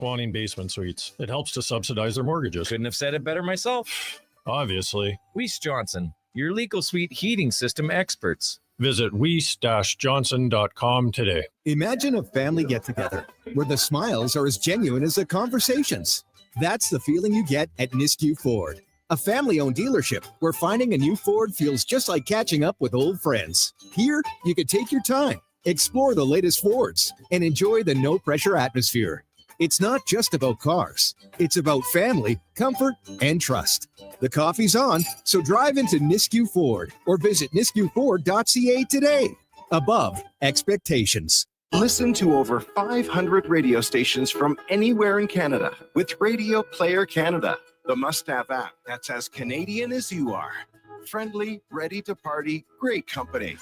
wanting basement suites. It helps to subsidize their mortgages. Couldn't have said it better myself. Obviously. Weiss Johnson, your legal suite heating system experts. Visit weiss-johnson.com today. Imagine a family get-together where the smiles are as genuine as the conversations. That's the feeling you get at Nisku Ford, a family-owned dealership where finding a new Ford feels just like catching up with old friends. Here, you can take your time, explore the latest Fords, and enjoy the no-pressure atmosphere. It's not just about cars. It's about family, comfort, and trust. The coffee's on, so drive into Nisku Ford or visit niskuford.ca today. Above expectations. Listen to over 500 radio stations from anywhere in Canada with Radio Player Canada, the must-have app that's as Canadian as you are. Friendly, ready to party, great company.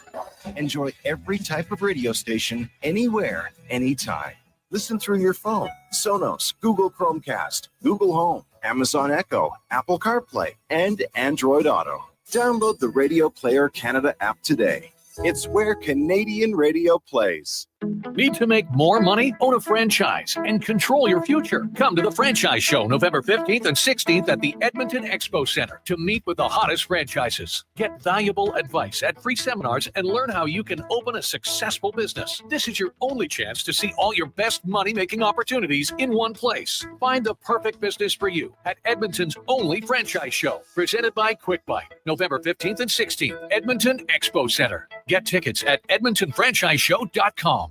Enjoy every type of radio station, anywhere, anytime. Listen through your phone, Sonos, Google Chromecast, Google Home, Amazon Echo, Apple CarPlay, and Android Auto. Download the Radio Player Canada app today. It's where Canadian radio plays. Need to make more money? Own a franchise and control your future. Come to the Franchise Show November 15th and 16th at the Edmonton Expo Center to meet with the hottest franchises. Get valuable advice at free seminars and learn how you can open a successful business. This is your only chance to see all your best money-making opportunities in one place. Find the perfect business for you at Edmonton's only franchise show, presented by Quick Bite, November 15th and 16th, Edmonton Expo Center. Get tickets at edmontonfranchiseshow.com.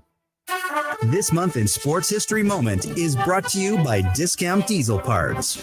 This month in Sports History Moment is brought to you by Discount Diesel Parts.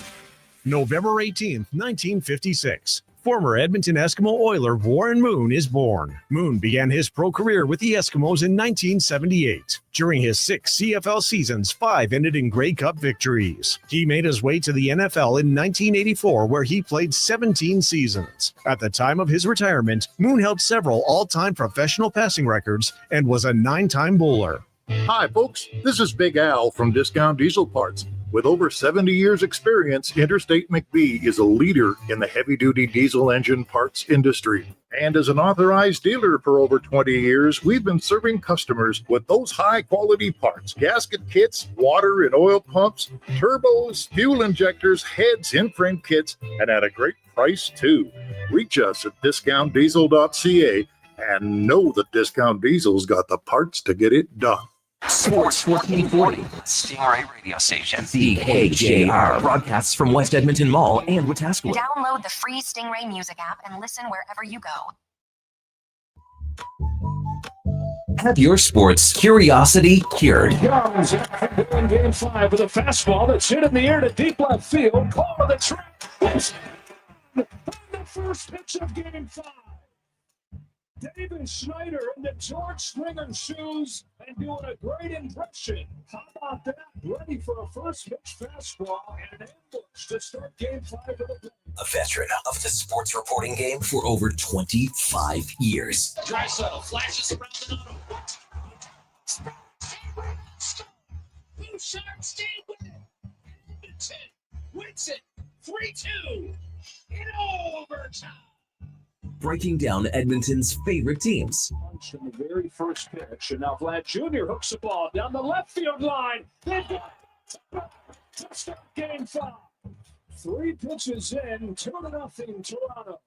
November 18th, 1956. Former Edmonton Eskimo Oiler Warren Moon is born. Moon began his pro career with the Eskimos in 1978. During his 6 CFL seasons, 5 ended in Grey Cup victories. He made his way to the NFL in 1984, where he played 17 seasons. At the time of his retirement, Moon held several all-time professional passing records and was a 9-time bowler. Hi, folks. This is Big Al from Discount Diesel Parts. With over 70 years' experience, Interstate McBee is a leader in the heavy-duty diesel engine parts industry. And as an authorized dealer for over 20 years, we've been serving customers with those high-quality parts: gasket kits, water and oil pumps, turbos, fuel injectors, heads, in-frame kits, and at a great price, too. Reach us at discountdiesel.ca and know that Discount Diesel's got the parts to get it done. Sports 1440, Stingray Radio Station, CKJR, broadcasts from West Edmonton Mall and Wetaskiwin. Download the free Stingray music app and listen wherever you go. Have your sports curiosity cured. Young's in Game 5 with a fastball that's hit in the air to deep left field. Call to the track. The first pitch of Game 5. David Schneider in the George Springer shoes and doing a great impression. How about that? Ready for a first pitch fastball and an ambush to start Game 5 of the game. A veteran of the sports reporting game for over 25 years. Drysdale flashes around the auto. Blue Sharks stay with it. Edmonton wins it 3-2 in overtime. Breaking down Edmonton's favorite teams. In the very first pitch, and now Vlad Jr. hooks the ball down the left field line. Touchdown Game 5. 3 pitches in, 2-0 Toronto.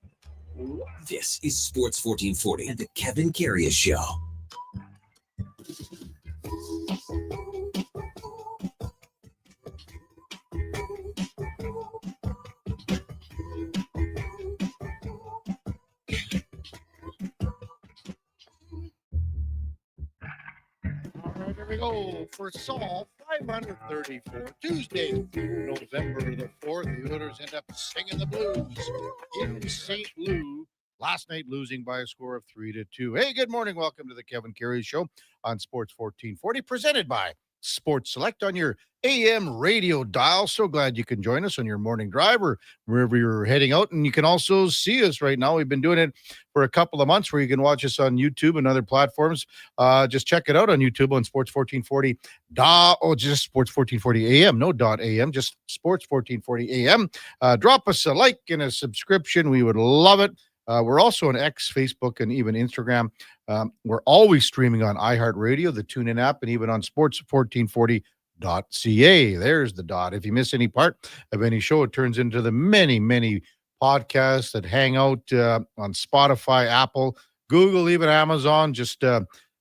This is Sports 1440 and the Kevin Karius Show. Here we go for Saul 534. Tuesday, November the 4th. The Oilers end up singing the blues in St. Louis. Last night losing by a score of 3-2. Hey, good morning. Welcome to the Kevin Karius Show on Sports 1440, presented by Sports Select on your AM radio dial. So glad you can join us on your morning drive or wherever you're heading out. And you can also see us right now. We've been doing it for a couple of months where you can watch us on YouTube and other platforms. Just check it out on YouTube on Sports 1440. Just Sports 1440 AM, no .am, just Sports 1440 AM. Drop us a like and a subscription. We would love it. We're also on X, Facebook, and even Instagram. We're always streaming on iHeartRadio, the TuneIn app, and even on sports1440.ca. .ca. There's the dot. If you miss any part of any show, it turns into the many, many podcasts that hang out on Spotify, Apple, Google, even Amazon. Just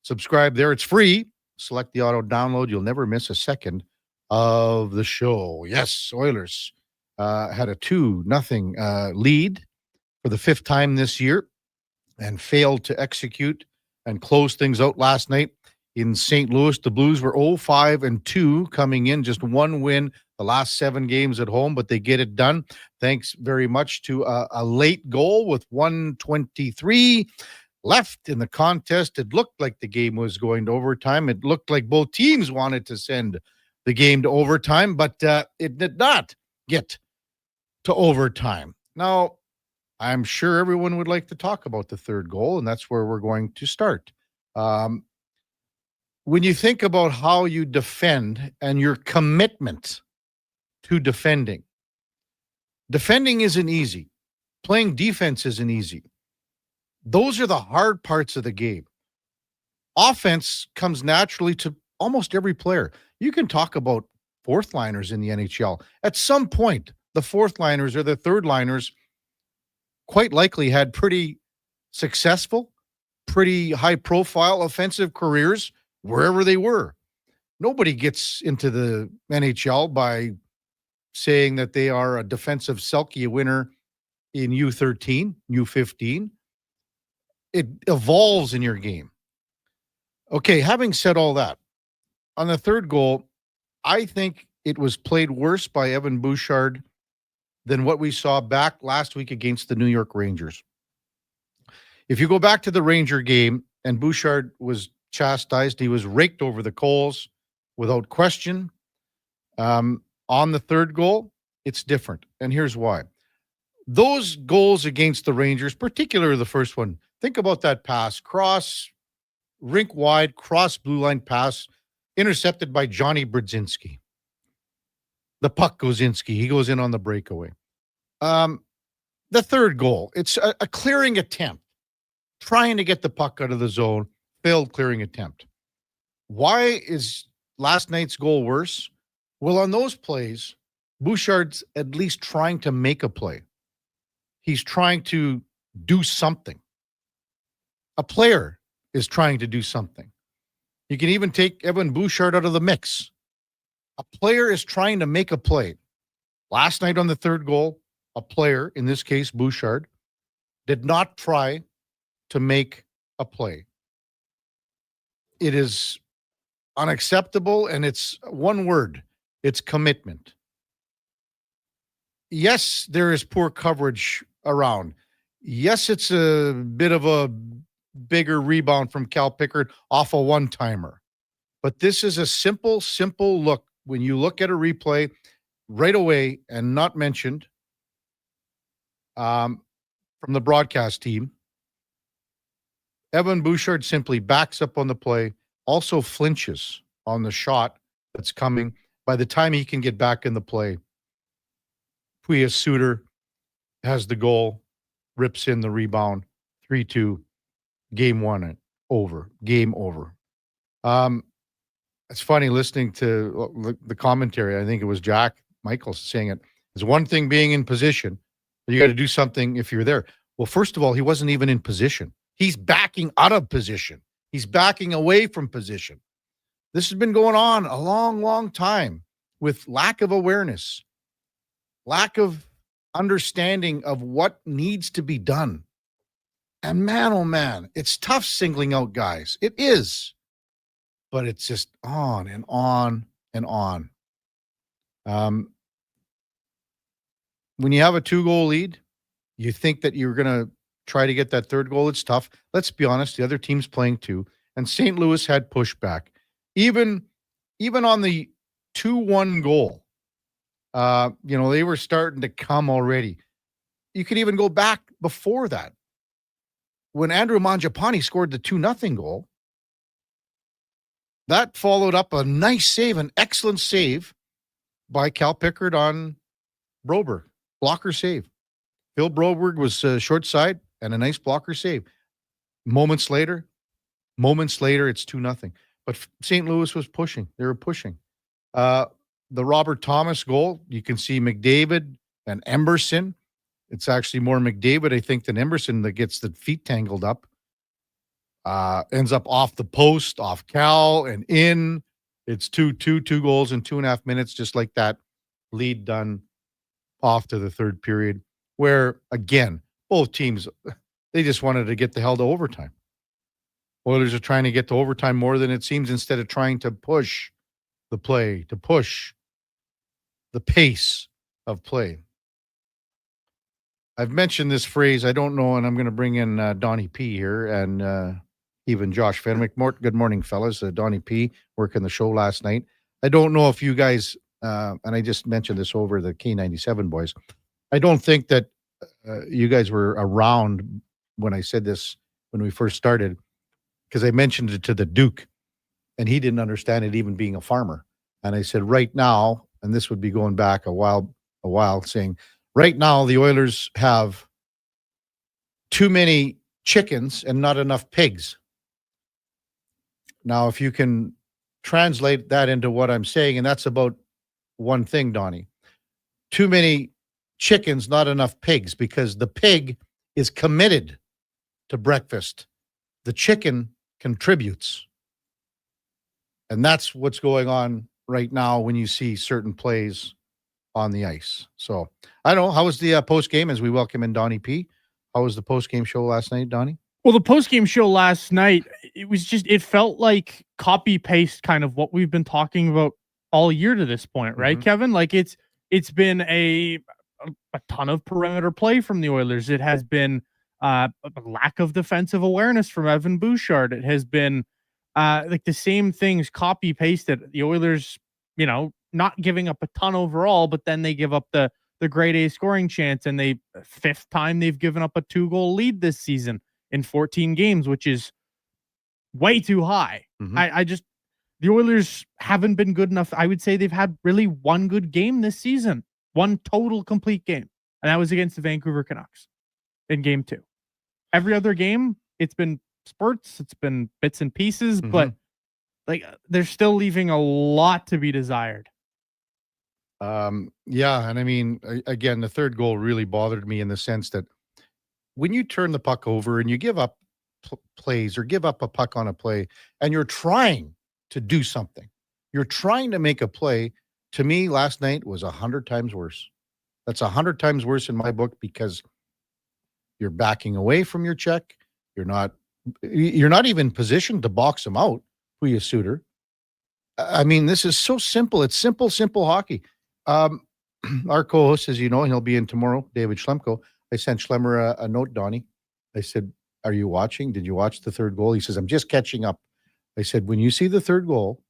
subscribe there. It's free. Select the auto download. You'll never miss a second of the show. Yes, Oilers had a 2-0 lead for the 5th time this year and failed to execute and close things out last night in St. Louis. The Blues were 0-5-2 coming in, just one win the last 7 games at home, but they get it done thanks very much to a late goal with 1:23 left in the contest. It looked like the game was going to overtime. It looked like both teams wanted to send the game to overtime, but it did not get to overtime. Now, I'm sure everyone would like to talk about the third goal, and that's where we're going to start. When you think about how you defend and your commitment to defending isn't easy. Playing defense isn't easy. Those are the hard parts of the game. Offense comes naturally to almost every player. You can talk about fourth liners in the NHL. At some point, the fourth liners or the third liners quite likely had pretty successful, pretty high profile offensive careers wherever they were. Nobody gets into the NHL by saying that they are a defensive Selke winner in U13, U15. It evolves in your game. Okay, having said all that, on the third goal, I think it was played worse by Evan Bouchard than what we saw back last week against the New York Rangers. If you go back to the Ranger game, and Bouchard was chastised, he was raked over the coals without question. On the third goal, it's different, and here's why. Those goals against the Rangers, particularly the first one, think about that pass, cross, rink wide, cross blue line pass, intercepted by Johnny Brodzinski. The puck goes Inski. He goes in on the breakaway. The third goal, it's a clearing attempt, trying to get the puck out of the zone, failed clearing attempt. Why is last night's goal worse? Well, on those plays, Bouchard's at least trying to make a play. He's trying to do something. A player is trying to do something. You can even take Evan Bouchard out of the mix. A player is trying to make a play. Last night on the third goal, a player, in this case Bouchard, did not try to make a play. It is unacceptable, and it's one word. It's commitment. Yes, there is poor coverage around. Yes, it's a bit of a bigger rebound from Cal Pickard off a one-timer. But this is a simple look. When you look at a replay right away and not mentioned from the broadcast team, Evan Bouchard simply backs up on the play, also flinches on the shot that's coming. By the time he can get back in the play, Puya Suter has the goal, rips in the rebound, 3-2, game one, over, game over. It's funny listening to the commentary. I think it was Jack Michaels saying it. There's one thing being in position, but you got to do something if you're there. Well, first of all, he wasn't even in position. He's backing out of position. He's backing away from position. This has been going on a long, long time with lack of awareness, lack of understanding of what needs to be done. And man, oh man, it's tough singling out guys. It is. But it's just on and on and on. When you have a 2-goal lead, you think that you're going to try to get that third goal. It's tough. Let's be honest. The other team's playing too. And St. Louis had pushback. Even on the 2-1 goal, they were starting to come already. You could even go back before that. When Andrew Mangiapane scored the 2-0 goal, that followed up a nice save, an excellent save by Cal Pickard on Broberg. Blocker save. Phil Broberg was short side and a nice blocker save. Moments later, it's 2-0. But St. Louis was pushing. They were pushing. The Robert Thomas goal, you can see McDavid and Emberson. It's actually more McDavid, I think, than Emberson that gets the feet tangled up. Ends up off the post, off Cal, and in. It's 2 goals in 2.5 minutes, just like that lead done off to the third period, where, again, both teams, they just wanted to get the hell to overtime. Oilers are trying to get to overtime more than it seems instead of trying to push the play, to push the pace of play. I've mentioned this phrase, I don't know, and I'm going to bring in Donnie P here and even Josh Fenwick. Good morning, fellas. Donnie P working the show last night. I don't know if you guys, and I just mentioned this over the K97 boys, I don't think that you guys were around when I said this when we first started, because I mentioned it to the Duke, and he didn't understand it even being a farmer. And I said, right now, and this would be going back a while, saying, right now, the Oilers have too many chickens and not enough pigs. Now, if you can translate that into what I'm saying, and that's about one thing, Donnie. Too many chickens, not enough pigs, because the pig is committed to breakfast. The chicken contributes. And that's what's going on right now when you see certain plays on the ice. So I don't know. How was the post game as we welcome in Donnie P? How was the post game show last night, Donnie? Well, the post game show last night, it felt like copy paste kind of what we've been talking about all year to this point, right, Kevin? Like it's been a ton of perimeter play from the Oilers. It has been a lack of defensive awareness from Evan Bouchard. It has been like the same things copy pasted. The Oilers, not giving up a ton overall, but then they give up the grade A scoring chance, and fifth time they've given up a 2-goal lead this season in 14 games, which is way too high. The Oilers haven't been good enough. I would say they've had really one good game this season, one total complete game, and that was against the Vancouver Canucks in game 2. Every other game, it's been spurts, it's been bits and pieces, but like they're still leaving a lot to be desired. Yeah, and I mean, again, the third goal really bothered me in the sense that when you turn the puck over and you give up plays or give up a puck on a play, and you're trying to do something, you're trying to make a play, to me last night was 100 times worse. That's 100 times worse in my book, because you're backing away from your check. You're not even positioned to box him out, Puya Suter. I mean, this is so simple. It's simple hockey. Our co-host, as you know, and he'll be in tomorrow, David Schlemko. I sent Schlemmer a note, Donnie. I said, are you watching? Did you watch the third goal? He says, I'm just catching up. I said, when you see the third goal,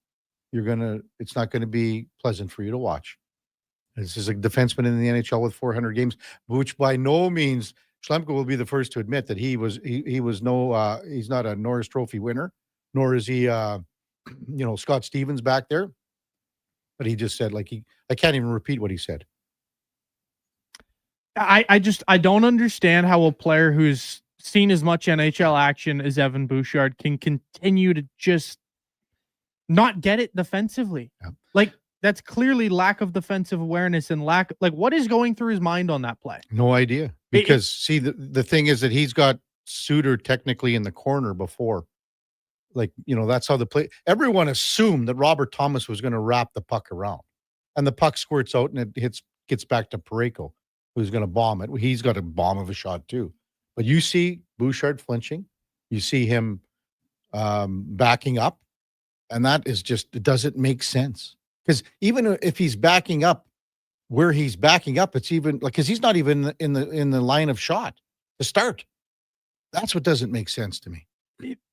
it's not going to be pleasant for you to watch. This is a defenseman in the NHL with 400 games, which by no means, Schlemko will be the first to admit that he's not a Norris Trophy winner, nor is he, Scott Stevens back there. But he just said, I can't even repeat what he said. I don't understand how a player who's seen as much NHL action as Evan Bouchard can continue to just not get it defensively. Yeah. Like, that's clearly lack of defensive awareness and what is going through his mind on that play? No idea. Because the thing is that he's got Suter technically in the corner before. That's how the play. Everyone assumed that Robert Thomas was going to wrap the puck around, and the puck squirts out and it gets back to Parayko, who's going to bomb it. He's got a bomb of a shot too. But you see Bouchard flinching, you see him backing up, and that is it doesn't make sense. Because even if he's backing up where he's backing up, it's even because he's not even in the line of shot to start. That's what doesn't make sense to me.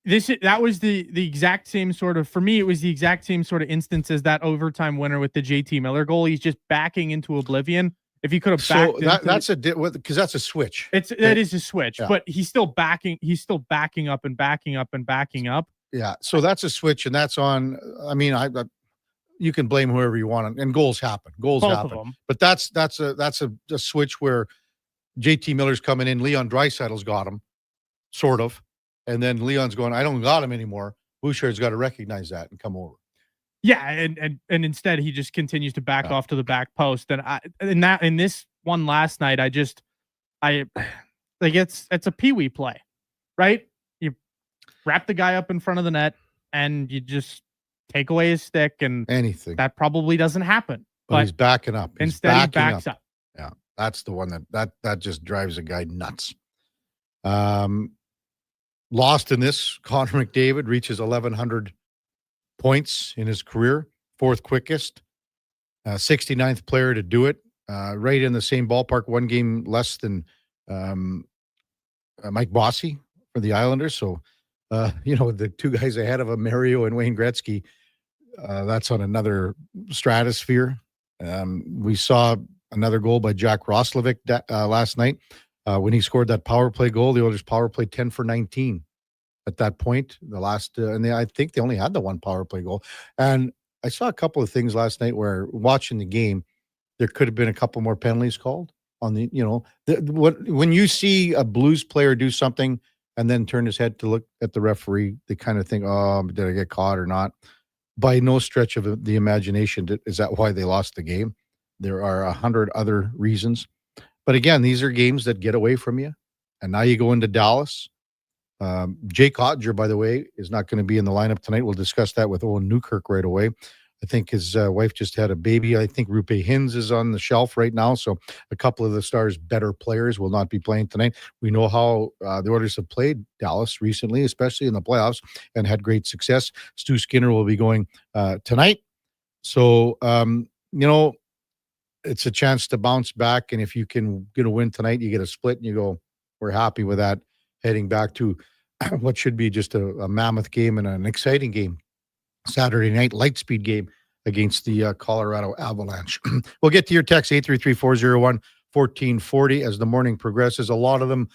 That was the exact same sort of, for me, it was the exact same sort of instance as that overtime winner with the JT Miller goal. He's just backing into oblivion. If he could have backed, because that's a switch. That is a switch, yeah. But he's still backing up and backing up and backing up. Yeah, so that's a switch, and that's on. I mean, you can blame whoever you want, and goals happen. Both happen, but that's a switch where JT Miller's coming in. Leon Draisaitl's got him, sort of. And then Leon's going, I don't got him anymore. Bouchard's got to recognize that and come over. Yeah, and instead he just continues to back off to the back post. And in this one last night, I like it's a peewee play, right? You wrap the guy up in front of the net and you just take away his stick, and anything that probably doesn't happen. But he's backing up. Instead, he backs up. Yeah, that's the one that just drives a guy nuts. Lost in this, Connor McDavid reaches 1,100 points in his career, fourth quickest, 69th player to do it, right in the same ballpark, one game less than Mike Bossy for the Islanders. So, the two guys ahead of him, Mario and Wayne Gretzky, that's on another stratosphere. We saw another goal by Jack Roslovic last night when he scored that power play goal. The Oilers power play 10 for 19 at that point. The last, I think they only had the one power play goal. And I saw a couple of things last night where watching the game, there could have been a couple more penalties called on the, when you see a Blues player do something and then turn his head to look at the referee, they kind of think, oh, did I get caught or not? By no stretch of the imagination is that why they lost the game. There are 100 other reasons. But again, these are games that get away from you. And now you go into Dallas. Jake Ottinger, by the way, is not going to be in the lineup tonight. We'll discuss that with Owen Newkirk right away. I think his wife just had a baby. I think Rupe Hintz is on the shelf right now. So a couple of the Stars' better players will not be playing tonight. We know how the Oilers have played Dallas recently, especially in the playoffs, and had great success. Stu Skinner will be going tonight. So, it's a chance to bounce back. And if you can get a win tonight, you get a split and you go, we're happy with that, heading back to what should be just a mammoth game and an exciting game. Saturday night Lightspeed game against the Colorado Avalanche. We'll get to your text, 833-401-1440, as the morning progresses. A lot of them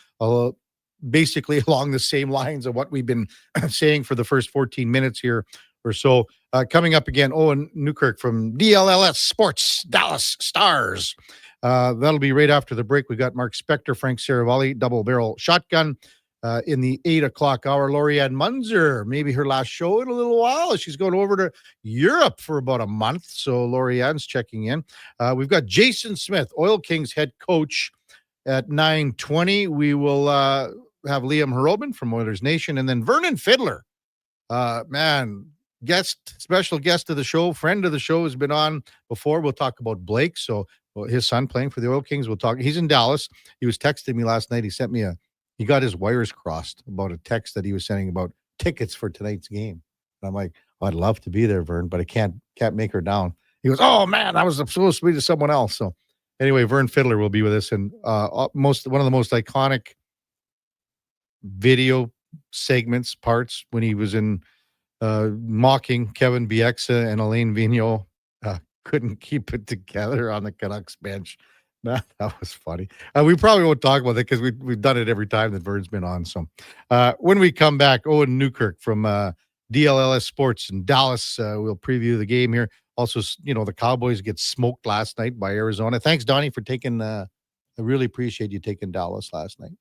basically along the same lines of what we've been saying for the first 14 minutes here or so. Coming up again, Owen Newkirk from DLLS Sports, Dallas Stars. That'll be right after the break. We got Mark Spector, Frank Saravalli, double barrel shotgun. In the 8 o'clock hour, Lori-Ann Munzer, maybe her last show in a little while. She's going over to Europe for about a month. So Lori-Ann's checking in. We've got Jason Smith, Oil Kings head coach, at 9:20. We will have Liam Harobin from Oilers Nation, and then Vernon Fiddler. Special guest of the show, friend of the show, has been on before. We'll talk about Blake. So his son playing for the Oil Kings. We'll talk. He's in Dallas. He was texting me last night. He sent me he got his wires crossed about a text that he was sending about tickets for tonight's game. And I'm like, I'd love to be there, Vern, but I can't make her down. He goes, oh man, I was supposed to be to someone else. So anyway, Vern Fiddler will be with us, and one of the most iconic video segments, parts, when he was in mocking Kevin Bieksa and Alain Vigneault, couldn't keep it together on the Canucks bench. That was funny. We probably won't talk about it because we've done it every time that Vern's been on. So when we come back, Owen Newkirk from DLLS Sports in Dallas, we'll preview the game here. Also, the Cowboys get smoked last night by Arizona. Thanks, Donnie, for taking I really appreciate you taking Dallas last night.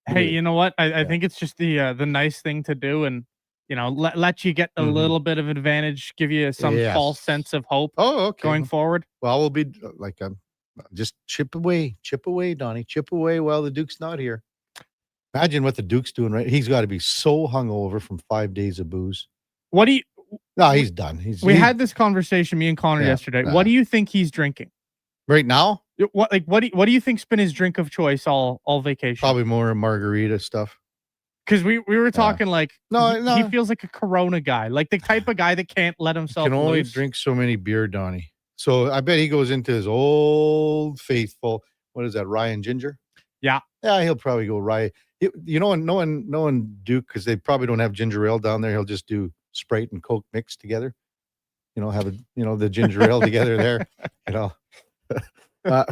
Hey, you know what? I think it's just the nice thing to do, and let you get a little bit of advantage, give you some false sense of hope going forward. Well, we'll be like just chip away, Donnie, chip away while the Duke's not here. Imagine what the Duke's doing, right? He's got to be so hungover from 5 days of booze. No, he's done. We had this conversation, me and Connor, yesterday. What do you think he's drinking right now? What do you think's been his drink of choice all vacation? Probably more margarita stuff. Because we were talking no, he feels like a Corona guy, like the type of guy that can't let himself. Can only loose. drink so many beer, Donnie. So I bet he goes into his old faithful. What is that, Ryan Ginger? Yeah, he'll probably go Ryan. Knowing Duke, because they probably don't have ginger ale down there. He'll just do Sprite and Coke mixed together. Have the ginger ale together there.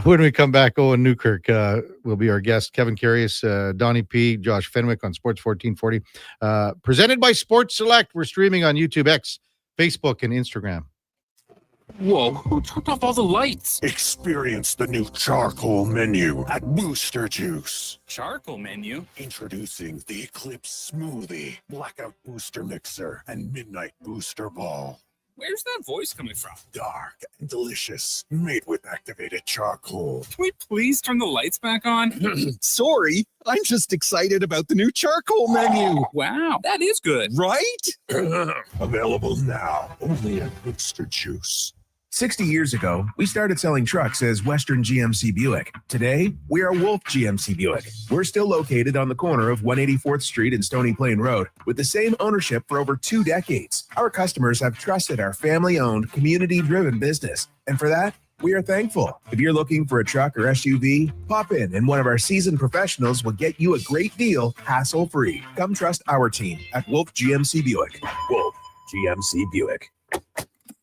When we come back, Owen Newkirk will be our guest. Kevin Karius, Donnie P, Josh Fenwick on Sports 1440. Presented by Sports Select. We're streaming on YouTube, X, Facebook, and Instagram. Whoa, who turned off all the lights? Experience the new charcoal menu at Booster Juice. Charcoal menu? Introducing the Eclipse Smoothie, Blackout Booster Mixer, and Midnight Booster Ball. Where's that voice coming from? Dark and delicious, made with activated charcoal. Can we please turn the lights back on? Sorry, I'm just excited about the new charcoal menu. Wow, that is good. Right? Available now, only at Booster Juice. 60 years ago, we started selling trucks as Western GMC Buick. Today, we are Wolf GMC Buick. We're still located on the corner of 184th Street and Stony Plain Road with the same ownership for over 2 decades. Our customers have trusted our family-owned, community-driven business. And for that, we are thankful. If you're looking for a truck or SUV, pop in and one of our seasoned professionals will get you a great deal, hassle-free. Come trust our team at Wolf GMC Buick. Wolf GMC Buick.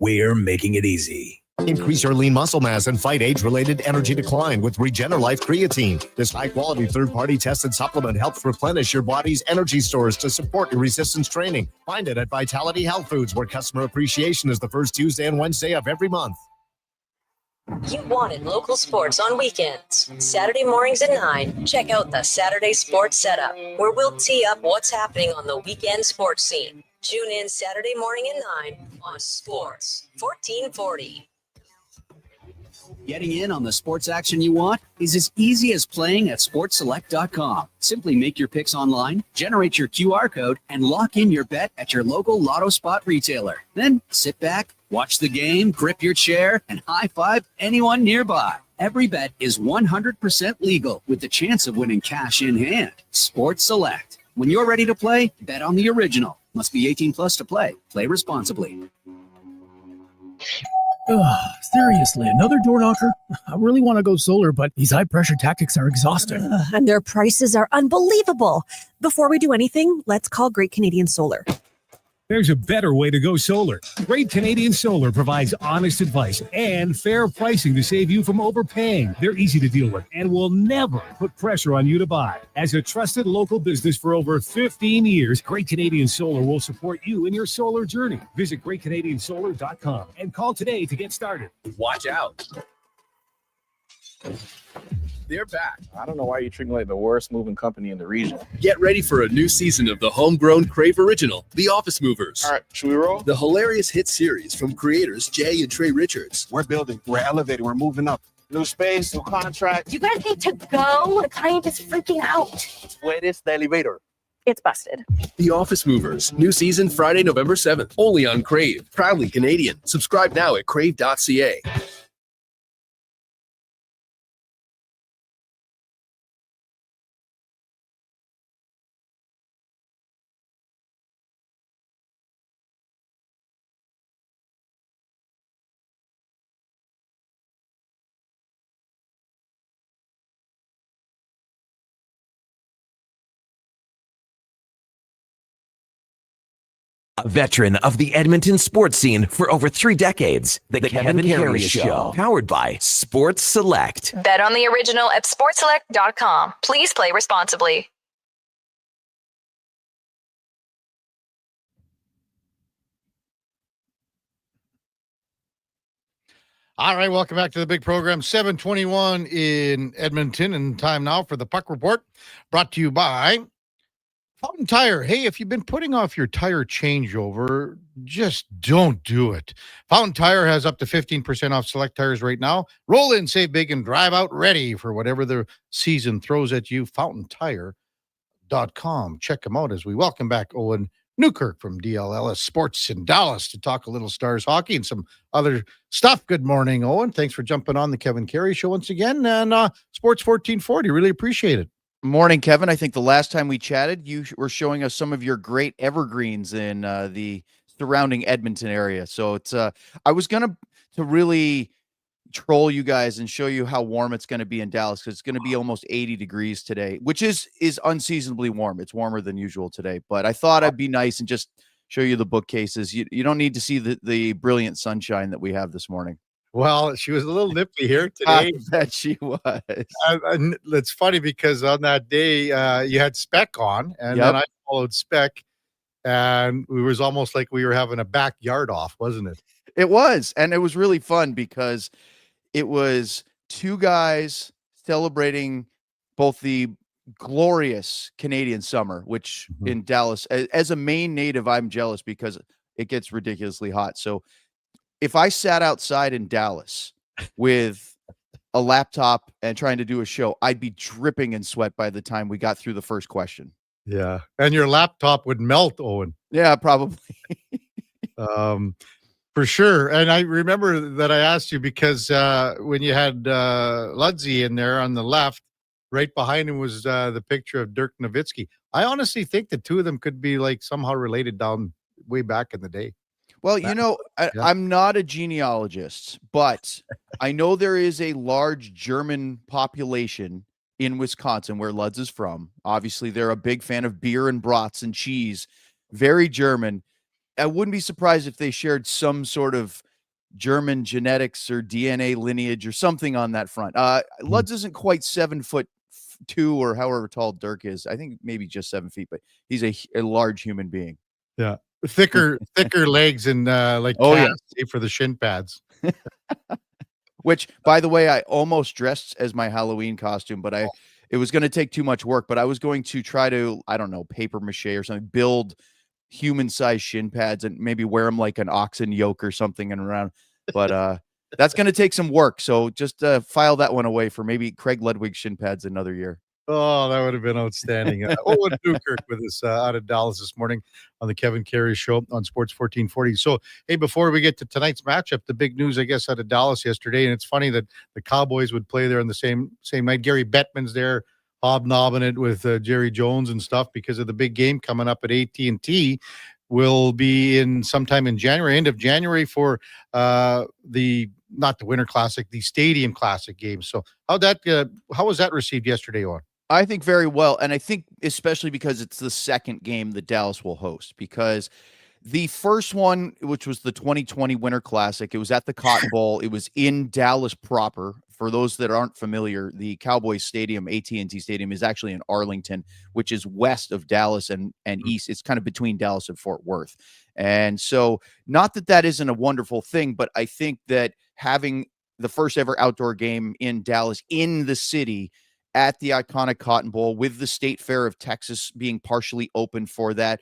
We're making it easy. Increase your lean muscle mass and fight age-related energy decline with Regenerlife Creatine. This high-quality third-party tested supplement helps replenish your body's energy stores to support your resistance training. Find it at Vitality Health Foods, where customer appreciation is the first Tuesday and Wednesday of every month. You wanted local sports on weekends. Saturday mornings at 9, check out the Saturday Sports Setup, where we'll tee up what's happening on the weekend sports scene. Tune in Saturday morning at 9 on Sports 1440. Getting in on the sports action you want is as easy as playing at sportselect.com. Simply make your picks online, generate your QR code, and lock in your bet at your local Lotto Spot retailer. Then sit back, watch the game, grip your chair, and high-five anyone nearby. Every bet is 100% legal with the chance of winning cash in hand. Sports Select. When you're ready to play, bet on the original. Must be 18 plus to play. Play responsibly. Seriously, another door knocker? I really want to go solar, but these high-pressure tactics are exhausting. And their prices are unbelievable. Before we do anything, let's call Great Canadian Solar. There's a better way to go solar. Great Canadian Solar provides honest advice and fair pricing to save you from overpaying. They're easy to deal with and will never put pressure on you to buy. As a trusted local business for over 15 years, Great Canadian Solar will support you in your solar journey. Visit greatcanadiansolar.com and call today to get started. Watch out. They're back. I don't know why you're treating like the worst moving company in the region. Get ready for a new season of the homegrown Crave original, The Office Movers. All right, should we roll? The hilarious hit series from creators Jay and Trey Richards. We're building, we're elevating, we're moving up. New space, new contract. You guys need to go. The client is freaking out. Where is the elevator? It's busted. The Office Movers. New season Friday, November 7th. Only on Crave. Proudly Canadian. Subscribe now at crave.ca. A veteran of the Edmonton sports scene for over 3 decades, the Kevin Karius Show, powered by Sports Select. Bet on the original at sportselect.com. Please play responsibly. All right, welcome back to the big program. 7:21 in Edmonton, and time now for the Puck Report, brought to you by Fountain Tire. Hey, if you've been putting off your tire changeover, just don't do it. Fountain Tire has up to 15% off select tires right now. Roll in, save big, and drive out ready for whatever the season throws at you. FountainTire.com. Check them out as we welcome back Owen Newkirk from DLLS Sports in Dallas to talk a little Stars hockey and some other stuff. Good morning, Owen. Thanks for jumping on the Kevin Karius Show once again. And Sports 1440, really appreciate it. Morning, Kevin. I think the last time we chatted, you were showing us some of your great evergreens in the surrounding Edmonton area. So it's I was gonna to really troll you guys and show you how warm it's going to be in Dallas, because it's going to be almost 80 degrees today, which is unseasonably warm. It's warmer than usual today, but I thought I'd be nice and just show you the bookcases. You don't need to see the brilliant sunshine that we have this morning. Well, she was a little nippy here today. I bet she was. It's funny because on that day you had Spec on, and then I followed Spec, and it was almost like we were having a backyard off, wasn't it? It was, and it was really fun because it was two guys celebrating both the glorious Canadian summer, which in Dallas, as a Maine native, I'm jealous because It gets ridiculously hot. So if I sat outside in Dallas with a laptop and trying to do a show, I'd be dripping in sweat by the time we got through the first question. Yeah. And your laptop would melt, Owen. Yeah, probably. For sure. And I remember that I asked you because when you had Ludsey in there on the left, right behind him was the picture of Dirk Nowitzki. I honestly think the two of them could be like somehow related down way back in the day. Well, you know, I'm not a genealogist, but I know there is a large German population in Wisconsin where Lutz is from. Obviously, they're a big fan of beer and brats and cheese, very German. I wouldn't be surprised if they shared some sort of German genetics or DNA lineage or something on that front. Lutz isn't quite 7'2" or however tall Dirk is. I think maybe just 7 feet, but he's a large human being. Yeah. Thicker legs and like for the shin pads. Which, by the way, I almost dressed as my Halloween costume, but it was going to take too much work. But I was going to try to, I don't know, paper mache or something, build human-sized shin pads and maybe wear them like an oxen yoke or something and around. But that's going to take some work. So just file that one away for maybe Craig Ludwig shin pads another year. Oh, that would have been outstanding. Owen Newkirk with us out of Dallas this morning on the Kevin Karius Show on Sports 1440. So, hey, before we get to tonight's matchup, the big news, I guess, out of Dallas yesterday, and it's funny that the Cowboys would play there on the same night. Gary Bettman's there hobnobbing it with Jerry Jones and stuff because of the big game coming up at AT&T. Will be in sometime in January, end of January for not the Winter Classic, the Stadium Classic game. So how was that received yesterday, Owen? I think very well. And I think especially because it's the second game that Dallas will host, because the first one, which was the 2020 Winter Classic, it was at the Cotton Bowl. It was in Dallas proper. For those that aren't familiar, the Cowboys Stadium, AT&T Stadium, is actually in Arlington, which is west of Dallas and east. It's kind of between Dallas and Fort Worth. And so not that isn't a wonderful thing, but I think that having the first ever outdoor game in Dallas, in the city, at the iconic Cotton Bowl, with the State Fair of Texas being partially open for that,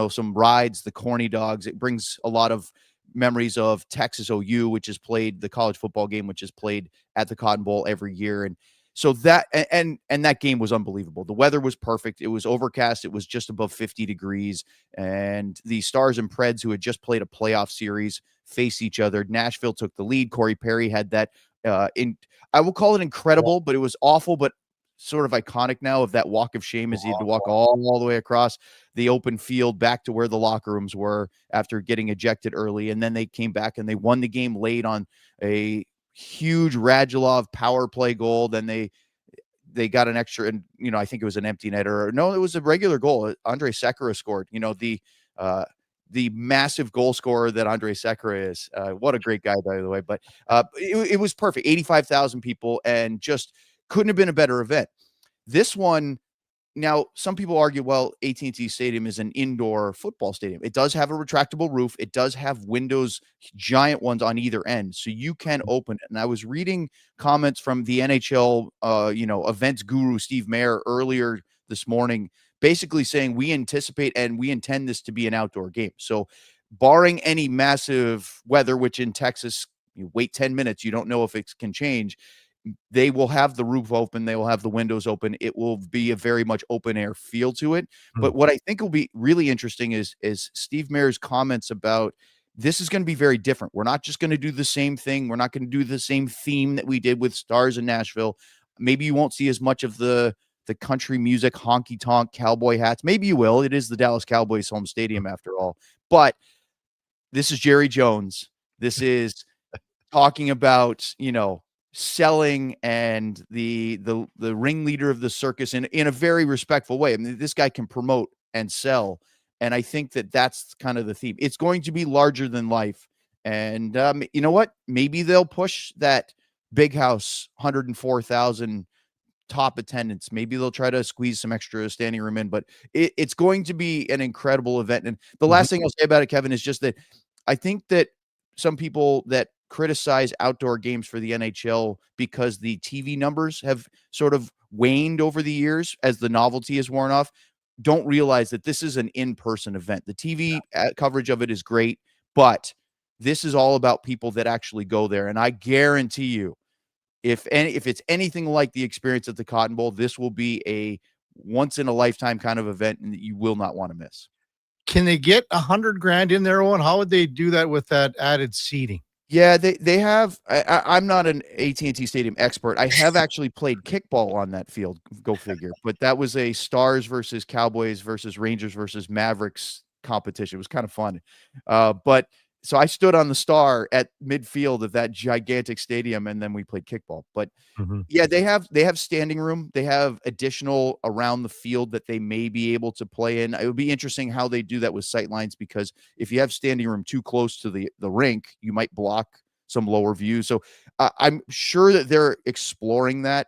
some rides, the corny dogs, it brings a lot of memories of Texas OU, which is played, the college football game, which is played at the Cotton Bowl every year. And so that, and that game was unbelievable. The weather was perfect. It was overcast. It was just above 50 degrees. And the Stars and Preds, who had just played a playoff series, faced each other. Nashville took the lead. Corey Perry had that I will call it incredible, but it was awful, but sort of iconic now, of that walk of shame, as he had to walk all the way across the open field back to where the locker rooms were after getting ejected early. And then they came back and they won the game late on a huge Radulov power play goal. Then they got an extra, and I think it was an empty net, or no, it was a regular goal. Andre Sekera scored, the massive goal scorer that Andre Sekera is. What a great guy, by the way. But it was perfect. 85,000 people, and just couldn't have been a better event. This one, now some people argue, well, AT&T Stadium is an indoor football stadium. It does have a retractable roof. It does have windows, giant ones on either end, so you can open it. And I was reading comments from the NHL, events guru Steve Mayer earlier this morning, basically saying we anticipate and we intend this to be an outdoor game. So barring any massive weather, which in Texas, you wait 10 minutes, you don't know if it can change. They will have the roof open. They will have the windows open. It will be a very much open air feel to it. But what I think will be really interesting is Steve Mayer's comments about this is going to be very different. We're not just going to do the same thing. We're not going to do the same theme that we did with Stars in Nashville. Maybe you won't see as much of the country music, honky tonk, cowboy hats. Maybe you will. It is the Dallas Cowboys home stadium after all. But this is Jerry Jones. This is talking about, selling and the ringleader of the circus in a very respectful way. I mean, this guy can promote and sell. And I think that that's kind of the theme. It's going to be larger than life. And you know what? Maybe they'll push that big house, 104,000 top attendance. Maybe they'll try to squeeze some extra standing room in, but it's going to be an incredible event. And the last thing I'll say about it, Kevin, is just that I think that some people that criticize outdoor games for the NHL because the TV numbers have sort of waned over the years as the novelty has worn off. don't realize that this is an in-person event. The TV coverage of it is great, but this is all about people that actually go there. And I guarantee you, if it's anything like the experience at the Cotton Bowl, this will be a once in a lifetime kind of event and you will not want to miss. Can they get $100,000 in there, Owen? How would they do that with that added seating? Yeah, they have. I'm not an AT&T Stadium expert. I have actually played kickball on that field. Go figure. But that was a Stars versus Cowboys versus Rangers versus Mavericks competition. It was kind of fun. But so I stood on the Star at midfield of that gigantic stadium, and then we played kickball. But yeah, they have standing room. They have additional around the field that they may be able to play in. It would be interesting how they do that with sight lines, because if you have standing room too close to the rink, you might block some lower views. So I'm sure that they're exploring that.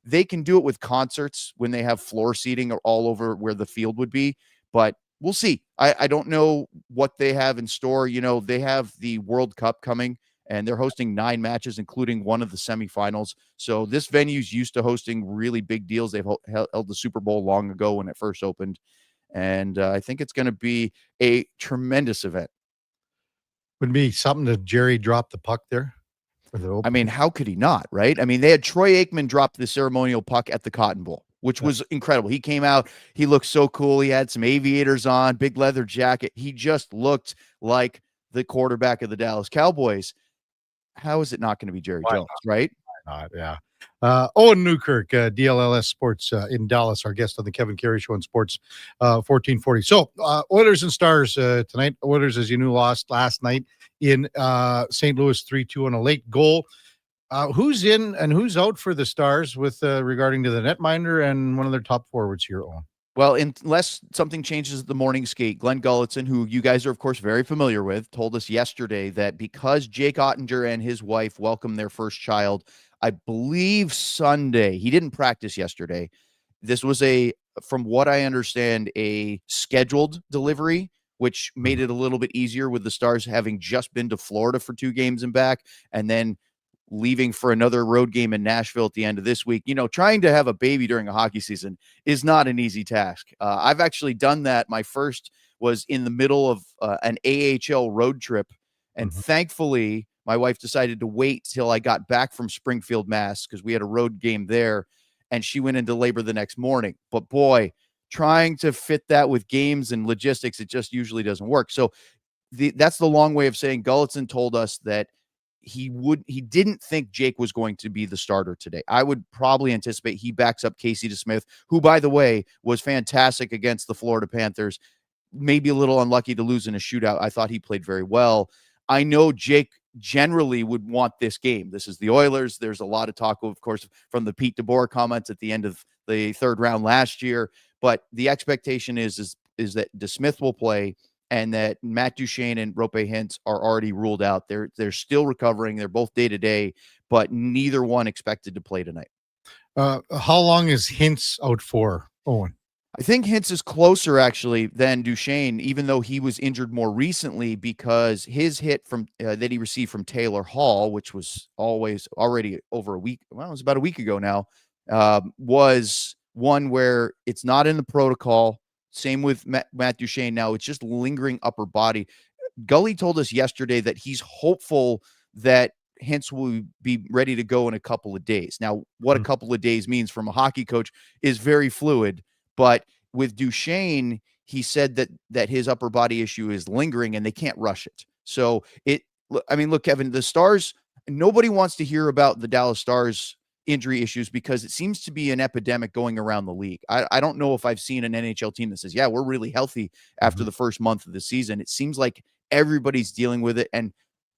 They can do it with concerts when they have floor seating all over where the field would be, but we'll see. I don't know what they have in store. They have the World Cup coming, and they're hosting 9 matches, including one of the semifinals. So this venue's used to hosting really big deals. They've held the Super Bowl long ago when it first opened. And I think it's going to be a tremendous event. Would be something to Jerry drop the puck there for the open. I mean, how could he not, right? I mean, they had Troy Aikman drop the ceremonial puck at the Cotton Bowl, which was incredible. He came out, he looked so cool. He had some aviators on, big leather jacket. He just looked like the quarterback of the Dallas Cowboys. How is it not going to be Jerry Jones, right? Why not? Yeah. Owen Newkirk, DLLS Sports in Dallas, our guest on the Kevin Carey Show on Sports 1440. So Oilers and Stars tonight. Oilers, as you knew, lost last night in St. Louis 3-2 on a late goal. Who's in and who's out for the Stars with regarding to the netminder and one of their top forwards here, Owen? Well, unless something changes at the morning skate, Glenn Gulletson, who you guys are, of course, very familiar with, told us yesterday that because Jake Ottinger and his wife welcomed their first child, I believe Sunday, he didn't practice yesterday. This was from what I understand, a scheduled delivery, which made it a little bit easier with the Stars having just been to Florida for 2 games and back, and then leaving for another road game in Nashville at the end of this week. Trying to have a baby during a hockey season is not an easy task. I've actually done that. My first was in the middle of an AHL road trip. And thankfully, my wife decided to wait till I got back from Springfield, Mass, because we had a road game there, and she went into labor the next morning. But boy, trying to fit that with games and logistics, it just usually doesn't work. So that's the long way of saying Gulletson told us that he didn't think Jake was going to be the starter today. I would probably anticipate he backs up Casey DeSmith, who, by the way, was fantastic against the Florida Panthers. Maybe a little unlucky to lose in a shootout. I thought he played very well. I know Jake generally would want this game. This is the Oilers. There's a lot of talk, of course, from the Pete DeBoer comments at the end of the 3rd round last year. But the expectation is that DeSmith will play, and that Matt Duchene and Rope Hintz are already ruled out. They're still recovering. They're both day-to-day, but neither one expected to play tonight. How long is Hintz out for, Owen? I think Hintz is closer, actually, than Duchene, even though he was injured more recently, because his hit from that he received from Taylor Hall, which was already over a week, well, it was about a week ago now, was one where it's not in the protocol. Same with Matt Duchene now. It's just lingering upper body. Gully told us yesterday that he's hopeful that Hintz will be ready to go in a couple of days. Now, what a couple of days means from a hockey coach is very fluid. But with Duchene, he said that his upper body issue is lingering and they can't rush it. So look, Kevin, the Stars, nobody wants to hear about the Dallas Stars injury issues because it seems to be an epidemic going around the league. I don't know if I've seen an NHL team that says, yeah, we're really healthy after the first month of the season. It seems like everybody's dealing with it, and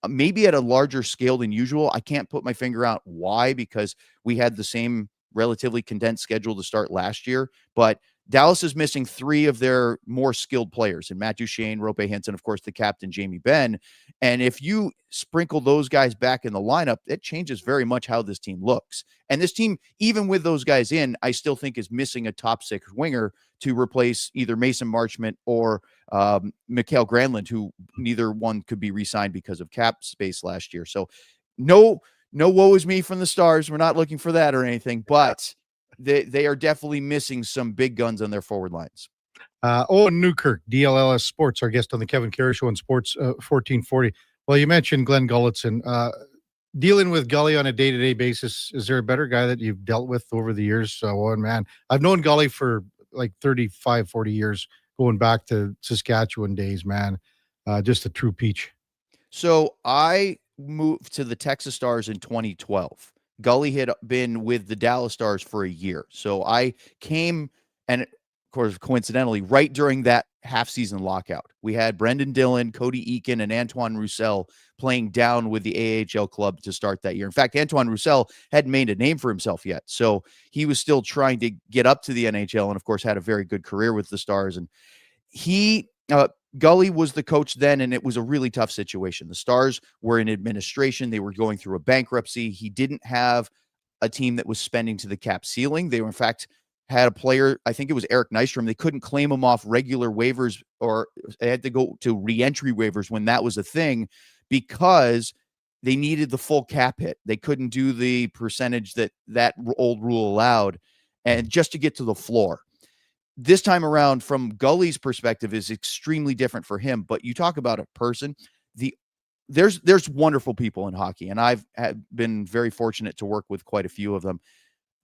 maybe at a larger scale than usual. I can't put my finger out why, because we had the same relatively condensed schedule to start last year, but Dallas is missing 3 of their more skilled players, and Matt Duchene, Rope Hintz, and of course the captain, Jamie Benn. And if you sprinkle those guys back in the lineup, it changes very much how this team looks. And this team, even with those guys in, I still think is missing a top 6 winger to replace either Mason Marchment or Mikael Granlund, who neither one could be re-signed because of cap space last year. So no woe is me from the Stars. We're not looking for that or anything, but they are definitely missing some big guns on their forward lines. Owen Newkirk, DLLS Sports, our guest on the Kevin Karius Show on Sports 1440. Well, you mentioned Glenn Gulletson. Dealing with Gully on a day-to-day basis, is there a better guy that you've dealt with over the years? Owen, man, I've known Gully for like 35, 40 years, going back to Saskatchewan days, man. Just a true peach. So I moved to the Texas Stars in 2012. Gully had been with the Dallas Stars for a year. So I came, and of course, coincidentally, right during that half-season lockout. We had Brendan Dillon, Cody Eakin, and Antoine Roussel playing down with the AHL club to start that year. In fact, Antoine Roussel hadn't made a name for himself yet, so he was still trying to get up to the NHL, and of course, had a very good career with the Stars. And Gully was the coach then, and it was a really tough situation. The Stars were in administration. They were going through a bankruptcy. He didn't have a team that was spending to the cap ceiling. They were, in fact, had a player, I think it was Eric Nystrom. They couldn't claim him off regular waivers, or they had to go to re-entry waivers when that was a thing, because they needed the full cap hit. They couldn't do the percentage that old rule allowed, and just to get to the floor. This time around, from Gully's perspective, is extremely different for him. But you talk about a person, there's wonderful people in hockey, and I've been very fortunate to work with quite a few of them.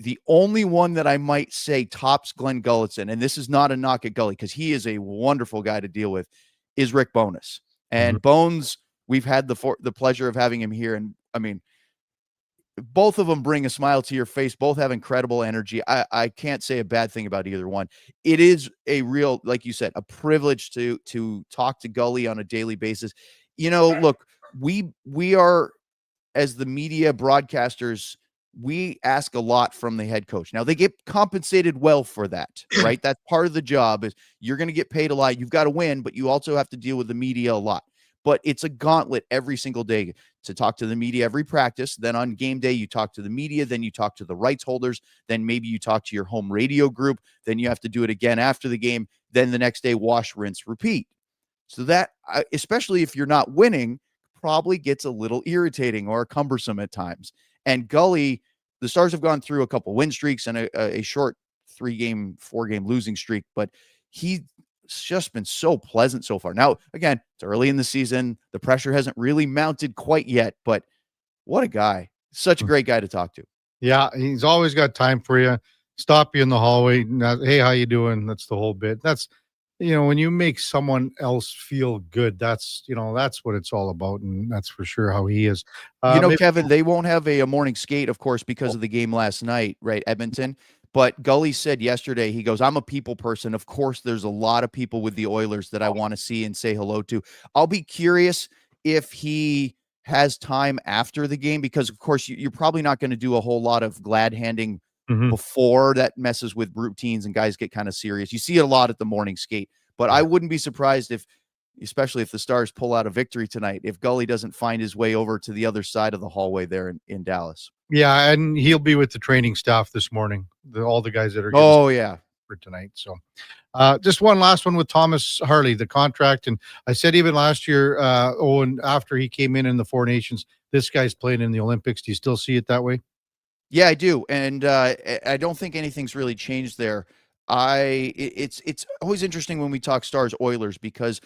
The only one that I might say tops Glenn Gulletson, and this is not a knock at Gully because he is a wonderful guy to deal with, is Rick Bowness. And Bones, we've had the pleasure of having him here, and I mean, both of them bring a smile to your face. Both have incredible energy. I can't say a bad thing about either one. It is a real, like you said, a privilege to talk to Gully on a daily basis. You know, look, we are, as the media broadcasters, we ask a lot from the head coach. Now, they get compensated well for that, right? That's part of the job, is you're going to get paid a lot. You've got to win, but you also have to deal with the media a lot. But it's a gauntlet every single day to talk to the media every practice. Then on game day, you talk to the media. Then you talk to the rights holders. Then maybe you talk to your home radio group. Then you have to do it again after the game. Then the next day, wash, rinse, repeat. So that, especially if you're not winning, probably gets a little irritating or cumbersome at times. And Gully, the Stars have gone through a couple win streaks and a short 3-game, 4-game losing streak, but he's just been so pleasant so far. Now, again, it's early in the season. The pressure hasn't really mounted quite yet, but what a guy. Such a great guy to talk to. Yeah, he's always got time for you. Stop you in the hallway. Hey, how you doing? That's the whole bit. That's, when you make someone else feel good, that's what it's all about. And that's for sure how he is. Kevin, they won't have a morning skate, of course, because of the game last night, right? Edmonton. But Gully said yesterday, he goes, I'm a people person. Of course, there's a lot of people with the Oilers that I want to see and say hello to. I'll be curious if he has time after the game, because, of course, you're probably not going to do a whole lot of glad handing before that messes with routines and guys get kind of serious. You see it a lot at the morning skate, but I wouldn't be surprised if, especially if the Stars pull out a victory tonight, if Gully doesn't find his way over to the other side of the hallway there in Dallas. Yeah, and he'll be with the training staff this morning, all the guys that are for tonight. So just one last one with Thomas Harley, the contract. And I said even last year, Owen, after he came in the Four Nations, this guy's playing in the Olympics. Do you still see it that way? Yeah, I do. And I don't think anything's really changed there. It's always interesting when we talk Stars Oilers, because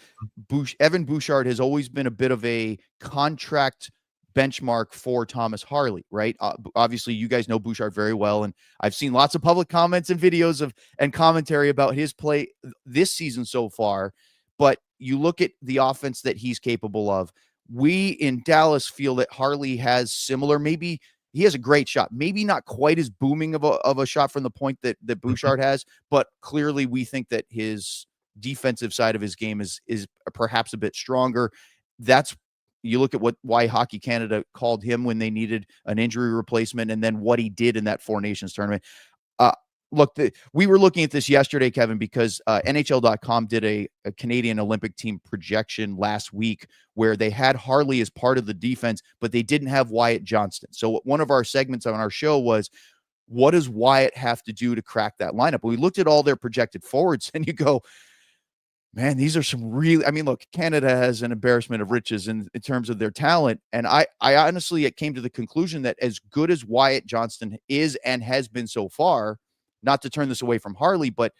Evan Bouchard has always been a bit of a contract benchmark for Thomas Harley, right? Obviously, you guys know Bouchard very well, and I've seen lots of public comments and videos and commentary about his play this season so far. But you look at the offense that he's capable of. We in Dallas feel that Harley has similar, maybe he has a great shot, maybe not quite as booming of a shot from the point that Bouchard has, but clearly we think that his defensive side of his game is perhaps a bit stronger. You look at why Hockey Canada called him when they needed an injury replacement, and then what he did in that Four Nations tournament. We were looking at this yesterday, Kevin, because NHL.com did a Canadian Olympic team projection last week where they had Harley as part of the defense, but they didn't have Wyatt Johnston. So one of our segments on our show was, what does Wyatt have to do to crack that lineup? We looked at all their projected forwards, and you go, man, these are some really, look, Canada has an embarrassment of riches in terms of their talent. And I honestly, it came to the conclusion that as good as Wyatt Johnston is and has been so far, not to turn this away from Harley, but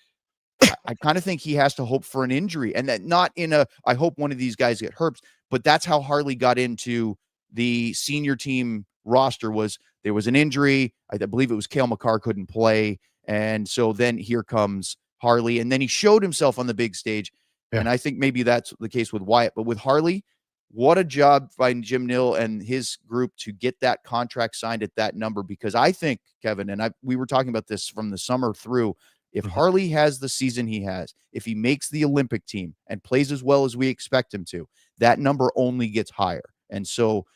I kind of think he has to hope for an injury, and that not in a, I hope one of these guys get hurt, but that's how Harley got into the senior team roster. Was there was an injury. I believe it was Cale McCarr couldn't play. And so then here comes Harley, and then he showed himself on the big stage. Yeah. And I think maybe that's the case with Wyatt, but with Harley, what a job by Jim Nill and his group to get that contract signed at that number. Because I think, Kevin, and we were talking about this from the summer through, if Harley has the season he has, if he makes the Olympic team and plays as well as we expect him to, that number only gets higher. And so,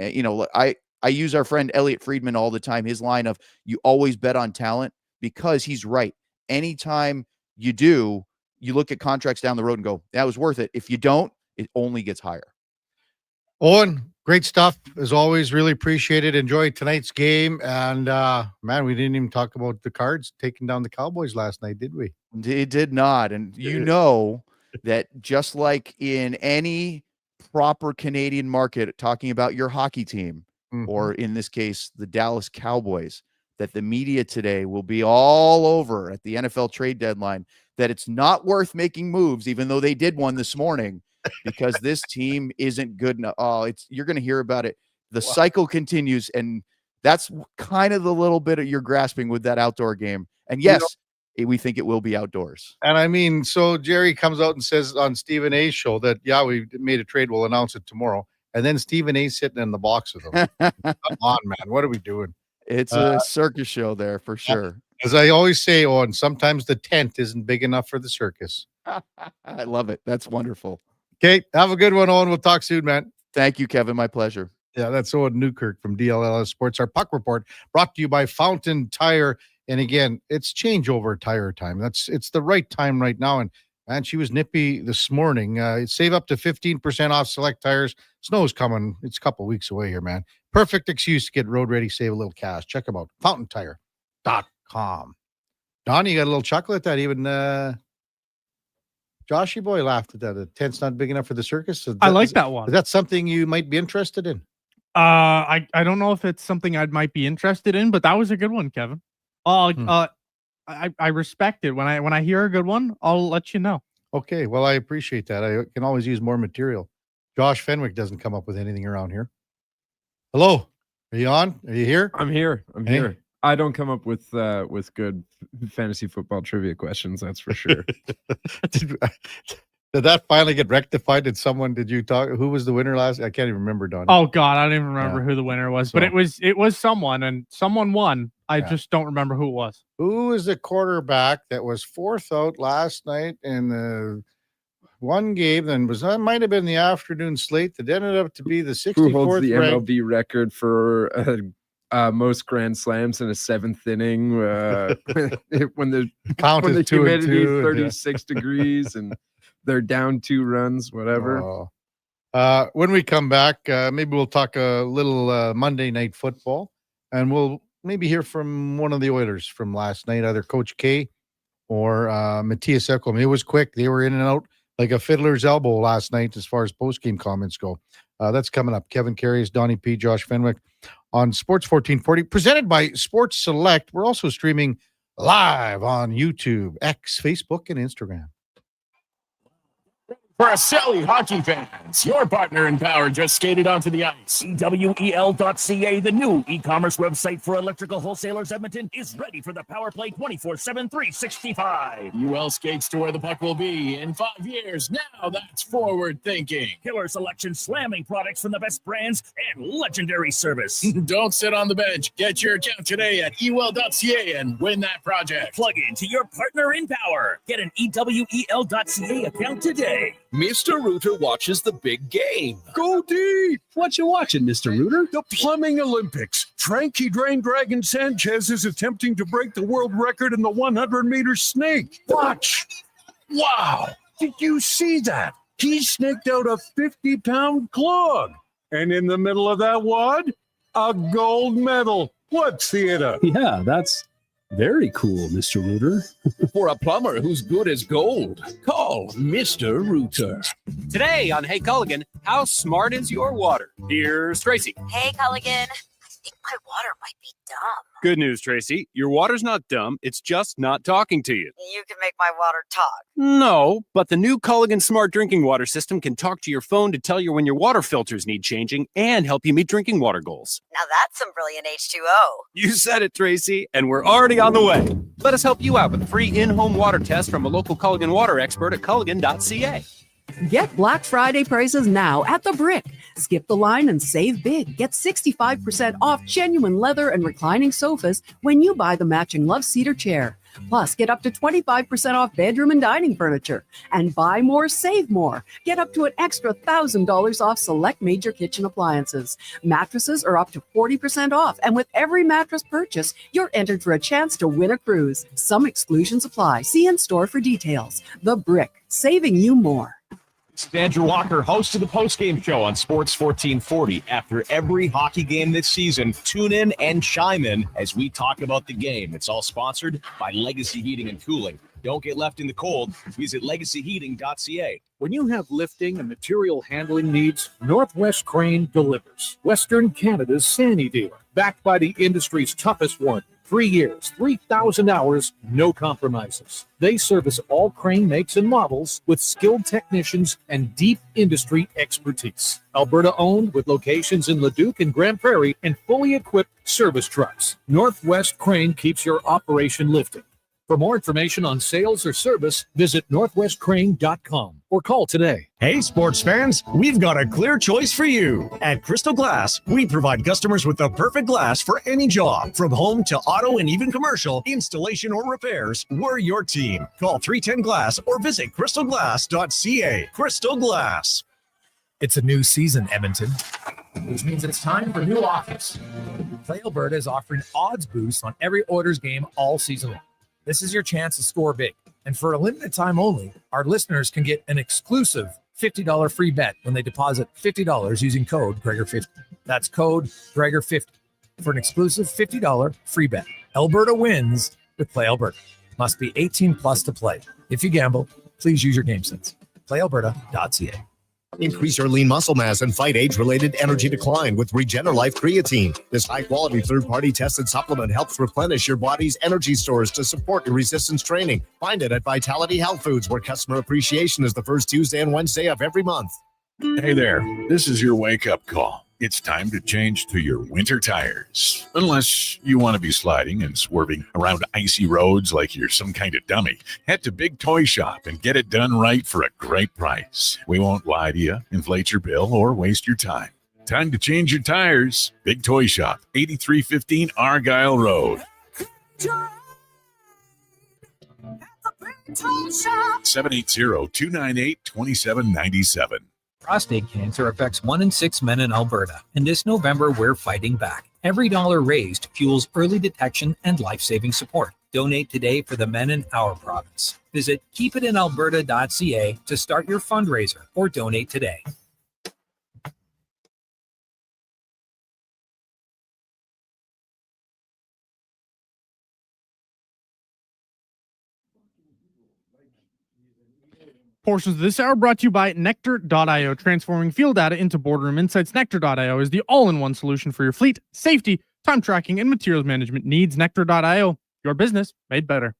I use our friend Elliot Friedman all the time, his line of, you always bet on talent, because he's right. Anytime you do, you look at contracts down the road and go, that was worth it. If you don't, it only gets higher. Owen, great stuff as always. Really appreciate it. Enjoy tonight's game. And man, we didn't even talk about the Cards taking down the Cowboys last night, did we? It did not. And you know that just like in any proper Canadian market, talking about your hockey team, or in this case, the Dallas Cowboys, that the media today will be all over at the NFL trade deadline, that it's not worth making moves, even though they did one this morning, because this team isn't good enough. Oh, you're going to hear about it. The cycle continues, and that's kind of the little bit of you're grasping with that outdoor game. And yes, we think it will be outdoors. And I mean, so Jerry comes out and says on Stephen A's show that, yeah, we made a trade. We'll announce it tomorrow. And then Stephen A's sitting in the box with them. Come on, man. What are we doing? It's a circus show there for sure. As I always say, Owen, sometimes the tent isn't big enough for the circus. I love it. That's wonderful. Okay. Have a good one, Owen. We'll talk soon, man. Thank you, Kevin. My pleasure. Yeah, that's Owen Newkirk from DLLS Sports. Our puck report brought to you by Fountain Tire. And again, it's changeover tire time. It's the right time right now. And man, she was nippy this morning. Save up to 15% off select tires. Snow's coming. It's a couple weeks away here, man. Perfect excuse to get road ready, save a little cash. Check them out. FountainTire.com. Don, you got a little chuckle at that. Even Joshy boy laughed at that. The tent's not big enough for the circus. I like that one. Is that something you might be interested in? I don't know if it's something I might be interested in, but that was a good one, Kevin. I respect it. When I hear a good one, I'll let you know. Okay. Well, I appreciate that. I can always use more material. Josh Fenwick doesn't come up with anything around here. Hello. Are you on? Are you here? I'm here. I'm here. I don't come up with good fantasy football trivia questions. That's for sure. Did that finally get rectified? Did you talk? Who was the winner last? I can't even remember, Don. Oh God, I don't even remember who the winner was, but it was someone, and someone won. I just don't remember who it was. Who was the quarterback that was fourth out last night in the one game? Then might have been the afternoon slate that ended up to be the 64th. Who holds the MLB record for most grand slams in a seventh inning when the humidity is 36 degrees and they're down 2 runs, whatever. When we come back, maybe we'll talk a little Monday Night Football, and we'll maybe hear from one of the Oilers from last night, either Coach K or Matthias Ekholm. It was quick. They were in and out like a fiddler's elbow last night as far as post-game comments go. That's coming up. Kevin Karius, Donnie P, Josh Fenwick on Sports 1440, presented by Sports Select. We're also streaming live on YouTube, X, Facebook, and Instagram. For Araceli hockey fans, your partner in power just skated onto the ice. EWEL.ca, the new e-commerce website for electrical wholesalers Edmonton, is ready for the power play 24/7, 365. UL skates to where the puck will be in 5 years. Now that's forward thinking. Killer selection, slamming products from the best brands, and legendary service. Don't sit on the bench. Get your account today at EWEL.ca and win that project. Plug into your partner in power. Get an EWEL.ca account today. Mr. Rooter watches the big game. Go deep! What you watching, Mr. Rooter? The Plumbing Olympics. Frankie Drain Dragon Sanchez is attempting to break the world record in the 100-meter snake. Watch! Wow! Did you see that? He snaked out a 50-pound clog. And in the middle of that wad, a gold medal. What theater? Yeah, that's very cool, Mr. Rooter. For a plumber who's good as gold, call Mr. Rooter. Today on Hey Culligan, how smart is your water? Here's Tracy. Hey, Culligan. think my water might be dumb. Good news, Tracy. Your water's not dumb. It's just not talking to you. You can make my water talk. No, but the new Culligan Smart Drinking Water System can talk to your phone to tell you when your water filters need changing and help you meet drinking water goals. Now that's some brilliant H2O. You said it, Tracy, and we're already on the way. Let us help you out with a free in-home water test from a local Culligan water expert at culligan.ca. Get Black Friday prices now at The Brick. Skip the line and save big. Get 65% off genuine leather and reclining sofas when you buy the matching Love Cedar chair. Plus, get up to 25% off bedroom and dining furniture. And buy more, save more. Get up to an extra $1,000 off select major kitchen appliances. Mattresses are up to 40% off. And with every mattress purchase, you're entered for a chance to win a cruise. Some exclusions apply. See in-store for details. The Brick, saving you more. This is Andrew Walker, host of the postgame show on Sports 1440. After every hockey game this season, tune in and chime in as we talk about the game. It's all sponsored by Legacy Heating and Cooling. Don't get left in the cold. Visit legacyheating.ca. When you have lifting and material handling needs, Northwest Crane delivers. Western Canada's Sandy dealer, backed by the industry's toughest one. 3 years, 3,000 hours, no compromises. They service all crane makes and models with skilled technicians and deep industry expertise. Alberta owned with locations in Leduc and Grand Prairie and fully equipped service trucks. Northwest Crane keeps your operation lifting. For more information on sales or service, visit northwestcrane.com or call today. Hey, sports fans, we've got a clear choice for you. At Crystal Glass, we provide customers with the perfect glass for any job. From home to auto and even commercial, installation or repairs, we're your team. Call 310-GLASS or visit crystalglass.ca. Crystal Glass. It's a new season, Edmonton, which means it's time for new offers. Play Alberta is offering odds boosts on every Oilers game all season long. This is your chance to score big. And for a limited time only, our listeners can get an exclusive $50 free bet when they deposit $50 using code Gregor50. That's code Gregor50 for an exclusive $50 free bet. Alberta wins with Play Alberta. Must be 18 plus to play. If you gamble, please use your game sense. PlayAlberta.ca. Increase your lean muscle mass and fight age-related energy decline with Regenerlife Creatine. This high-quality third-party tested supplement helps replenish your body's energy stores to support your resistance training. Find it at Vitality Health Foods, where customer appreciation is the first Tuesday and Wednesday of every month. Hey there, this is your wake-up call. It's time to change to your winter tires. Unless you want to be sliding and swerving around icy roads like you're some kind of dummy. Head to Big Toy Shop and get it done right for a great price. We won't lie to you, inflate your bill, or waste your time. Time to change your tires. Big Toy Shop, 8315 Argyle Road. 780-298-2797. Prostate cancer affects 1 in 6 men in Alberta, and this November we're fighting back. Every dollar raised fuels early detection and life-saving support. Donate today for the men in our province. Visit keepitinalberta.ca to start your fundraiser or donate today. Portions of this hour brought to you by Nectar.io, transforming field data into boardroom insights. Nectar.io is the all-in-one solution for your fleet, safety, time tracking, and materials management needs. Nectar.io, your business made better.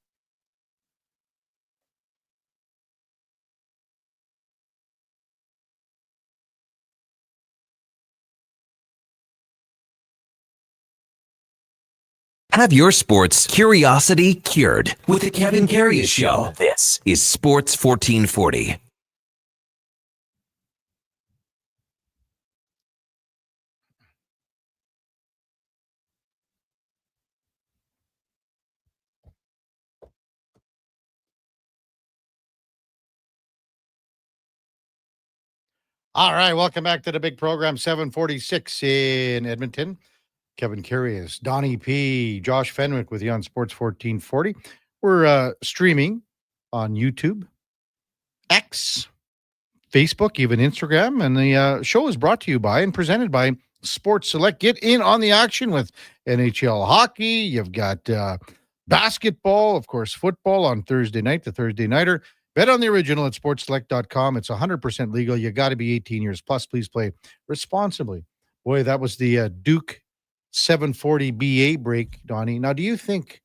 Have your sports curiosity cured with the Kevin Karius Show. This is Sports 1440. All right, welcome back to the big program, 746 in Edmonton. Kevin Karius, Donnie P, Josh Fenwick with you on Sports 1440. We're streaming on YouTube, X, Facebook, even Instagram. And the show is brought to you by and presented by Sports Select. Get in on the action with NHL hockey. You've got basketball, of course, football on Thursday night, the Thursday Nighter. Bet on the original at sportselect.com. It's 100% legal. You got to be 18 years plus. Please play responsibly. Boy, that was the Duke 7:40 BA break, Donnie. Now, do you think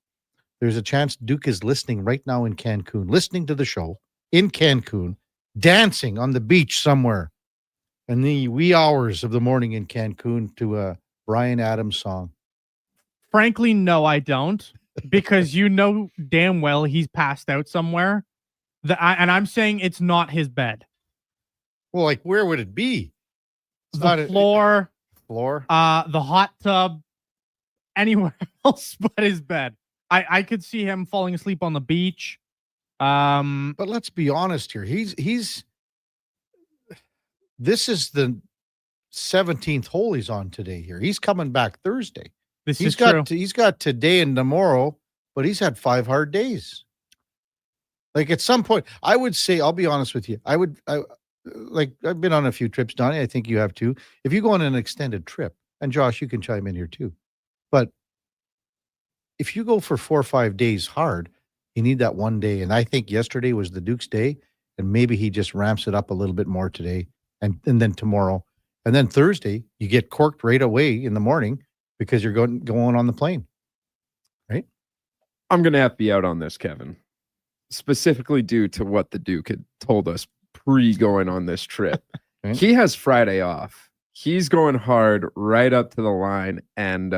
there's a chance Duke is listening right now in Cancun, listening to the show in Cancun, dancing on the beach somewhere in the wee hours of the morning in Cancun to a Bryan Adams song? Frankly, no, I don't, because you know damn well he's passed out somewhere. And I'm saying it's not his bed. Well, like, where would it be? It's the floor, the hot tub, anywhere else but his bed. I could see him falling asleep on the beach. But let's be honest here. This is the 17th hole he's on today here. He's coming back Thursday. He's got today and tomorrow, but he's had 5 hard days. Like, at some point, I would say, I'll be honest with you. I've been on a few trips, Donnie. I think you have too. If you go on an extended trip, and Josh, you can chime in here too. But if you go for 4 or 5 days hard, you need that one day. And I think yesterday was the Duke's day, and maybe he just ramps it up a little bit more today and then tomorrow. And then Thursday, you get corked right away in the morning because you're going on the plane. Right? I'm going to have to be out on this, Kevin, specifically due to what the Duke had told us pre-going on this trip. Okay. He has Friday off. He's going hard right up to the line, and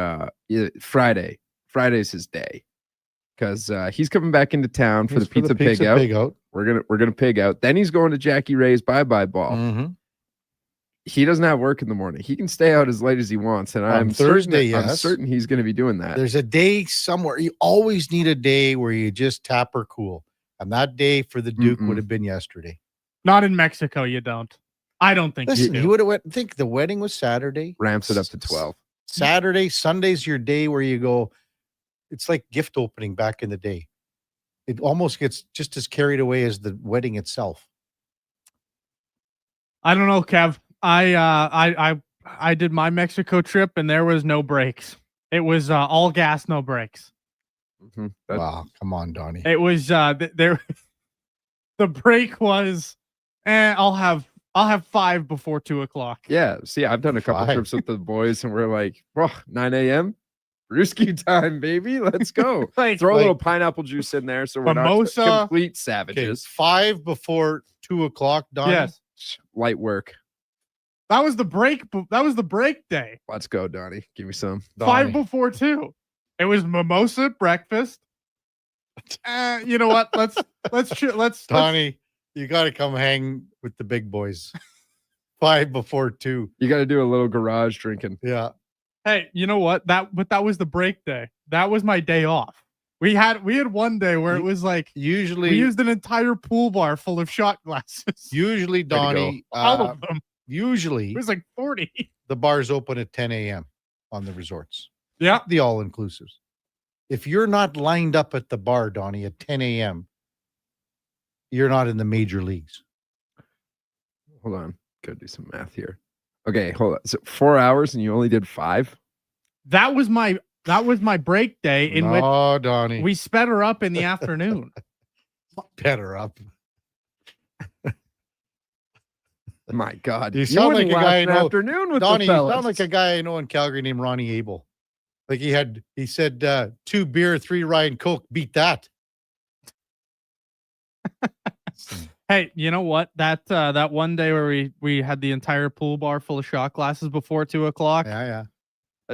Friday's his day because he's coming back into town for the pizza pig out. We're gonna pig out. Then he's going to Jackie Ray's bye-bye ball. Mm-hmm. He doesn't have work in the morning. He can stay out as late as he wants, and I'm certain he's going to be doing that. There's a day somewhere. You always need a day where you just tap her cool, and that day for the Duke would have been yesterday. Not in Mexico, you don't. I don't think Listen, you he would have think the wedding was Saturday. Ramps it up to 12. Saturday, Sunday's your day where you go. It's like gift opening back in the day. It almost gets just as carried away as the wedding itself. I don't know, Kev. I did my Mexico trip and there was no breaks. It was all gas, no breaks. Mm-hmm. Wow, come on, Donnie. It was the break was, I'll have 5 before 2:00. Yeah, see, I've done a couple trips with the boys, and we're like, 9 a.m. Brewski time, baby. Let's go. Throw a little pineapple juice in there, so we're mimosa, not complete savages. 5 before 2:00, Donnie. Yes, light work. That was the break. That was the break day. Let's go, Donnie. Give me some. 5 before 2. It was mimosa at breakfast. You know what? Let's Donnie, you got to come hang with the big boys. 5 before 2. You got to do a little garage drinking. Yeah. Hey, you know what? That was the break day. That was my day off. We had one day where it was like usually we used an entire pool bar full of shot glasses. Usually, Donnie, all of them. Usually, it was like 40. The bars open at 10 a.m. on the resorts. Yeah, the all-inclusives. If you're not lined up at the bar, Donnie, at 10 a.m., you're not in the major leagues. Hold on, gotta do some math here. Okay, hold on. So 4 hours and you only did 5? That was my break day in which Donnie, we sped her up in the afternoon. Sped her up. My God, you sound like a guy I know. Afternoon with Donnie, the you sound like a guy I know in Calgary named Ronnie Abel. Like he said 2 beer, 3 rye and Coke. Beat that. Hey, you know what? That one day where we had the entire pool bar full of shot glasses before 2:00. Yeah.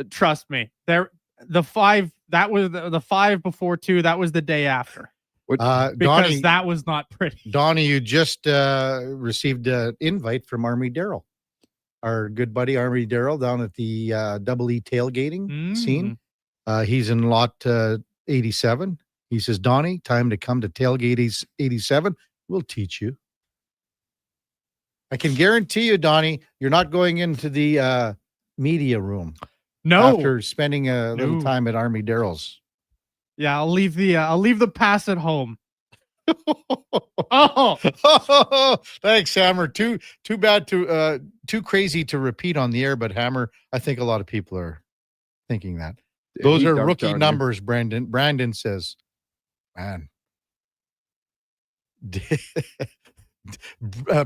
Trust me, the 5 that was the 5 before 2. That was the day after. Because Donnie, that was not pretty. Donnie, you just received an invite from Army Daryl, our good buddy Army Daryl down at the Double E tailgating scene. He's in lot 87. He says, Donnie, time to come to tailgate 87. We'll teach you. I can guarantee you, Donnie, you're not going into the media room. No. After spending a little time at Army Daryl's. Yeah, I'll leave the pass at home. Oh, thanks, Hammer. Too bad to too crazy to repeat on the air, but Hammer, I think a lot of people are thinking that. Those are rookie numbers, Brandon. Brandon says, man,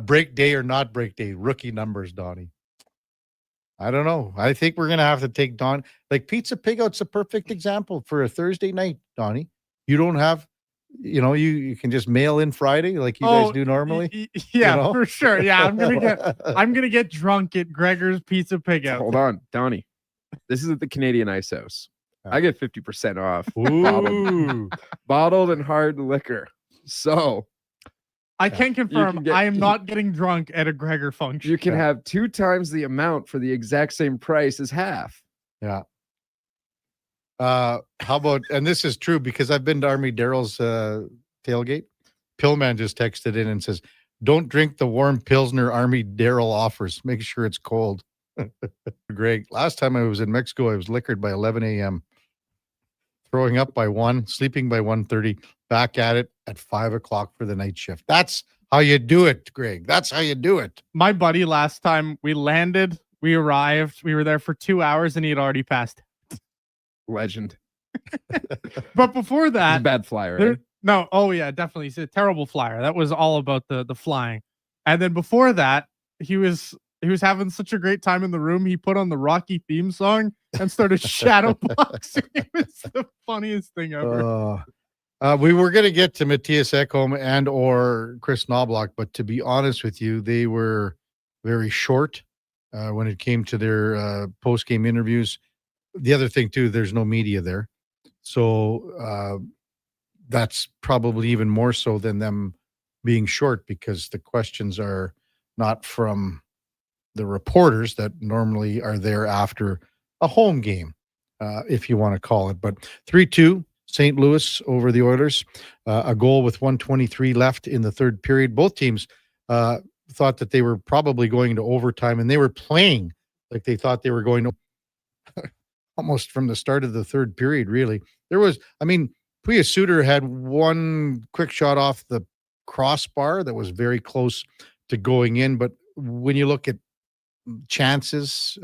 break day or not break day, rookie numbers, Donnie. I don't know. I think we're gonna have to take Don. Like Pizza Pig Out's a perfect example for a Thursday night, Donnie. You don't have, you can just mail in Friday like you guys do normally. Yeah, for sure. Yeah, I'm gonna get drunk at Gregor's Pizza Pig Out. Hold on, Donnie. This is at the Canadian Ice House. I get 50% off bottled and hard liquor. So I can confirm I am not getting drunk at a Gregor function. You can have 2 times the amount for the exact same price as half. Yeah. How about, and this is true because I've been to Army Daryl's tailgate. Pillman just texted in and says, "Don't drink the warm Pilsner Army Daryl offers. Make sure it's cold." Greg, last time I was in Mexico, I was liquored by 11 a.m. Throwing up by 1, sleeping by 1:30, back at it at 5 o'clock for the night shift. That's how you do it, Greg. That's how you do it. My buddy, last time we landed, we arrived, we were there for 2 hours and he had already passed. Legend. But before that, he's a bad flyer. Right? No, oh yeah, definitely. He's a terrible flyer. That was all about the flying. And then before that, he was having such a great time in the room. He put on the Rocky theme song and started shadowboxing. It was the funniest thing ever. We were going to get to Matthias Ekholm and or Chris Knobloch, but to be honest with you, they were very short when it came to their post-game interviews. The other thing, too, there's no media there. So that's probably even more so than them being short because the questions are not from the reporters that normally are there after a home game, if you want to call it. But 3-2, St. Louis over the Oilers, a goal with 1:23 left in the third period. Both teams thought that they were probably going to overtime, and they were playing like they thought they were going to almost from the start of the third period, really. Puya Suter had one quick shot off the crossbar that was very close to going in, but when you look at chances,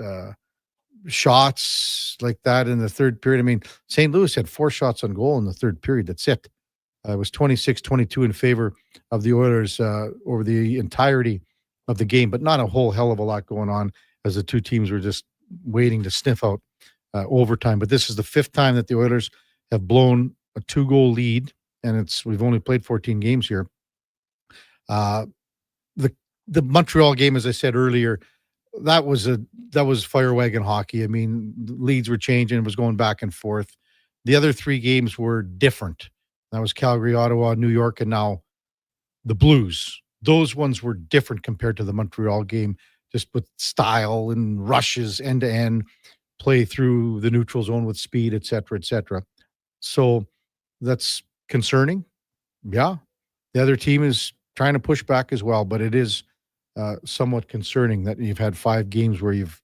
shots like that in the third period, St. Louis had 4 shots on goal in the third period. That's it. It was 26-22 in favor of the Oilers over the entirety of the game, but not a whole hell of a lot going on as the two teams were just waiting to sniff out overtime. But this is the 5th time that the Oilers have blown a 2-goal lead, and we've only played 14 games here. The Montreal game, as I said earlier, that was fire wagon hockey. Leads were changing, it was going back and forth. The other 3 games were different. That was Calgary, Ottawa, New York, and now the Blues. Those ones were different compared to the Montreal game, just with style and rushes, end to end, play through the neutral zone with speed, et cetera, et cetera. So that's concerning. Yeah. The other team is trying to push back as well, but it is somewhat concerning that you've had 5 games where you've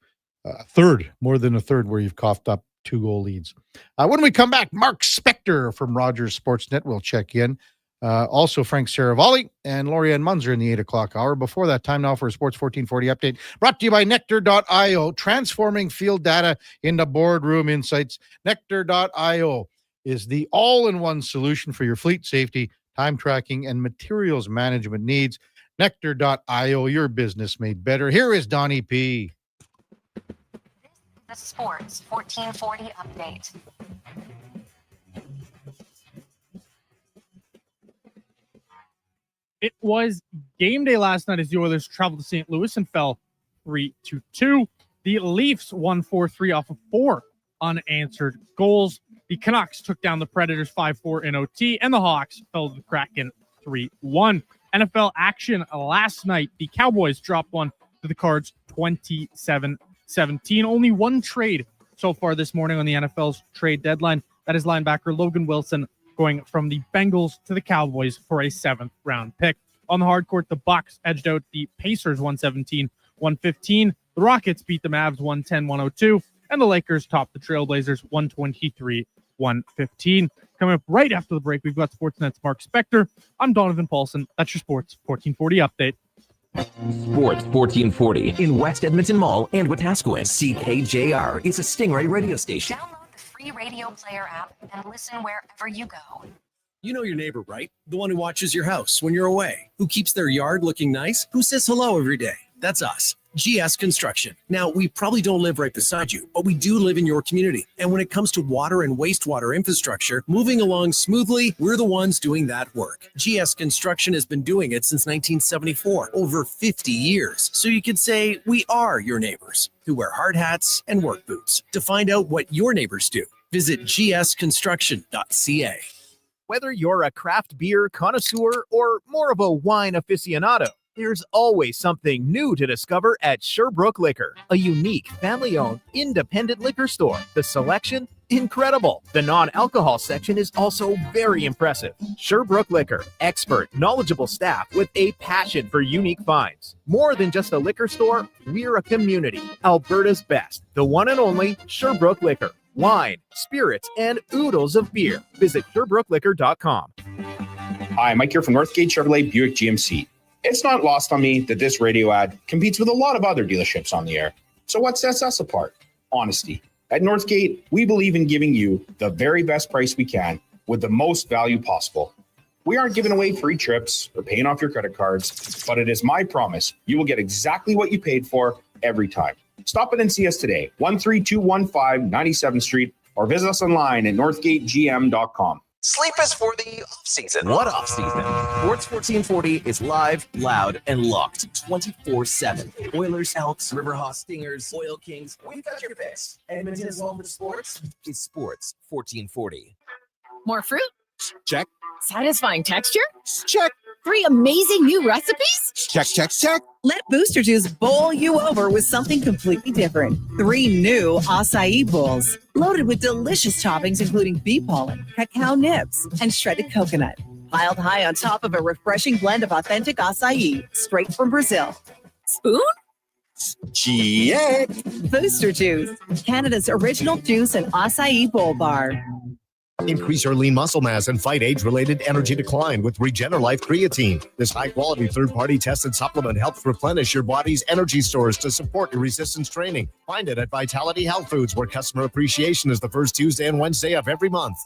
more than a third where you've coughed up 2-goal leads. When we come back, Mark Spector from Rogers Sportsnet will check in. Also, Frank Saravalli and Lorianne Munzer in the 8 o'clock hour. Before that, time now for a Sports 1440 update brought to you by Nectar.io, transforming field data into boardroom insights. Nectar.io is the all-in-one solution for your fleet safety, time tracking, and materials management needs. Nectar.io, your business made better. Here is Donnie P. The Sports 1440 update. It was game day last night as the Oilers traveled to St. Louis and fell 3-2. The Leafs won 4-3 off of 4 unanswered goals. The Canucks took down the Predators 5-4 in OT, and the Hawks fell to the Kraken 3-1. NFL action last night. The Cowboys dropped one to the Cards 27-17. Only one trade so far this morning on the NFL's trade deadline. That is linebacker Logan Wilson going from the Bengals to the Cowboys for a 7th-round pick. On the hard court, the Bucks edged out the Pacers 117-115. The Rockets beat the Mavs 110-102. And the Lakers topped the Trailblazers 123-115. Coming up right after the break, we've got Sportsnet's Mark Spector. I'm Donovan Paulson. That's your Sports 1440 update. Sports 1440 in West Edmonton Mall and Wetaskiwin. CKJR is a Stingray radio station. Download the free radio player app and listen wherever you go. You know your neighbor, right? The one who watches your house when you're away, who keeps their yard looking nice, who says hello every day. That's us. GS Construction. Now, we probably don't live right beside you, but we do live in your community. And when it comes to water and wastewater infrastructure, moving along smoothly, we're the ones doing that work. GS Construction has been doing it since 1974, over 50 years. So you could say we are your neighbors who wear hard hats and work boots. To find out what your neighbors do, visit gsconstruction.ca. Whether you're a craft beer connoisseur or more of a wine aficionado, there's always something new to discover at Sherbrooke Liquor, a unique family-owned independent liquor store. The selection, incredible. The non-alcohol section is also very impressive. Sherbrooke Liquor, expert, knowledgeable staff with a passion for unique finds. More than just a liquor store, we're a community. Alberta's best, the one and only Sherbrooke Liquor. Wine, spirits, and oodles of beer. Visit SherbrookeLiquor.com. Hi, Mike here from Northgate Chevrolet Buick GMC. It's not lost on me that this radio ad competes with a lot of other dealerships on the air. So what sets us apart? Honesty. At Northgate, we believe in giving you the very best price we can with the most value possible. We aren't giving away free trips or paying off your credit cards, but it is my promise you will get exactly what you paid for every time. Stop in and see us today, 13215 97th Street, or visit us online at northgategm.com. Sleep is for the off-season. What off-season? Sports 1440 is live, loud, and locked 24/7. Oilers, Elks, Riverhawks, Stingers, Oil Kings. We've got your picks. Edmonton's home for sports is Sports 1440. More fruit? Check. Satisfying texture? Check. 3 amazing new recipes? Check, check, check. Let Booster Juice bowl you over with something completely different. 3 new acai bowls, loaded with delicious toppings including bee pollen, cacao nibs, and shredded coconut. Piled high on top of a refreshing blend of authentic acai, straight from Brazil. Spoon? Check. Booster Juice, Canada's original juice and acai bowl bar. Increase your lean muscle mass and fight age-related energy decline with Regenerlife Creatine. This high-quality third-party tested supplement helps replenish your body's energy stores to support your resistance training. Find it at Vitality Health Foods, where customer appreciation is the first Tuesday and Wednesday of every month.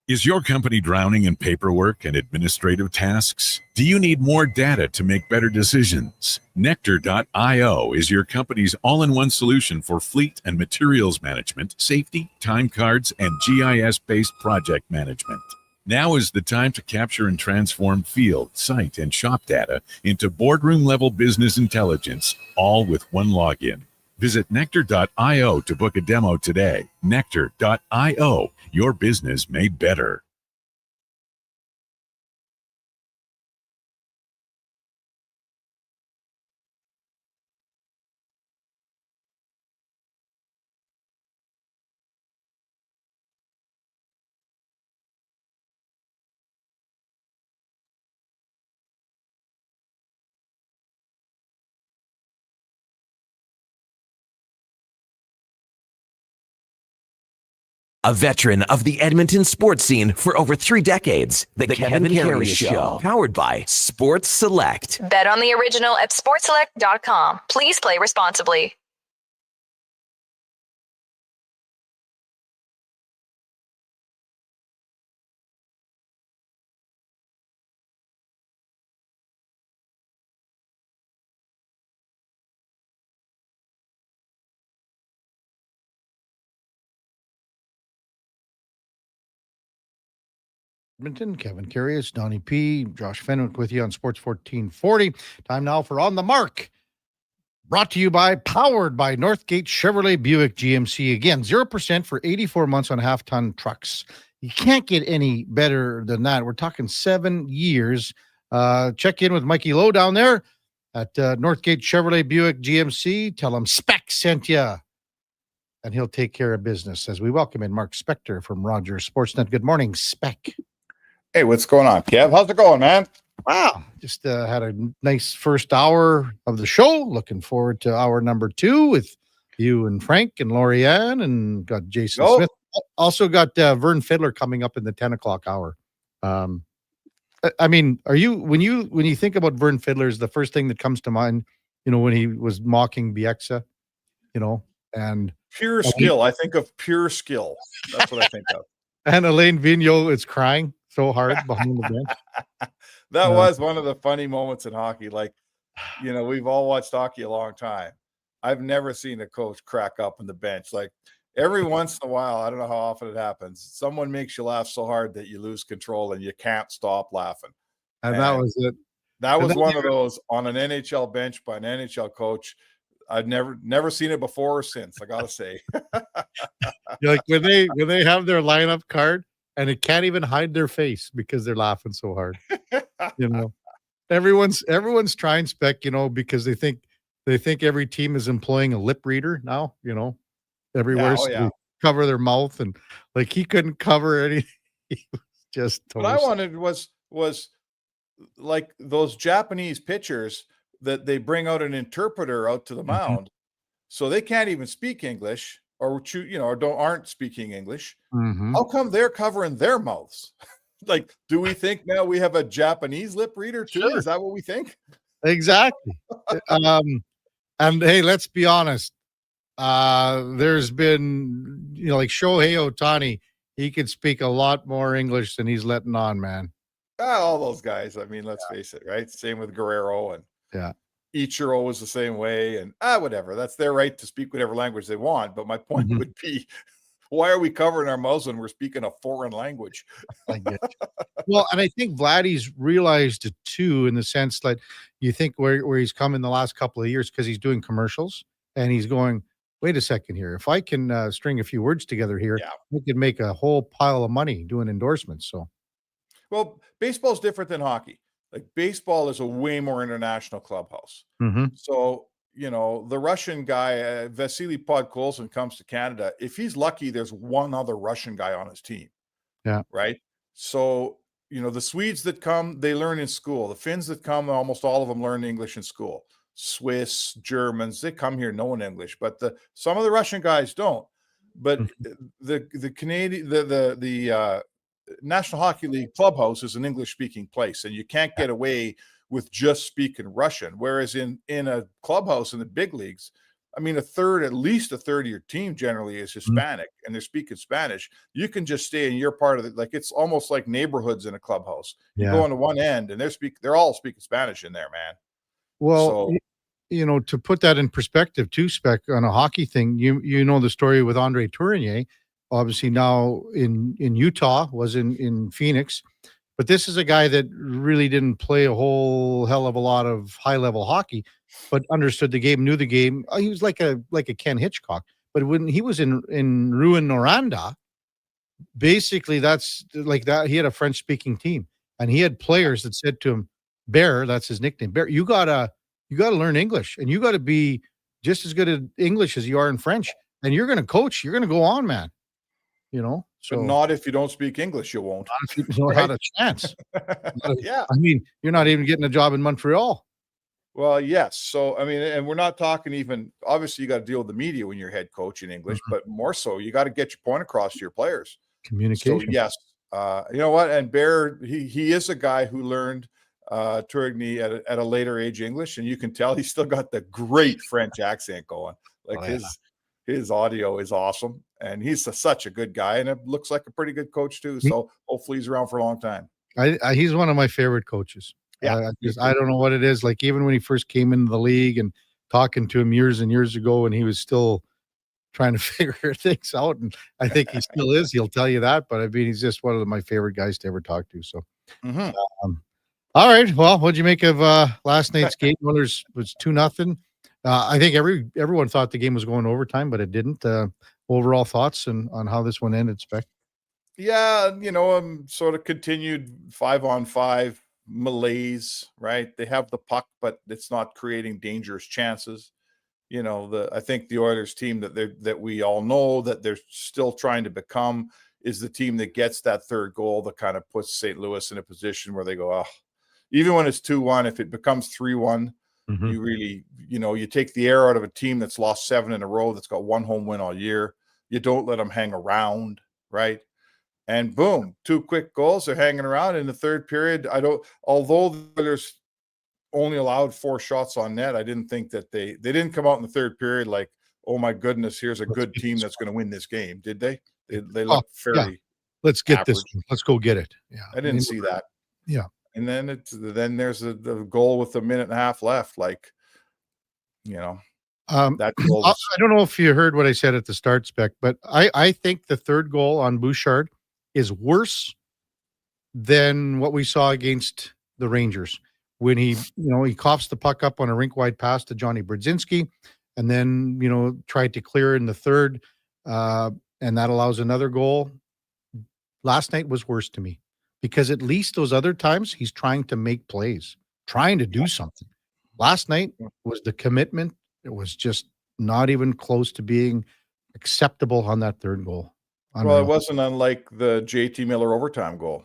Is your company drowning in paperwork and administrative tasks? Do you need more data to make better decisions? Nectar.io is your company's all-in-one solution for fleet and materials management, safety, time cards, and GIS-based project management. Now is the time to capture and transform field, site, and shop data into boardroom-level business intelligence, all with one login. Visit Nectar.io to book a demo today. Nectar.io, your business made better. A veteran of the Edmonton sports scene for over 3 decades, the Kevin Karius Show, powered by Sports Select. Bet on the original at sportselect.com. Please play responsibly. Edmonton, Kevin Karius, Donnie P, Josh Fenwick with you on Sports 1440. Time now for On the Mark. Brought to you by, powered by Northgate Chevrolet Buick GMC. Again, 0% for 84 months on half-ton trucks. You can't get any better than that. We're talking 7 years. Check in with Mikey Lowe down there at Northgate Chevrolet Buick GMC. Tell him Spec sent you, and he'll take care of business as we welcome in Mark Spector from Rogers Sportsnet. Good morning, Spec. Hey, what's going on, Kev? How's it going, man? Wow. Just had a nice first hour of the show. Looking forward to hour number 2 with you and Frank and Lorianne, and got Jason Smith. Also got Vern Fiddler coming up in the 10 o'clock hour. I mean, are you, when you think about Vern Fiddler, is the first thing that comes to mind, when he was mocking Bieksa, and pure skill. I think of pure skill. That's what I think of. And Elaine Vigneault is crying so hard behind the bench. That was one of the funny moments in hockey. Like, we've all watched hockey a long time. I've never seen a coach crack up on the bench. Like every once in a while, I don't know how often it happens, someone makes you laugh so hard that you lose control and you can't stop laughing. And that was it. That was one of those on an NHL bench by an NHL coach. I've never seen it before or since, I gotta say. Like when they have their lineup card and it can't even hide their face because they're laughing so hard. Everyone's trying spec, because they think every team is employing a lip reader now, everywhere. So they cover their mouth, and like he couldn't cover anything. He was just toast. What I wanted was like those Japanese pitchers that they bring out an interpreter out to the mound, so they can't even speak English or aren't speaking English. How come they're covering their mouths? Like, do we think now we have a Japanese lip reader too? Sure. Is that what we think? Exactly. And hey, let's be honest. There's been, like Shohei Ohtani, he could speak a lot more English than he's letting on, man. All those guys. I mean, let's face it, right? Same with Guerrero and Ichiro was the same way, and whatever. That's their right to speak whatever language they want. But my point would be, why are we covering our mouths when we're speaking a foreign language? I get you. Well, and I think Vladdy's realized it too, in the sense that you think where he's come in the last couple of years, because he's doing commercials and he's going, wait a second here. If I can string a few words together here, we could make a whole pile of money doing endorsements. So, well, baseball is different than hockey. Like baseball is a way more international clubhouse. So, the Russian guy, Vasily Podkolzin, comes to Canada. If he's lucky, there's one other Russian guy on his team. Yeah. Right. So, the Swedes that come, they learn in school. The Finns that come, almost all of them learn English in school. Swiss, Germans, they come here knowing English, but some of the Russian guys don't. But the Canadian, the National Hockey League clubhouse is an English-speaking place, and you can't get away with just speaking Russian. Whereas in a clubhouse in the big leagues, I mean, at least a third of your team generally is Hispanic and they're speaking Spanish. You can just stay in your part of it. Like it's almost like neighborhoods in a clubhouse. You go on to one end and they're all speaking Spanish in there, man. Well, to put that in perspective too, Spec, on a hockey thing, you know the story with Andre Tourigny, obviously now in Utah, was in Phoenix. But this is a guy that really didn't play a whole hell of a lot of high-level hockey, but understood the game, knew the game. He was like a Ken Hitchcock. But when he was in Rwanda, basically that's like that. He had a French-speaking team, and he had players that said to him, "Bear," that's his nickname. Bear, you gotta learn English, and you got to be just as good at English as you are in French. And you're gonna coach. You're gonna go on, man. So but not if you don't speak English, you won't. Not if you don't have a chance. I mean, you're not even getting a job in Montreal. Well, yes. So, I mean, and we're not talking even, obviously you got to deal with the media when you're head coach in English, but more so, you got to get your point across to your players. Communication. So, yes. You know what? And Bear, he is a guy who learned Tourigny at a later age English, and you can tell he's still got the great French accent going. Like his audio is awesome, and he's such a good guy, and it looks like a pretty good coach too. So hopefully he's around for a long time. He's one of my favorite coaches. I don't know what it is. Like even when he first came into the league and talking to him years and years ago, and he was still trying to figure things out, and I think he still is. He'll tell you that, but I mean, he's just one of my favorite guys to ever talk to. So, all right. Well, what'd you make of last night's game? Oilers was 2-0. I think everyone thought the game was going overtime, but it didn't. Overall thoughts on how this one ended, Spec? Yeah, sort of continued 5-on-5 malaise, right? They have the puck, but it's not creating dangerous chances. I think the Oilers team that we all know that they're still trying to become is the team that gets that third goal that kind of puts St. Louis in a position where they go, even when it's 2-1, if it becomes 3-1, you really, you take the air out of a team that's lost 7 in a row, that's got 1 home win all year. You don't let them hang around, right? And boom, 2 quick goals. They're hanging around in the third period. Although the Oilers only allowed 4 shots on net, I didn't think that they didn't come out in the third period like, oh my goodness, here's a good team that's going to win this game. Did they? They looked fairly. Let's get average. this. Let's go get it. Yeah. I didn't see that. Yeah. And then there's the goal with a minute and a half left. Like, that goal. I don't know if you heard what I said at the start, Spec, but I think the third goal on Bouchard is worse than what we saw against the Rangers when he coughs the puck up on a rink wide pass to Johnny Brodzinski, and then tried to clear in the third, and that allows another goal. Last night was worse to me because at least those other times he's trying to make plays, trying to do something. Last night was the commitment. It was just not even close to being acceptable on that third goal. Well, it wasn't unlike the JT Miller overtime goal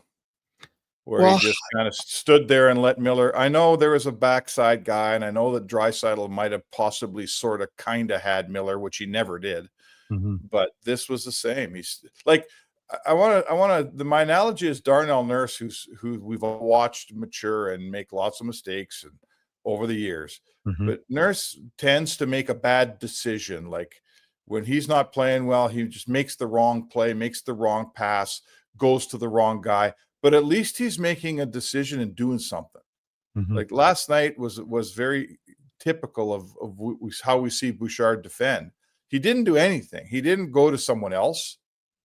where he just kind of stood there and let Miller. I know there was a backside guy, and I know that Draisaitl might have possibly sort of kind of had Miller, which he never did. But this was the same. He's like, my analogy is Darnell Nurse, who we've watched mature and make lots of mistakes and over the years. But Nurse tends to make a bad decision. Like when he's not playing well, he just makes the wrong play, makes the wrong pass, goes to the wrong guy. But at least he's making a decision and doing something. Like last night was very typical of how we see Bouchard defend. He didn't do anything. He didn't go to someone else.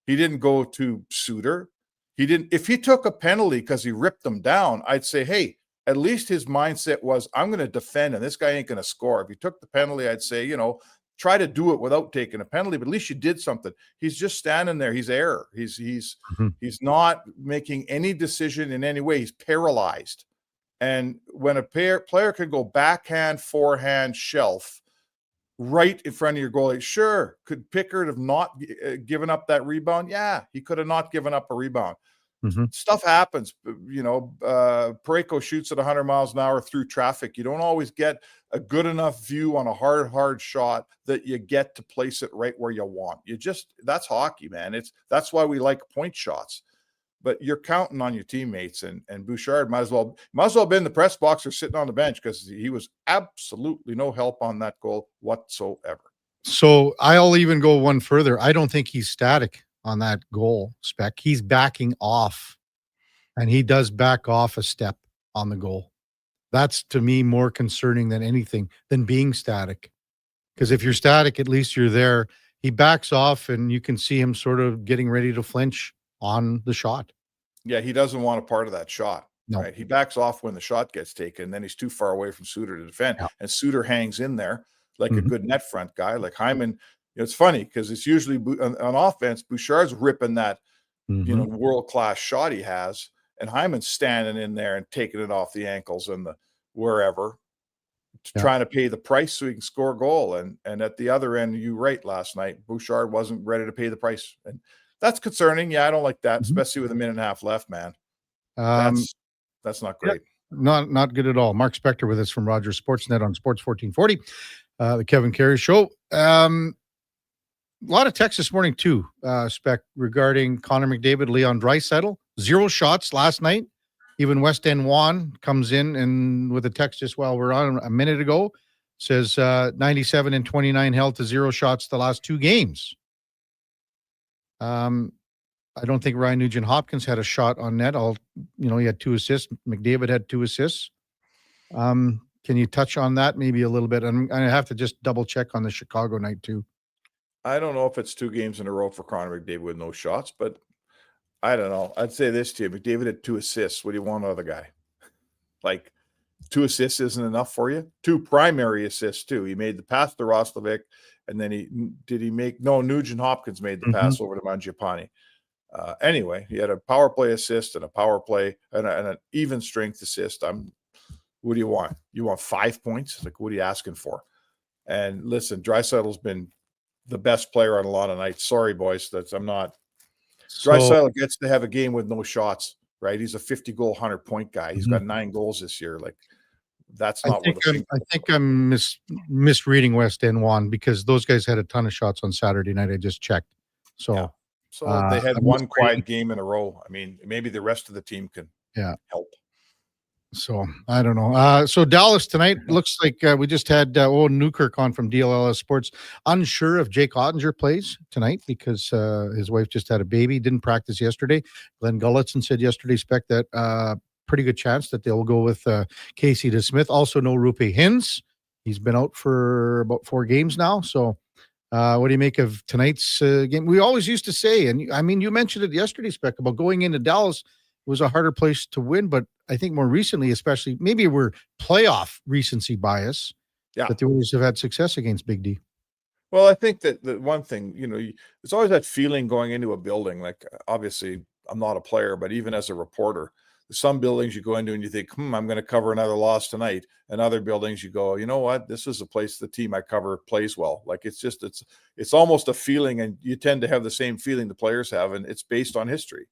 He didn't go to Suter. He didn't. If he took a penalty because he ripped them down, I'd say, hey, at least his mindset was, I'm going to defend, and this guy ain't going to score. If he took the penalty, I'd say, try to do it without taking a penalty, but at least you did something. He's just standing there. He's error. He's not making any decision in any way. He's paralyzed. And when a player can go backhand, forehand, shelf right in front of your goalie, sure, could Pickard have not given up that rebound? Yeah, he could have not given up a rebound. Stuff happens. Parayko shoots at 100 miles an hour through traffic. You don't always get a good enough view on a hard shot that you get to place it right where you want. That's hockey, man. That's why we like point shots. But you're counting on your teammates, and Bouchard might as well have been the press box or sitting on the bench because he was absolutely no help on that goal whatsoever. So I'll even go one further. I don't think he's static on that goal, Spec. He's backing off, and he does back off a step on the goal. That's to me more concerning than anything than being static. Because if you're static, at least you're there. He backs off, and you can see him sort of getting ready to flinch on the shot. Yeah, he doesn't want a part of that shot. No. Right? He backs off when the shot gets taken, and then he's too far away from Suter to defend. Yeah. And Suter hangs in there like a good net front guy. Like Hyman, it's funny because it's usually on offense, Bouchard's ripping that world-class shot he has, and Hyman's standing in there and taking it off the ankles and the wherever, trying to pay the price so he can score a goal. And at the other end, you're right, last night, Bouchard wasn't ready to pay the price. And that's concerning. Yeah, I don't like that, especially with a minute and a half left, man. That's not great. Not good at all. Mark Spector with us from Rogers Sportsnet on Sports 1440, the Kevin Karius Show. A lot of text this morning too, Spec, regarding Connor McDavid, Leon Draisaitl. 0 shots last night. Even West End Juan comes in and with a text just while we're on a minute ago, says 97 and 29 held to 0 shots the last 2 games. I don't think Ryan Nugent-Hopkins had a shot on net. He had 2 assists. McDavid had 2 assists. Can you touch on that maybe a little bit? And I have to just double check on the Chicago night too. I don't know if it's 2 games in a row for Connor McDavid with no shots, but I don't know. I'd say this to you. McDavid had 2 assists. What do you want out of the guy? Like 2 assists isn't enough for you? 2 primary assists too. He made the pass to Roslovic, and then Nugent Hopkins made the pass over to Mangiapane. Anyway, he had a power play assist and a power play and an even strength assist. What do you want? You want 5 points? Like, what are you asking for? And listen, Draisaitl's been the best player on a lot of nights. Sorry, boys, I'm not. Draisaitl gets to have a game with no shots, right? He's a 50-goal, 100-point guy. He's got 9 goals this year. Like, that's not what I think I'm misreading West End Juan because those guys had a ton of shots on Saturday night. I just checked. So they had one quiet game in a row. I mean, maybe the rest of the team can help. So I don't know. So Dallas tonight looks like we just had Owen Newkirk on from DLLS Sports. Unsure if Jake Ottinger plays tonight because his wife just had a baby. Didn't practice yesterday. Glenn Gulletson said yesterday, Spec, that pretty good chance that they'll go with Casey DeSmith. Also, no Rupe Hintz. He's been out for about 4 games now. So, what do you make of tonight's game? We always used to say, and I mean, you mentioned it yesterday, Spec, about going into Dallas was a harder place to win. But I think more recently, especially, maybe we're playoff recency bias, that the Oilers have had success against Big D. Well, I think that the one thing, there's always that feeling going into a building. Like, obviously, I'm not a player, but even as a reporter, some buildings you go into and you think, I'm going to cover another loss tonight. And other buildings you go, you know what? This is a place the team I cover plays well. Like, it's almost a feeling, and you tend to have the same feeling the players have, and it's based on history.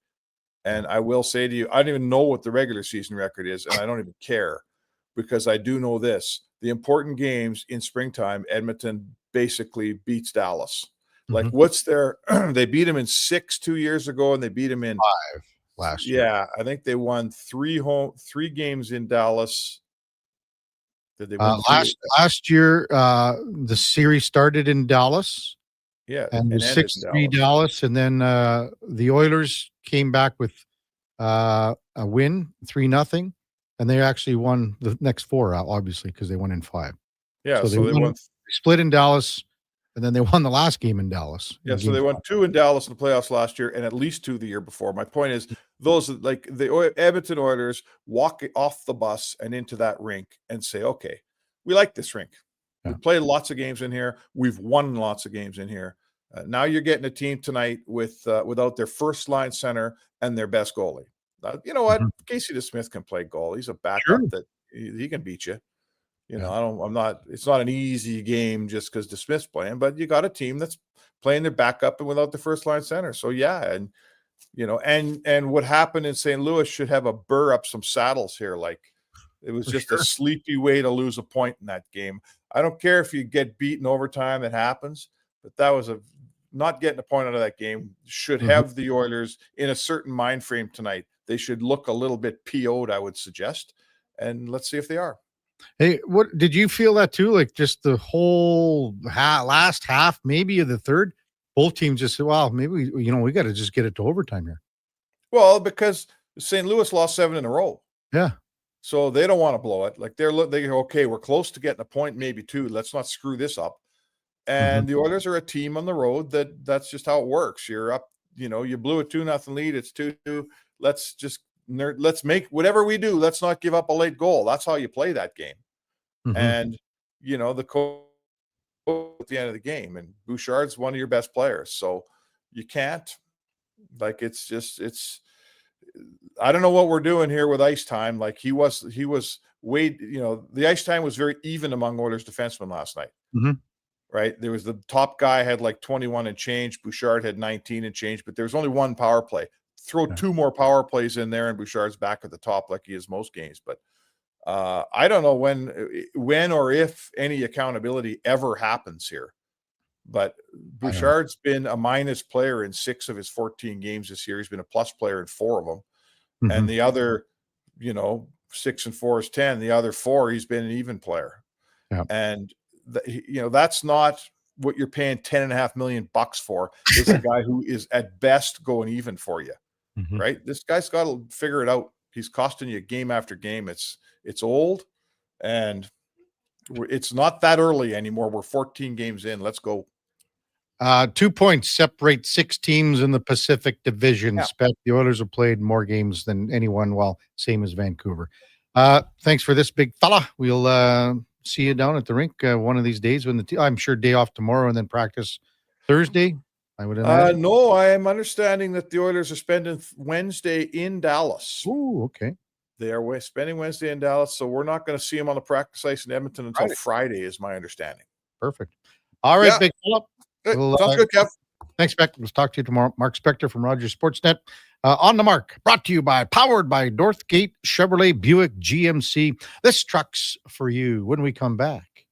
And I will say to you, I don't even know what the regular season record is, and I don't even care, because I do know this. The important games in springtime, Edmonton basically beats Dallas. Like, what's their – they beat them in 6 2 years ago, and they beat them in 5 last year. Yeah, I think they won 3 games in Dallas. Did they win last year, the series started in Dallas. Yeah, and was 6-3 Dallas, and then the Oilers came back with a win, 3-0, and they actually won the next 4, obviously, because they won in 5. Yeah, so they won, split in Dallas, and then they won the last game in Dallas. Yeah, so they won 2 in Dallas in the playoffs last year, and at least 2 the year before. My point is, those like the Edmonton Oilers walk off the bus and into that rink and say, "Okay, we like this rink. We played lots of games in here. We've won lots of games in here. Now you're getting a team tonight with without their first line center and their best goalie. You know what? Casey DeSmith can play goal. He's a backup that he can beat you. It's not an easy game just because DeSmith's playing, but you got a team that's playing their backup and without the first line center. So and what happened in St. Louis should have a burr up some saddles here. Like, it was just a sleepy way to lose a point in that game. I don't care if you get beaten overtime, it happens, but that was not getting a point out of that game should have the Oilers in a certain mind frame tonight. They should look a little bit PO'd, I would suggest, and let's see if they are. Hey, what did you feel that too? Like, just the whole last half, maybe of the third, both teams just said, "Wow, maybe we got to just get it to overtime here." Well, because St. Louis lost 7 in a row. Yeah. So they don't want to blow it. Like, they're okay, we're close to getting a point, maybe 2. Let's not screw this up. And the Oilers are a team on the road that's just how it works. You're up, you blew a 2-0 lead. It's 2-2. Let's make whatever we do. Let's not give up a late goal. That's how you play that game. And, the coach at the end of the game, and Bouchard's one of your best players. So you can't, like, I don't know what we're doing here with ice time. Like, he was way, the ice time was very even among Oilers defensemen last night. Right. There was the top guy had like 21 and change. Bouchard had 19 and change, but there was only 1 power play. Throw 2 more power plays in there, and Bouchard's back at the top like he is most games. But I don't know when or if any accountability ever happens here. But Bouchard's been a minus player in 6 of his 14 games this year. He's been a plus player in 4 of them. And the other, 6 and 4 is 10. The other 4, he's been an even player. And that's not what you're paying $10.5 million for. It's a guy who is at best going even for you, right? This guy's got to figure it out. He's costing you game after game. It's old, and it's not that early anymore. We're 14 games in. Let's go. 2 points separate 6 teams in the Pacific Division. Spec, the Oilers have played more games than anyone, same as Vancouver. Thanks for this, big fella. We'll see you down at the rink one of these days when I'm sure day off tomorrow and then practice Thursday. I would imagine. No, I am understanding that the Oilers are spending Wednesday in Dallas. Oh, okay. They are spending Wednesday in Dallas, so we're not going to see them on the practice ice in Edmonton until Friday, is my understanding. Perfect. All right, big fella. Sounds good, Kev. Thanks, Beck. We'll talk to you tomorrow. Mark Spector from Rogers Sportsnet. On the Mark, powered by Northgate Chevrolet Buick GMC. This truck's for you. When we come back,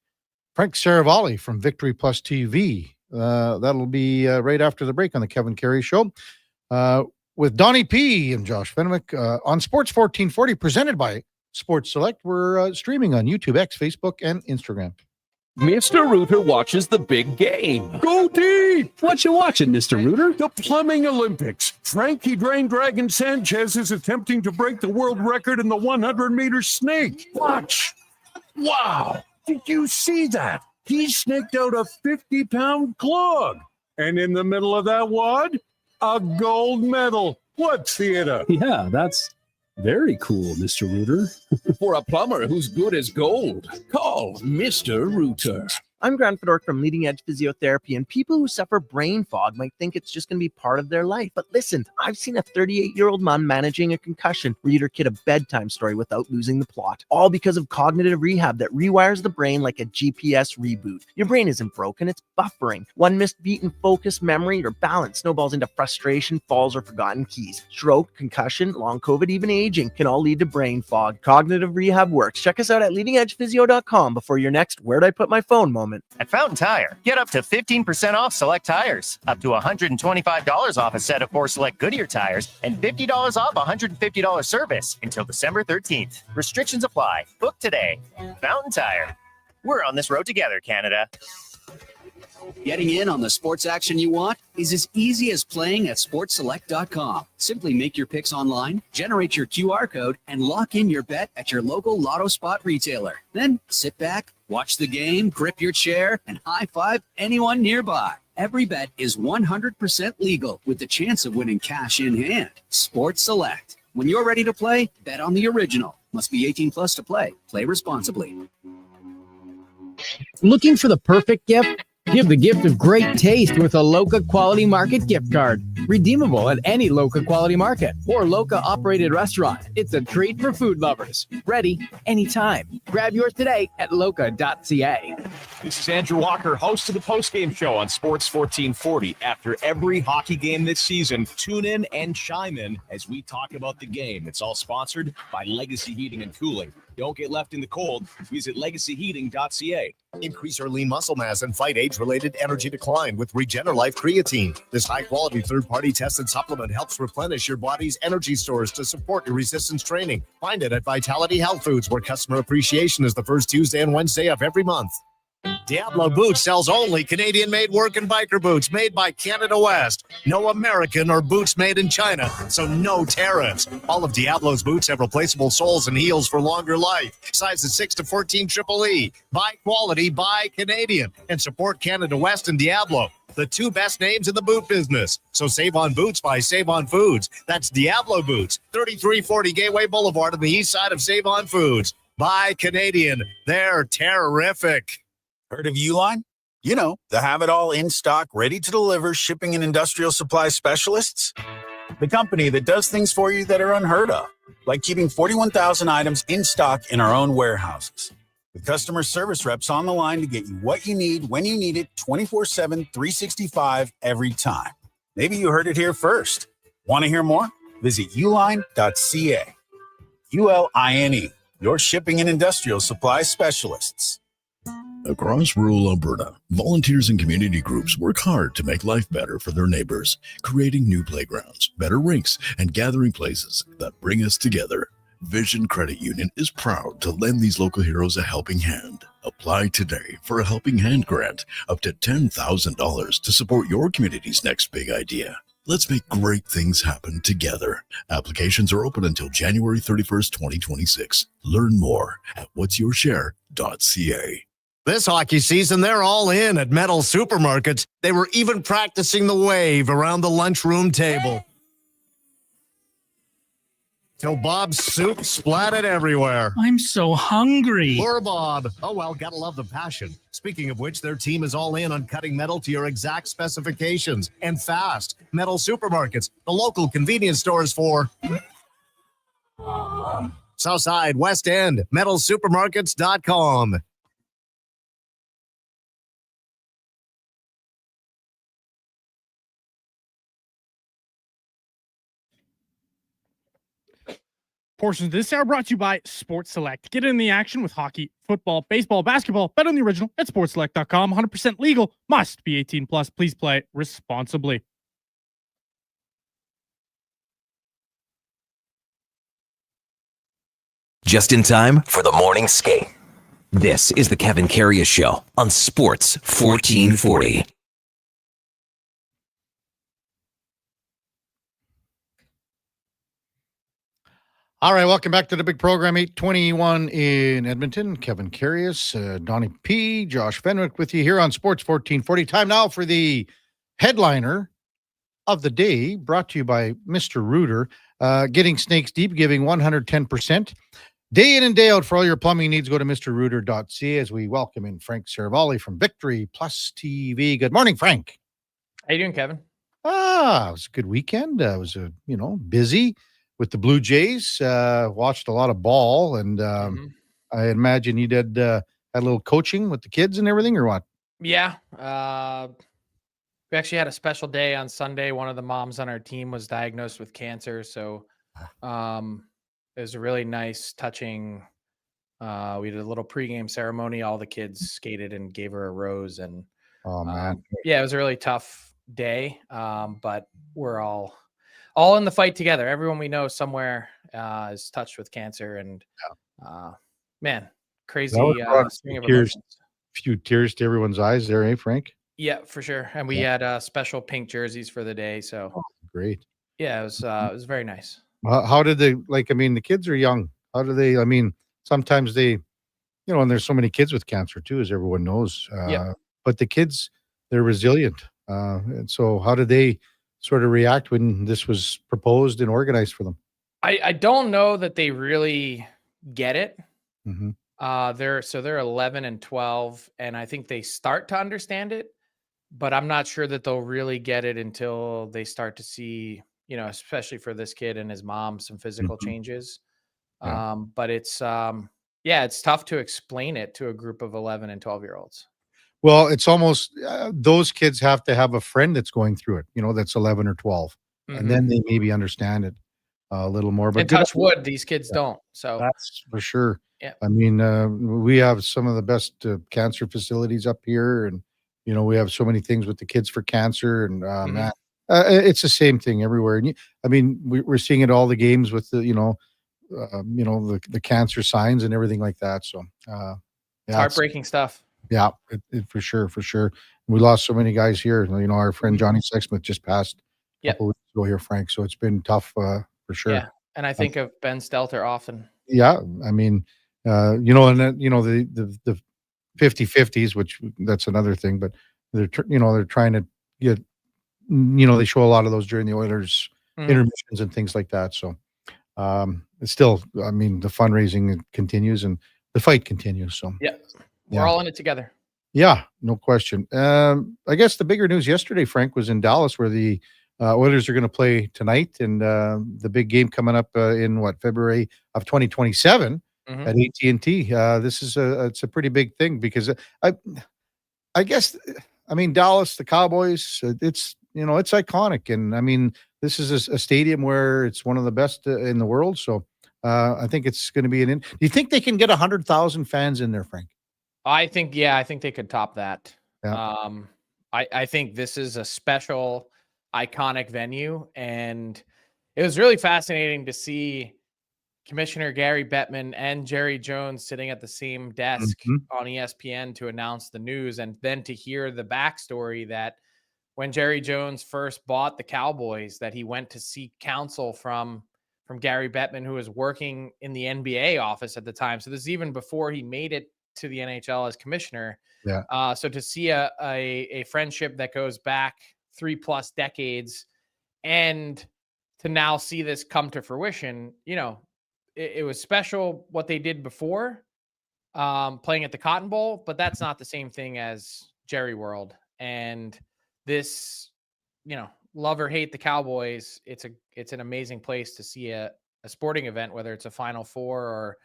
Frank Saravalli from Victory Plus TV. That'll be right after the break on the Kevin Carey Show with Donnie P. and Josh Fenwick on Sports 1440, presented by Sports Select. We're streaming on YouTube, X, Facebook, and Instagram. Mr. Rooter watches the big game. Go deep! What you watching, Mr. Rooter? The Plumbing Olympics. Frankie Dragon Sanchez is attempting to break the world record in the 100-meter snake. Watch! Wow! Did you see that? He snaked out a 50-pound clog. And in the middle of that wad, a gold medal. What theater? Yeah, that's very cool, Mr. Rooter. For a plumber who's good as gold, call Mr. Rooter. I'm Grant Fedork from Leading Edge Physiotherapy, and people who suffer brain fog might think it's just going to be part of their life. But listen, I've seen a 38-year-old man managing a concussion read her kid a bedtime story without losing the plot, all because of cognitive rehab that rewires the brain like a GPS reboot. Your brain isn't broken, it's buffering. One missed beat in focus, memory, or balance snowballs into frustration, falls, or forgotten keys. Stroke, concussion, long COVID, even aging can all lead to brain fog. Cognitive rehab works. Check us out at leadingedgephysio.com before your next "Where'd I Put My Phone" moment. At Fountain Tire, get up to 15% off select tires, up to $125 off a set of 4 select Goodyear tires, and $50 off $150 service until December 13th. Restrictions apply. Book today. Fountain Tire. We're on this road together, Canada. Getting in on the sports action you want is as easy as playing at sportselect.com. Simply make your picks online, generate your QR code, and lock in your bet at your local Lotto Spot retailer. Then sit back, watch the game, grip your chair, and high-five anyone nearby. Every bet is 100% legal with the chance of winning cash in hand. Sports Select. When you're ready to play, bet on the original. Must be 18 plus to play. Play responsibly. Looking for the perfect gift? Give the gift of great taste with a Loca Quality Market gift card. Redeemable at any Loca Quality Market or Loca operated restaurant. It's a treat for food lovers. Ready anytime. Grab yours today at loca.ca. This is Andrew Walker, host of the postgame show on Sports 1440. After every hockey game this season, tune in and chime in as we talk about the game. It's all sponsored by Legacy Heating and Cooling. Don't get left in the cold. Visit legacyheating.ca. Increase your lean muscle mass and fight age-related energy decline with Regenerlife Creatine. This high-quality third-party tested supplement helps replenish your body's energy stores to support your resistance training. Find it at Vitality Health Foods, where customer appreciation is the first Tuesday and Wednesday of every month. Diablo Boots sells only Canadian-made work and biker boots made by Canada West. No American or boots made in China, so no tariffs. All of Diablo's boots have replaceable soles and heels for longer life. Sizes 6 to 14 Triple E. Buy quality, buy Canadian. And support Canada West and Diablo, the two best names in the boot business. So save on boots by Save On Foods. That's Diablo Boots, 3340 Gateway Boulevard on the east side of Save On Foods. Buy Canadian. They're terrific. Heard of Uline? You know, the have-it-all in-stock, ready-to-deliver shipping and industrial supply specialists. The company that does things for you that are unheard of, like keeping 41,000 items in stock in our own warehouses. With customer service reps on the line to get you what you need, when you need it, 24/7, 365, every time. Maybe you heard it here first. Want to hear more? Visit uline.ca. ULINE, your shipping and industrial supply specialists. Across rural Alberta, volunteers and community groups work hard to make life better for their neighbors, creating new playgrounds, better rinks, and gathering places that bring us together. Vision Credit Union is proud to lend these local heroes a helping hand. Apply today for a Helping Hand grant up to $10,000 to support your community's next big idea. Let's make great things happen together. Applications are open until January 31st, 2026. Learn more at whatsyourshare.ca. This hockey season, they're all in at Metal Supermarkets. They were even practicing the wave around the lunchroom table. Till Bob's soup splattered everywhere. I'm so hungry. Poor Bob. Oh, well, gotta love the passion. Speaking of which, their team is all in on cutting metal to your exact specifications. And fast. Metal Supermarkets, the local convenience stores for Southside, West End, metalsupermarkets.com. Portions of this hour brought to you by Sports Select. Get in the action with hockey, football, baseball, basketball. Bet on the original at sportselect.com. 100% legal. Must be 18 plus. Please play responsibly. Just in time for the morning skate. This is the Kevin Karius Show on Sports 1440. All right, welcome back to the big program, 821 in Edmonton. Kevin Karius, Donnie P., Josh Fenwick with you here on Sports 1440. Time now for the headliner of the day, brought to you by Mr. Rooter. Getting snakes deep, giving 110%. Day in and day out for all your plumbing needs, go to mrrooter.ca as we welcome in Frank Saravalli from Victory Plus TV. Good morning, Frank. How you doing, Kevin? It was a good weekend. It was, busy with the Blue Jays. Watched a lot of ball, and I imagine you did had a little coaching with the kids and everything, or what? Yeah. We actually had a special day on Sunday. One of the moms on our team was diagnosed with cancer, so it was a really nice, touching. We did a little pregame ceremony. All the kids skated and gave her a rose, and oh man, yeah, it was a really tough day. But we're all in the fight together. Everyone we know somewhere is touched with cancer, and man, crazy string of emotions. Few tears to everyone's eyes there, eh, Frank? Yeah, for sure. And we had special pink jerseys for the day. So great. Yeah, it was very nice. How did they the kids are young. How do they, sometimes they, and there's so many kids with cancer too, as everyone knows. But the kids, they're resilient. And so how did they sort of react when this was proposed and organized for them? I don't know that they really get it. Mm-hmm. They're 11 and 12, and I think they start to understand it, but I'm not sure that they'll really get it until they start to see, especially for this kid and his mom, some physical changes. Yeah. But it's it's tough to explain it to a group of 11 and 12-year-olds. Well, it's almost those kids have to have a friend that's going through it, that's 11 or 12, and then they maybe understand it a little more. But and touch wood, these kids don't. So that's for sure. Yeah. We have some of the best cancer facilities up here, and we have so many things with the Kids for Cancer, and man, it's the same thing everywhere. And we're seeing it all the games with the the cancer signs and everything like that. So it's heartbreaking stuff. Yeah, it for sure. We lost so many guys here. Our friend Johnny Sexsmith just passed a couple weeks ago here, Frank. So it's been tough for sure. Yeah, and I think of Ben Stelter often. Yeah, and then the 50-50s, which that's another thing, but they're trying to get, they show a lot of those during the Oilers intermissions and things like that. So it's still, the fundraising continues and the fight continues. So we're all in it together. Yeah, no question. I guess the bigger news yesterday, Frank, was in Dallas, where the Oilers are going to play tonight, and the big game coming up in February of 2027 at AT&T. This is it's a pretty big thing because I guess Dallas, the Cowboys, it's it's iconic, and this is a stadium where it's one of the best in the world. So I think it's going to be do you think they can get 100,000 fans in there, Frank? I think they could top that. Yeah. I think this is a special, iconic venue, and it was really fascinating to see Commissioner Gary Bettman and Jerry Jones sitting at the same desk on ESPN to announce the news, and then to hear the backstory that when Jerry Jones first bought the Cowboys, that he went to seek counsel from Gary Bettman, who was working in the NBA office at the time. So this is even before he made it to the NHL as commissioner. Yeah. So to see a friendship that goes back 3+ decades, and to now see this come to fruition, it was special what they did before, playing at the Cotton Bowl, but that's not the same thing as Jerry World. And this, love or hate the Cowboys, it's an amazing place to see a sporting event, whether it's a Final Four or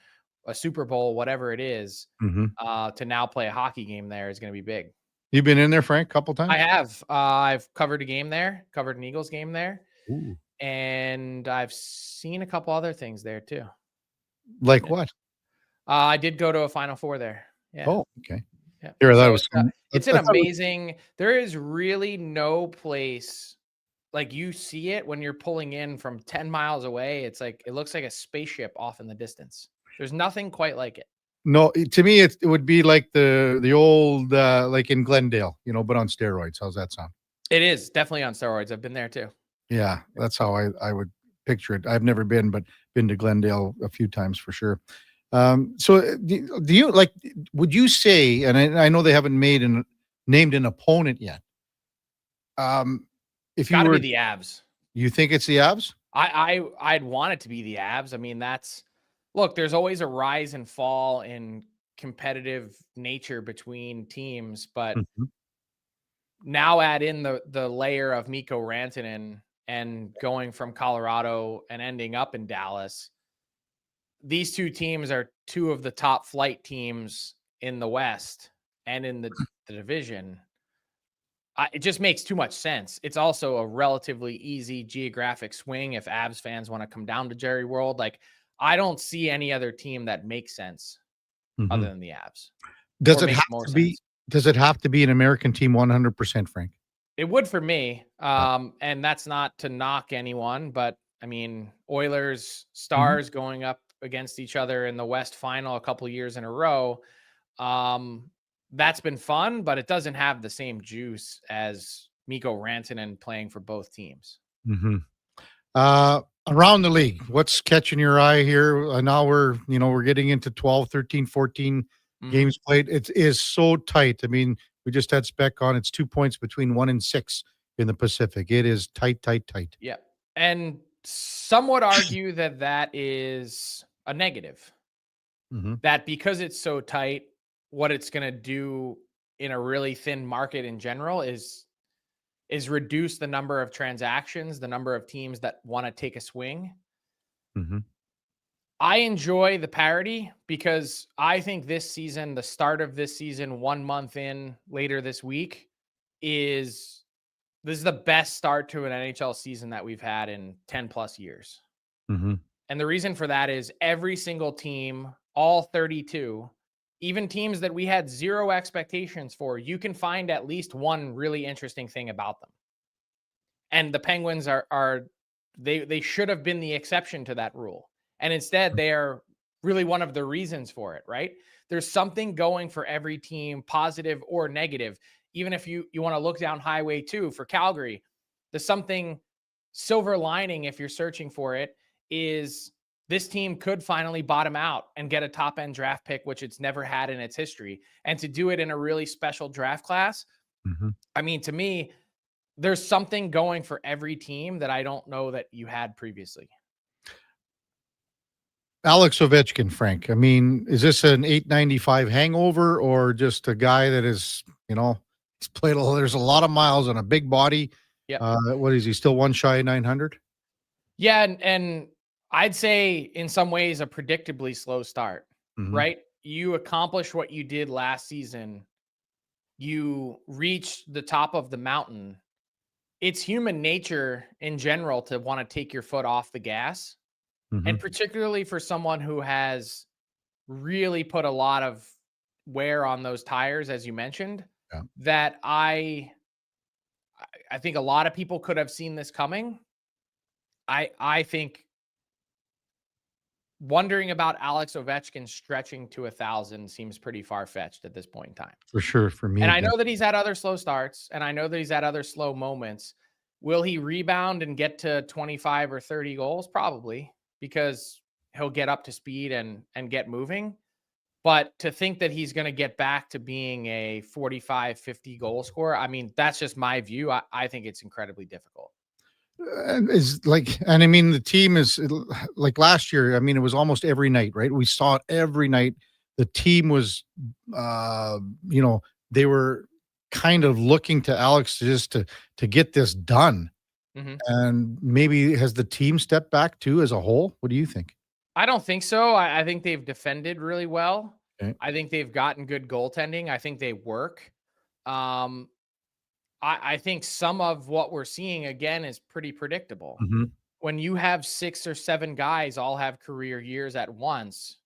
a Super Bowl, whatever it is. To now play a hockey game there is going to be big. You've been in there, Frank, a couple times? I have. I've covered a game there, covered an Eagles game there. Ooh. And I've seen a couple other things there too. Like what? I did go to a Final Four there. Yeah. Oh, okay. Yeah. Here, that So was it's an amazing. There is really no place like you see it when you're pulling in from 10 miles away. It's like it looks like a spaceship off in the distance. There's nothing quite like it. No, to me, it would be like the old, like in Glendale, but on steroids. How's that sound? It is definitely on steroids. I've been there too. Yeah, that's how I would picture it. I've never been, but been to Glendale a few times for sure. So do you like, would you say, and I know they haven't named an opponent yet. If you Got to were be the Avs. You think it's the Avs? I'd want it to be the Avs. I mean, look, there's always a rise and fall in competitive nature between teams, but now add in the layer of Mikko Rantanen and going from Colorado and ending up in Dallas. These two teams are two of the top flight teams in the West and in the division. It just makes too much sense. It's also a relatively easy geographic swing if Avs fans want to come down to Jerry World. Like, I don't see any other team that makes sense other than the Avs. Does it have to be an American team 100%, Frank? It would for me. And that's not to knock anyone, but I mean, Oilers, Stars going up against each other in the West Final a couple of years in a row. That's been fun, but it doesn't have the same juice as Mikko Rantanen playing for both teams. Around the league, what's catching your eye here? Now we're getting into 12, 13, 14 games played. It is so tight. I mean, we just had Spec on. It's 2 points between 1 and 6 in the Pacific. It is tight. Yeah. And some would argue that is a negative. That because it's so tight, what it's going to do in a really thin market in general is reduce the number of transactions, the number of teams that want to take a swing. I enjoy the parity because I think this season, the start of this season, 1 month in later this week, this is the best start to an NHL season that we've had in 10 plus years. And the reason for that is every single team, all 32, even teams that we had zero expectations for, you can find at least one really interesting thing about them. And the Penguins they should have been the exception to that rule. And instead, they are really one of the reasons for it, right? There's something going for every team, positive or negative. Even if you want to look down Highway 2 for Calgary, there's something silver lining if you're searching for it, is this team could finally bottom out and get a top-end draft pick, which it's never had in its history. And to do it in a really special draft class, I mean, to me, there's something going for every team that I don't know that you had previously. Alex Ovechkin, Frank. I mean, is this an 895 hangover or just a guy that is, he's played there's a lot of miles on a big body. Yeah. What is he, still one shy of 900? Yeah, and I'd say in some ways a predictably slow start, right? You accomplished what you did last season. You reached the top of the mountain. It's human nature in general to want to take your foot off the gas. And particularly for someone who has really put a lot of wear on those tires, as you mentioned, that I think a lot of people could have seen this coming. I think wondering about Alex Ovechkin stretching to 1,000 seems pretty far-fetched at this point in time. For sure, for me. And I know that he's had other slow starts, and I know that he's had other slow moments. Will he rebound and get to 25 or 30 goals? Probably, because he'll get up to speed and get moving. But to think that he's going to get back to being a 45, 50 goal scorer, I mean, that's just my view. I think it's incredibly difficult. And I mean, the team is like last year. I mean, it was almost every night, right? We saw it every night. The team was, they were kind of looking to Alex to get this done. And maybe has the team stepped back too as a whole? What do you think? I don't think so. I think they've defended really well. Okay. I think they've gotten good goaltending. I think they work. I think some of what we're seeing again is pretty predictable. When you have 6 or 7 guys all have career years at once,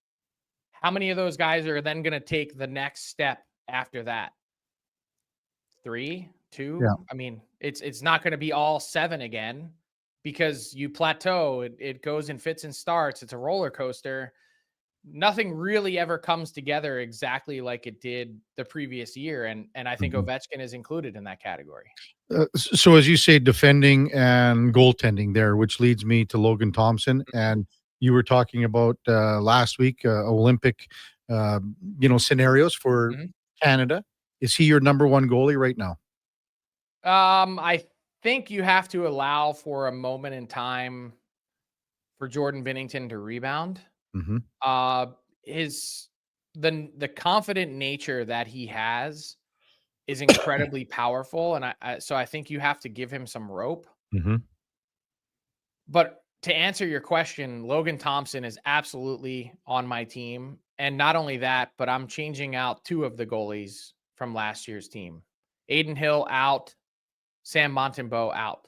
how many of those guys are then going to take the next step after that? 3, 2? Yeah. I mean, it's not going to be all 7 again because you plateau. It goes in fits and starts. It's a roller coaster. nothing really ever comes together exactly like it did the previous year. And I think Ovechkin is included in that category. So as you say, defending and goaltending there, which leads me to Logan Thompson. And you were talking about last week, Olympic, scenarios for Canada. Is he your number one goalie right now? I think you have to allow for a moment in time for Jordan Binnington to rebound. The confident nature that he has is incredibly powerful, and so I think you have to give him some rope. But to answer your question, Logan Thompson is absolutely on my team, and not only that, but I'm changing out 2 of the goalies from last year's team. Aiden Hill out, Sam Montembeault out.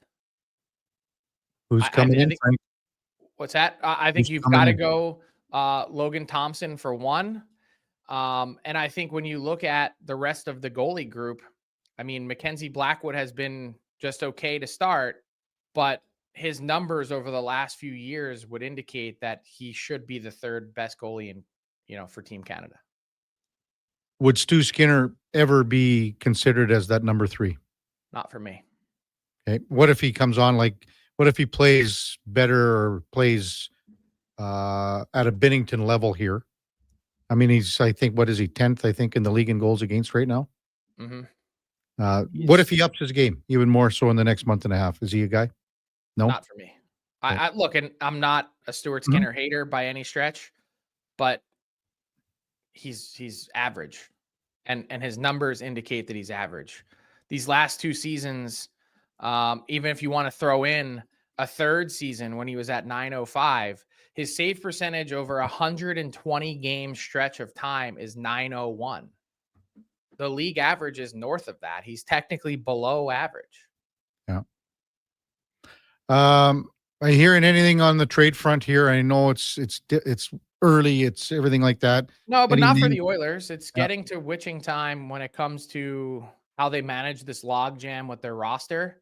Who's coming in, Frank? What's that? I think you've got to go Logan Thompson for 1. And I think when you look at the rest of the goalie group, I mean, Mackenzie Blackwood has been just okay to start, but his numbers over the last few years would indicate that he should be the 3rd best goalie for Team Canada. Would Stu Skinner ever be considered as that number 3? Not for me. Okay. What if he comes on what if he plays better or plays at a Binnington level here? I mean, I think, what is he, 10th, I think, in the league in goals against right now? What if he ups his game even more so in the next month and a half? Is he a guy? No? Not for me. I look, and I'm not a Stuart Skinner hater by any stretch, but he's average. And his numbers indicate that he's average. These last 2 seasons, even if you want to throw in a 3rd season when he was at .905, his save percentage over 120 game stretch of time is .901. The league average is north of that. He's technically below average. Yeah. Are you hearing anything on the trade front here? I know it's early, it's everything like that. No, but not for the Oilers. It's getting to witching time when it comes to how they manage this log jam with their roster.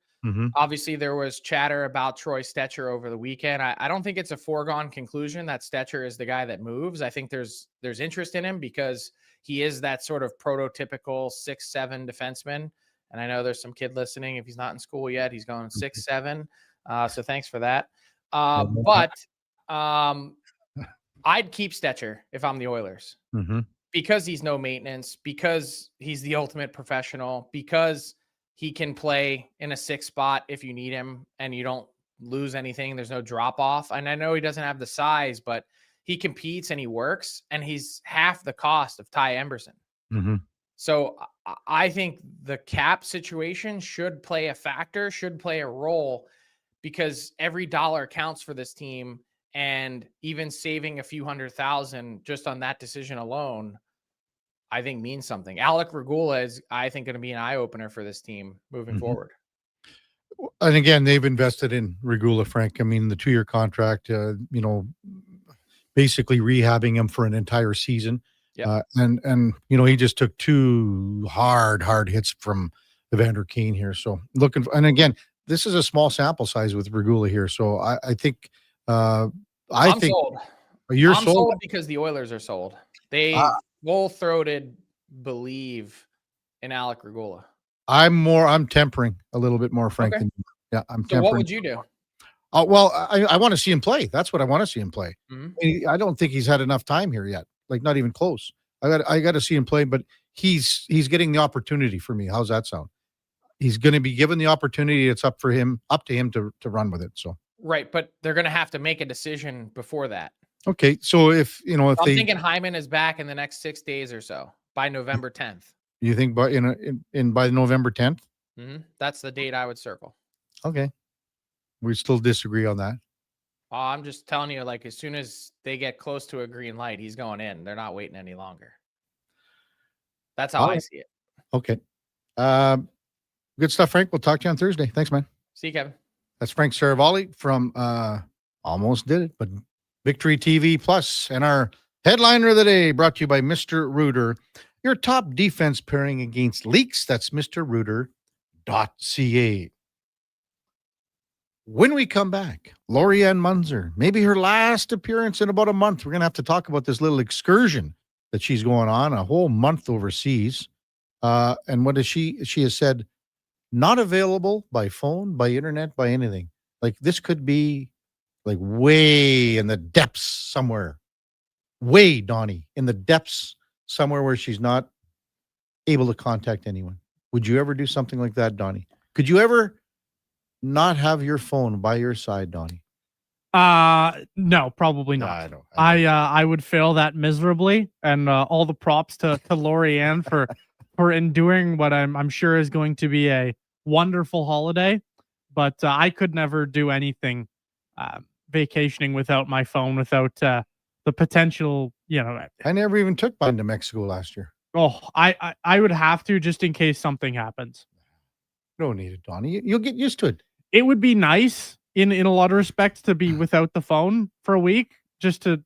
Obviously, there was chatter about Troy Stecher over the weekend. I don't think it's a foregone conclusion that Stecher is the guy that moves. I think there's interest in him because he is that sort of prototypical 6'7" defenseman. And I know there's some kid listening. If he's not in school yet, he's going 6'7". So thanks for that. But I'd keep Stecher if I'm the Oilers because he's no maintenance, because he's the ultimate professional, because he can play in a 6 spot if you need him and you don't lose anything. There's no drop off. And I know he doesn't have the size, but he competes and he works, and he's half the cost of Ty Emberson. So I think the cap situation should play a factor, should play a role, because every dollar counts for this team, and even saving a few $100,000 just on that decision alone, I think means something. Alec Regula is, I think, going to be an eye-opener for this team moving forward. And again, they've invested in Regula, Frank. I mean, the 2-year contract, basically rehabbing him for an entire season. And he just took 2 hard hits from Evander Kane here. So and again, this is a small sample size with Regula here. So I think I'm sold. You're I'm sold because the Oilers are sold. They full-throated believe in Alec Regula. I'm tempering a little bit more, Frank. Okay. Yeah, I'm So tempering. what would you do? Well, I want to see him play. That's what I want to see him play. I don't think he's had enough time here yet. Like, not even close. I got to see him play, but he's getting the opportunity for me. How's that sound? He's going to be given the opportunity. It's up to him to run with it. So right, but they're going to have to make a decision before that. Okay, so if I'm thinking Hyman is back in the next 6 days or so by November 10th. You think by by November 10th? That's the date I would circle. Okay, we still disagree on that. I'm just telling you, like, as soon as they get close to a green light, he's going in. They're not waiting any longer. That's how I see it. Okay, good stuff, Frank. We'll talk to you on Thursday. Thanks, man. See you, Kevin. That's Frank Saravalli from Almost Did It, but Victory TV Plus, and our headliner of the day brought to you by Mr. Rooter, your top defense pairing against leaks. That's mrrooter.ca. When we come back, Lorianne Munzer, maybe her last appearance in about a month. We're going to have to talk about this little excursion that she's going on, a whole month overseas. And what is she has said, not available by phone, by internet, by anything. Like this could be like way in the depths somewhere. Way, Donnie, in the depths somewhere where she's not able to contact anyone. Would you ever do something like that, Donnie? Could you ever not have your phone by your side, Donnie? No, probably not. I would fail that miserably, and all the props to Lorianne for enduring what I'm sure is going to be a wonderful holiday. But I could never do anything vacationing without my phone, without the potential. I never even took mine to Mexico last year. Oh, I would have to, just in case something happens. You don't need it, Donnie. You'll get used to it. It would be nice in a lot of respects to be without the phone for a week, just to,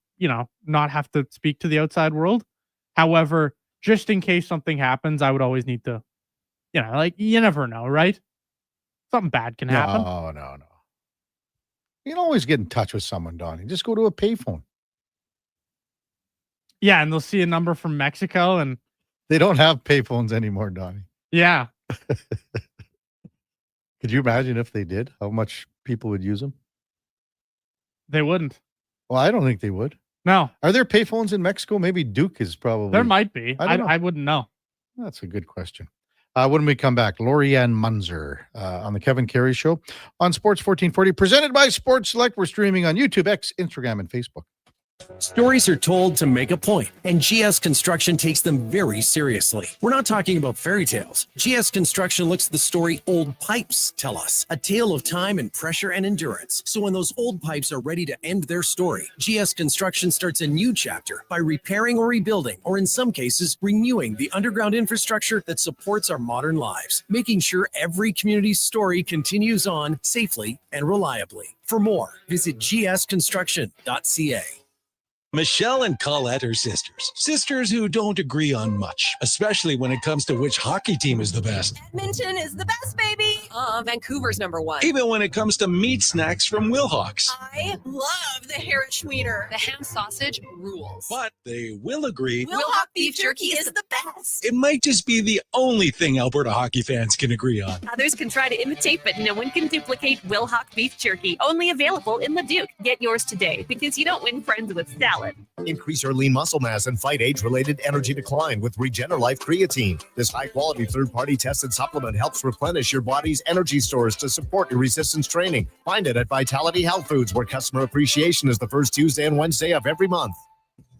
not have to speak to the outside world. However, just in case something happens, I would always need to, you never know, right? Something bad can happen. No. You can always get in touch with someone, Donnie. Just go to a payphone. Yeah, and they'll see a number from Mexico, and they don't have payphones anymore, Donnie. Yeah. Could you imagine if they did? How much people would use them? They wouldn't. Well, I don't think they would. No. Are there payphones in Mexico? Maybe Duke is probably. There might be. I wouldn't know. That's a good question. When we come back, Lorianne Munzer on the Kevin Karius Show on Sports 1440, presented by Sports Select. We're streaming on YouTube, X, Instagram, and Facebook. Stories are told to make a point, and GS Construction takes them very seriously. We're not talking about fairy tales. GS Construction looks at the story old pipes tell us, a tale of time and pressure and endurance. So when those old pipes are ready to end their story, GS Construction starts a new chapter by repairing or rebuilding, or in some cases, renewing the underground infrastructure that supports our modern lives, making sure every community's story continues on safely and reliably. For more, visit gsconstruction.ca. Michelle and Colette are sisters. Sisters who don't agree on much, especially when it comes to which hockey team is the best. Edmonton is the best, baby. Vancouver's #1. Even when it comes to meat snacks from Wilhawks. I love the Herrenschwiener. The ham sausage rules. But they will agree Wilhawk beef jerky is the best. it might just be the only thing Alberta hockey fans can agree on. Others can try to imitate, but no one can duplicate Wilhawk beef jerky. Only available in the Duke. Get yours today, because you don't win friends with salad. Increase your lean muscle mass and fight age-related energy decline with Regenerlife Creatine. This high-quality third-party tested supplement helps replenish your body's energy stores to support your resistance training. Find it at Vitality Health Foods, where customer appreciation is the first Tuesday and Wednesday of every month.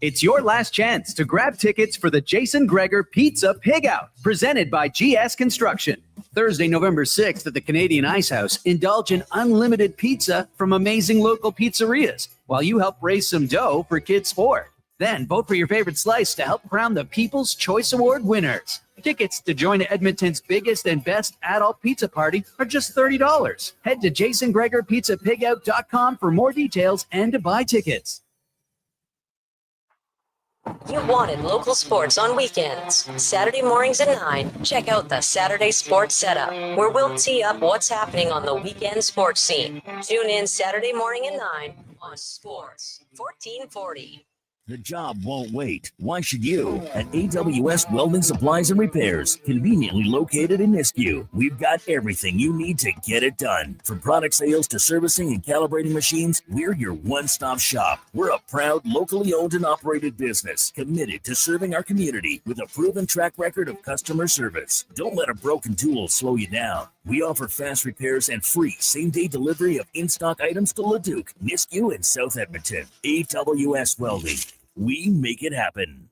It's your last chance to grab tickets for the Jason Greger Pizza Pig Out, presented by GS Construction. Thursday, November 6th at the Canadian Ice House, indulge in unlimited pizza from amazing local pizzerias while you help raise some dough for Kids Sport. Then vote for your favorite slice to help crown the People's Choice Award winners. Tickets to join Edmonton's biggest and best adult pizza party are just $30. Head to jasongregerpizzapigout.com for more details and to buy tickets. You wanted local sports on weekends. Saturday mornings at 9, check out the Saturday Sports Setup, where we'll tee up what's happening on the weekend sports scene. Tune in Saturday morning at 9 on Sports 1440. The job won't wait. Why should you? At AWS Welding Supplies and Repairs, conveniently located in Nisku, we've got everything you need to get it done. From product sales to servicing and calibrating machines, we're your one-stop shop. We're a proud, locally owned and operated business, committed to serving our community with a proven track record of customer service. Don't let a broken tool slow you down. We offer fast repairs and free same-day delivery of in-stock items to Leduc, Nisku, and South Edmonton. AWS Welding. We make it happen.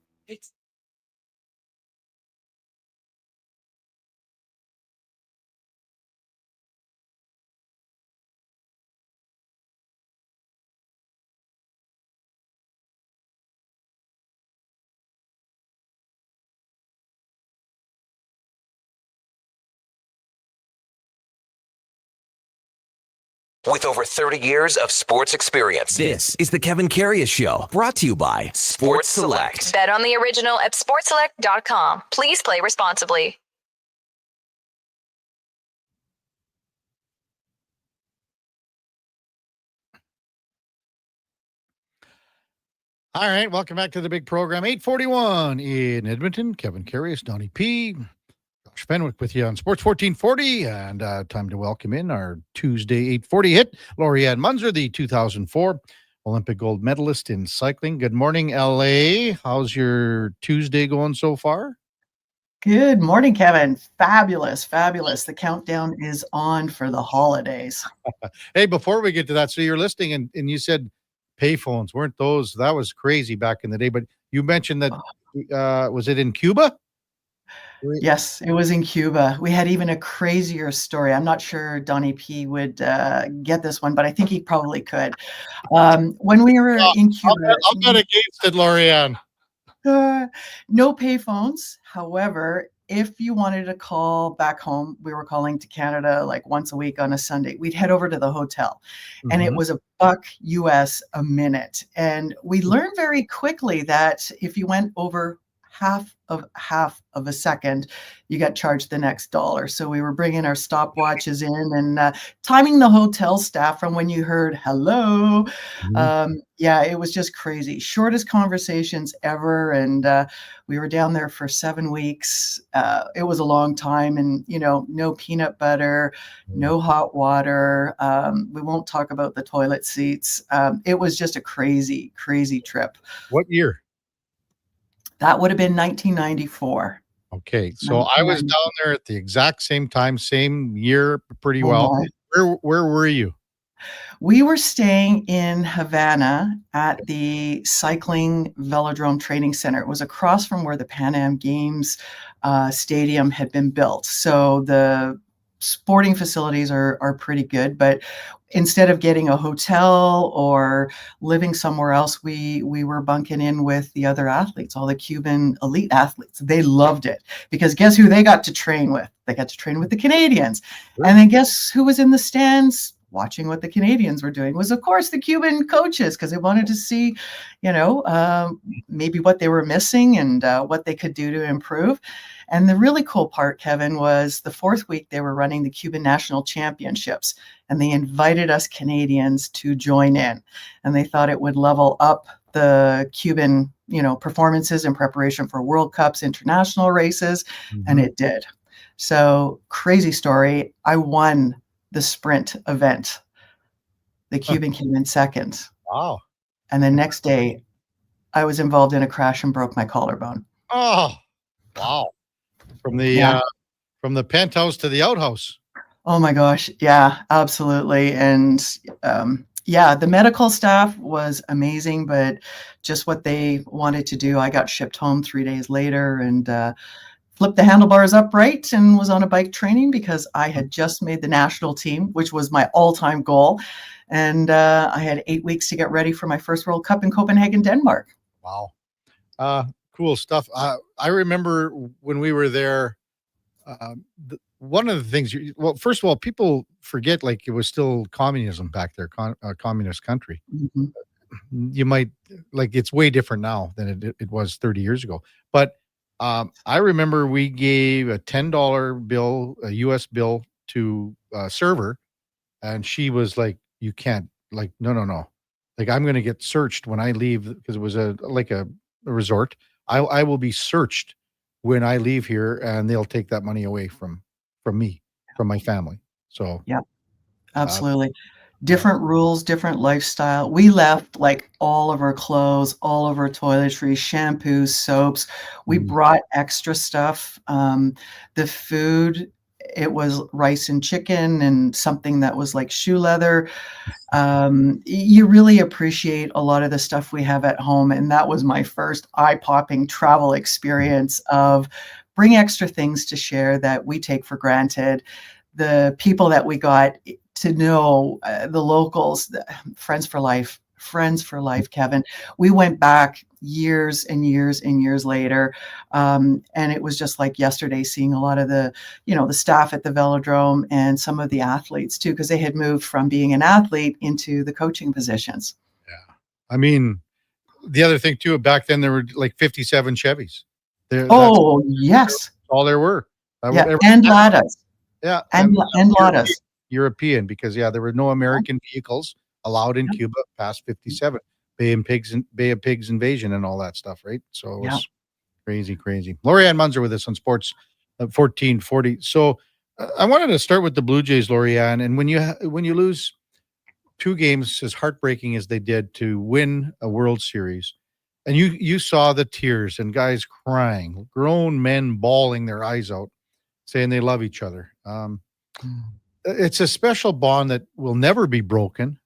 With over 30 years of sports experience, this is the Kevin Karius Show, brought to you by Sports Select. Bet on the original at sportselect.com. Please play responsibly. All right, welcome back to the big program. 841 in Edmonton. Kevin Karius, Donnie P. Josh Fenwick with you on Sports 1440. And time to welcome in our Tuesday 840 hit, Lorianne Munzer, the 2004 Olympic gold medalist in cycling. Good morning, LA. How's your Tuesday going so far? Good morning, Kevin. Fabulous, fabulous. The countdown is on for the holidays. Hey, before we get to that, so you're listening and you said payphones, weren't those? That was crazy back in the day. But you mentioned that, was it in Cuba? Yes, it was in Cuba. We had even a crazier story. I'm not sure Donnie P would get this one, but I think he probably could. When we were in Cuba, I'll bet against it, Lorianne. no payphones. However, if you wanted to call back home, we were calling to Canada like once a week on a Sunday. We'd head over to the hotel, and it was $1 US a minute. And we learned very quickly that if you went over half of a second, you got charged the next dollar. So we were bringing our stopwatches in and timing the hotel staff from when you heard hello. Yeah, it was just crazy. Shortest conversations ever. And we were down there for 7 weeks. It was a long time, and no peanut butter, no hot water. We won't talk about the toilet seats. It was just a crazy, crazy trip. What year? That would have been 1994. Okay, so I was down there at the exact same time, same year, pretty well. Where were you? We were staying in Havana at the Cycling Velodrome Training Center. It was across from where the Pan Am Games stadium had been built. So the sporting facilities are pretty good, but instead of getting a hotel or living somewhere else, we were bunking in with the other athletes, all the Cuban elite athletes. They loved it because guess who they got to train with? They got to train with the Canadians. And then guess who was in the stands watching what the Canadians were doing? Was, of course, the Cuban coaches, because they wanted to see, maybe what they were missing and what they could do to improve. And the really cool part, Kevin, was the 4th week they were running the Cuban National Championships, and they invited us Canadians to join in. And they thought it would level up the Cuban, performances in preparation for World Cups, international races, and it did. So crazy story. I won the sprint event. The Cuban came in second. Wow. And the next day, I was involved in a crash and broke my collarbone. Oh, wow. From the penthouse to the outhouse. Oh my gosh. Yeah, absolutely. And the medical staff was amazing, but just what they wanted to do, I got shipped home 3 days later and flipped the handlebars upright and was on a bike training because I had just made the national team, which was my all-time goal. And I had 8 weeks to get ready for my first World Cup in Copenhagen, Denmark. Wow. Cool stuff. I remember when we were there, one of the things, first of all, people forget like it was still communism back there, a communist country. You might, like, it's way different now than it was 30 years ago. But I remember we gave a $10 bill, a US bill to a server, and she was like, you can't, like, no. Like, I'm going to get searched when I leave because it was a resort. I will be searched when I leave here, and they'll take that money away from me, from my family. So yeah, absolutely. Different rules, different lifestyle. We left like all of our clothes, all of our toiletries, shampoos, soaps. We brought extra stuff. The food, it was rice and chicken and something that was like shoe leather. You really appreciate a lot of the stuff we have at home. And that was my first eye-popping travel experience of bring extra things to share that we take for granted. The people that we got to know, the locals, friends for life, Kevin. We went back years and years and years later. And it was just like yesterday seeing a lot of the staff at the velodrome and some of the athletes too, because they had moved from being an athlete into the coaching positions. Yeah. I mean, the other thing too, back then there were like 57 Chevys. Yes. That's all there were. And Ladas. Yeah. And Ladas. European, because there were no American vehicles allowed in Cuba past 57. Bay of Pigs invasion and all that stuff, right? So it was Yeah. crazy. Lorianne Munzer with us on Sports 1440. So I wanted to start with the Blue Jays, Lorianne, and when you lose 2 games as heartbreaking as they did to win a World Series, and you saw the tears and guys crying, grown men bawling their eyes out, saying they love each other. It's a special bond that will never be broken,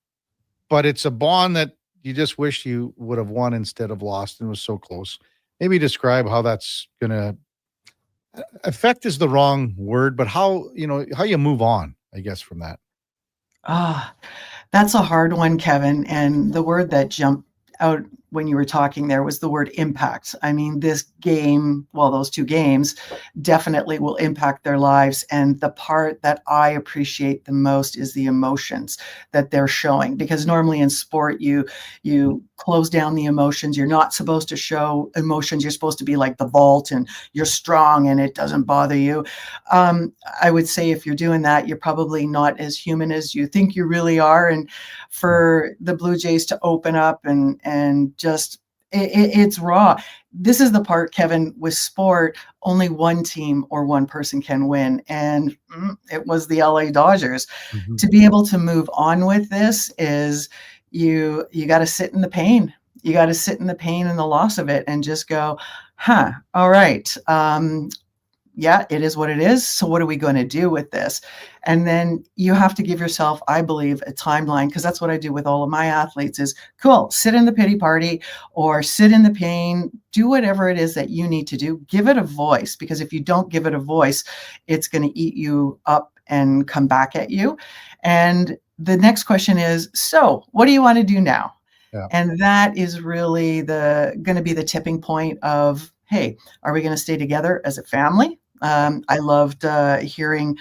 but it's a bond that you just wish you would have won instead of lost and was so close. Maybe describe how that's going to affect is the wrong word, but how you move on, I guess, from that. That's a hard one, Kevin. And the word that jumped out when you were talking there was the word impact. I mean, this game, well, those 2 games definitely will impact their lives. And the part that I appreciate the most is the emotions that they're showing, because normally in sport, you close down the emotions. You're not supposed to show emotions. You're supposed to be like the vault and you're strong and it doesn't bother you. I would say if you're doing that, you're probably not as human as you think you really are. And for the Blue Jays to open up and just it's raw. This is the part, Kevin, with sport, only one team or one person can win. And it was the LA Dodgers. Mm-hmm. To be able to move on with this is you got to sit in the pain. You got to sit in the pain and the loss of it and just go, all right. Yeah, it is what it is. So what are we going to do with this? And then you have to give yourself, I believe, a timeline, because that's what I do with all of my athletes is, cool, sit in the pity party or sit in the pain, do whatever it is that you need to do. Give it a voice, because if you don't give it a voice, it's going to eat you up and come back at you. And the next question is, so what do you want to do now? Yeah. And that is really going to be the tipping point of, hey, are we going to stay together as a family? I loved hearing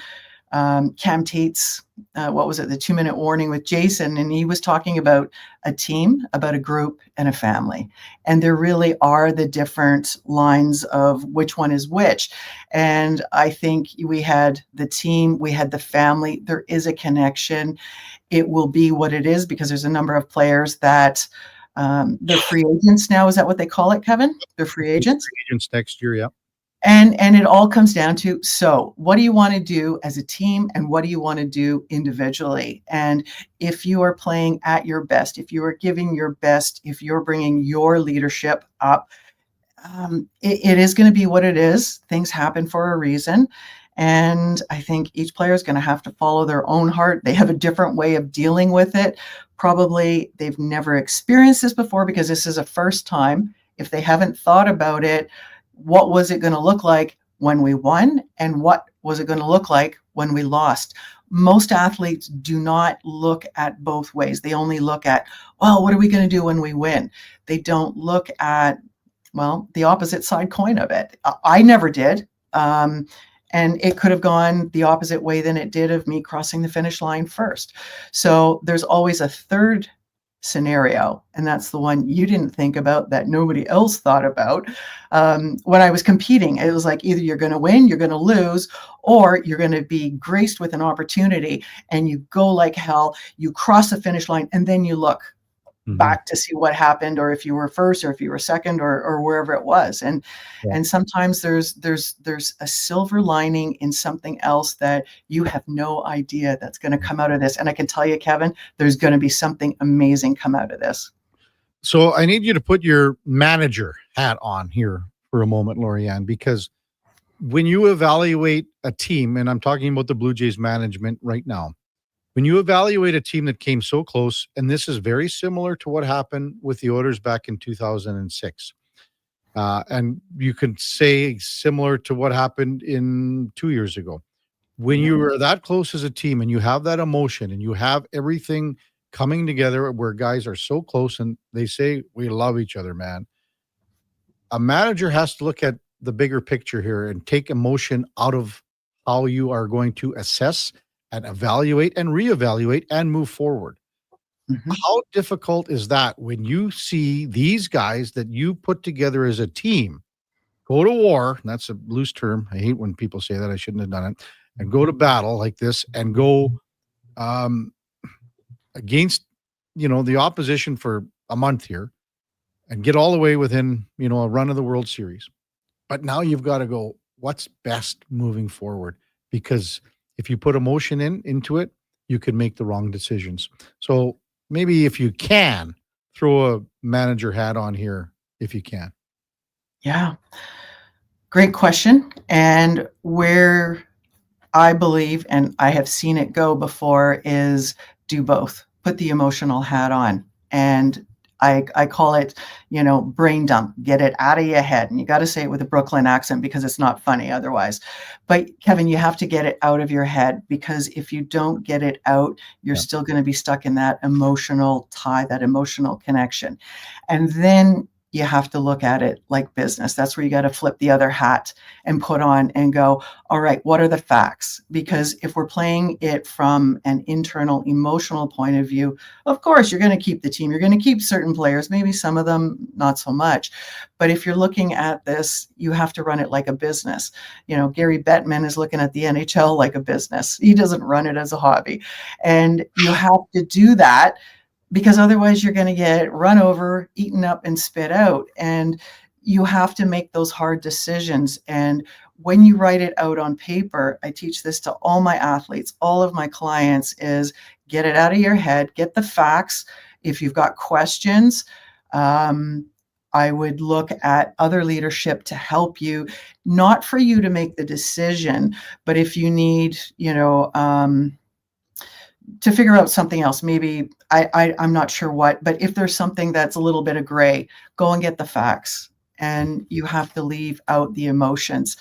Cam Tate's, the 2-minute warning with Jason, and he was talking about a team, about a group, and a family. And there really are the different lines of which one is which. And I think we had the team, we had the family. There is a connection. It will be what it is because there's a number of players that they're free agents now. Is that what they call it, Kevin? They're free agents? Free agents next year, yeah. And it all comes down to, so what do you want to do as a team and what do you want to do individually? And if you are playing at your best, if you are giving your best, if you're bringing your leadership up, it is going to be what it is. Things happen for a reason. And I think each player is going to have to follow their own heart. They have a different way of dealing with it. Probably they've never experienced this before because this is a first time. If they haven't thought about it, what was it going to look like when we won? And what was it going to look like when we lost? Most athletes do not look at both ways. They only look at, well, what are we going to do when we win? They don't look at, well, the opposite side coin of it. I never did. And it could have gone the opposite way than it did of me crossing the finish line first. So there's always a third scenario, and that's the one you didn't think about that nobody else thought about. When I was competing, it was like either you're going to win, you're going to lose, or you're going to be graced with an opportunity and you go like hell, you cross the finish line, and then you look back to see what happened, or if you were first or if you were second or wherever it was. And sometimes there's a silver lining in something else that you have no idea that's going to come out of this. And I can tell you, Kevin, there's going to be something amazing come out of this. So I need you to put your manager hat on here for a moment, Lorianne, because when you evaluate a team, and I'm talking about the Blue Jays management right now, when you evaluate a team that came so close, and this is very similar to what happened with the Oilers back in 2006, and you can say similar to what happened in 2 years ago. When you are that close as a team and you have that emotion and you have everything coming together where guys are so close and they say, we love each other, man. A manager has to look at the bigger picture here and take emotion out of how you are going to assess and evaluate and reevaluate and move forward. How difficult is that when you see these guys that you put together as a team go to war? And that's a loose term. I hate when people say that. I shouldn't have done it. And go to battle like this and go against, the opposition for a month here and get all the way within, a run of the World Series. But now you've got to go, what's best moving forward? Because if you put emotion into it, you could make the wrong decisions. So maybe if you can, throw a manager hat on here if you can. Yeah. Great question. And where I believe, and I have seen it go before, is do both. Put the emotional hat on. And I call it, brain dump. Get it out of your head. And you got to say it with a Brooklyn accent because it's not funny otherwise. But Kevin, you have to get it out of your head, because if you don't get it out, you're still going to be stuck in that emotional tie, that emotional connection. And then you have to look at it like business. That's where you got to flip the other hat and put on and go, all right, what are the facts? Because if we're playing it from an internal emotional point of view, of course, you're going to keep the team. You're going to keep certain players, maybe some of them not so much. But if you're looking at this, you have to run it like a business. Gary Bettman is looking at the NHL like a business. He doesn't run it as a hobby. And you have to do that, because otherwise you're going to get run over, eaten up, and spit out. And you have to make those hard decisions. And when you write it out on paper, I teach this to all my athletes, all of my clients, is get it out of your head, get the facts. If you've got questions, I would look at other leadership to help you, not for you to make the decision, but if you need, to figure out something else, maybe I'm not sure what, but if there's something that's a little bit of gray, go and get the facts, and you have to leave out the emotions.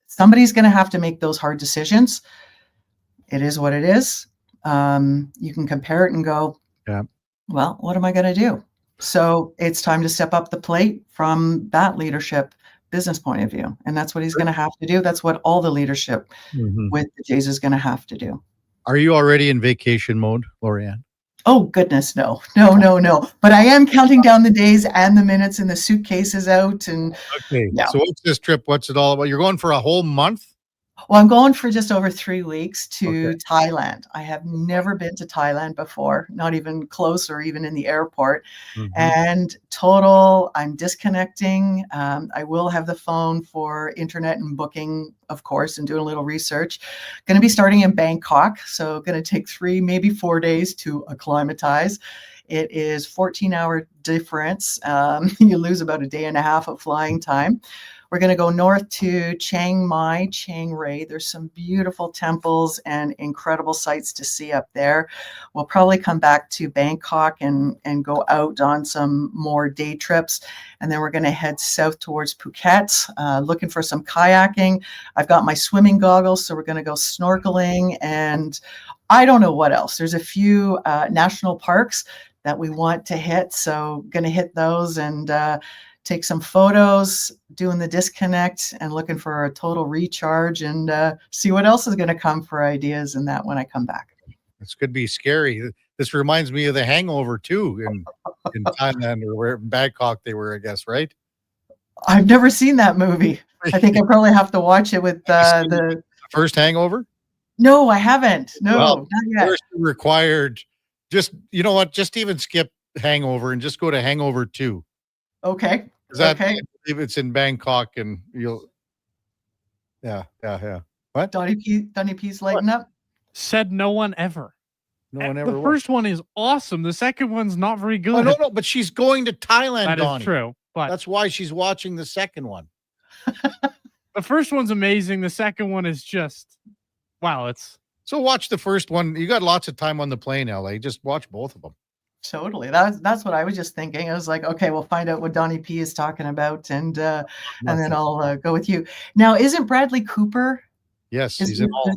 Somebody's going to have to make those hard decisions. It is what it is. You can compare it and go, well, what am I going to do? So it's time to step up the plate from that leadership business point of view. And that's what he's going to have to do. That's what all the leadership with the Jays is going to have to do. Are you already in vacation mode, Lorianne? Oh, goodness, no. But I am counting down the days and the minutes, and the suitcase is out. And okay. Yeah. So what's this trip? What's it all about? You're going for a whole month? Well, I'm going for just over 3 weeks to Thailand. I have never been to Thailand before, not even close or even in the airport. And total, I'm disconnecting. I will have the phone for internet and booking, of course, and doing a little research. Going to be starting in Bangkok. So going to take 3, maybe 4 days to acclimatize. It is 14-hour difference. You lose about a day and a half of flying time. We're going to go north to Chiang Mai, Chiang Rai. There's some beautiful temples and incredible sights to see up there. We'll probably come back to Bangkok and go out on some more day trips. And then we're going to head south towards Phuket, looking for some kayaking. I've got my swimming goggles, so we're going to go snorkeling. And I don't know what else. There's a few national parks that we want to hit. So going to hit those and take some photos, doing the disconnect and looking for a total recharge, and see what else is going to come for ideas in that when I come back. This could be scary. This reminds me of The Hangover too, in Thailand, or where in Bangkok they were, I guess, right? I've never seen that movie. I think I probably have to watch it with the first Hangover. No, I haven't. No, well, not yet. First required. Just, you know what? Just even skip Hangover and just go to Hangover 2. Okay. I believe it's in Bangkok, and you'll. Yeah. What? Donnie P's lighting up. Said no one ever. No one ever. The first one is awesome. The second one's not very good. Oh, no, but she's going to Thailand, That Donnie. is true. But that's why she's watching the second one. The first one's amazing. The second one is just, wow. So watch the first one. You got lots of time on the plane, LA. Just watch both of them. Totally. That's what I was just thinking. I was like, okay, we'll find out what Donnie P is talking about, and then I'll go with you. Now, isn't Bradley Cooper? Yes, he's in all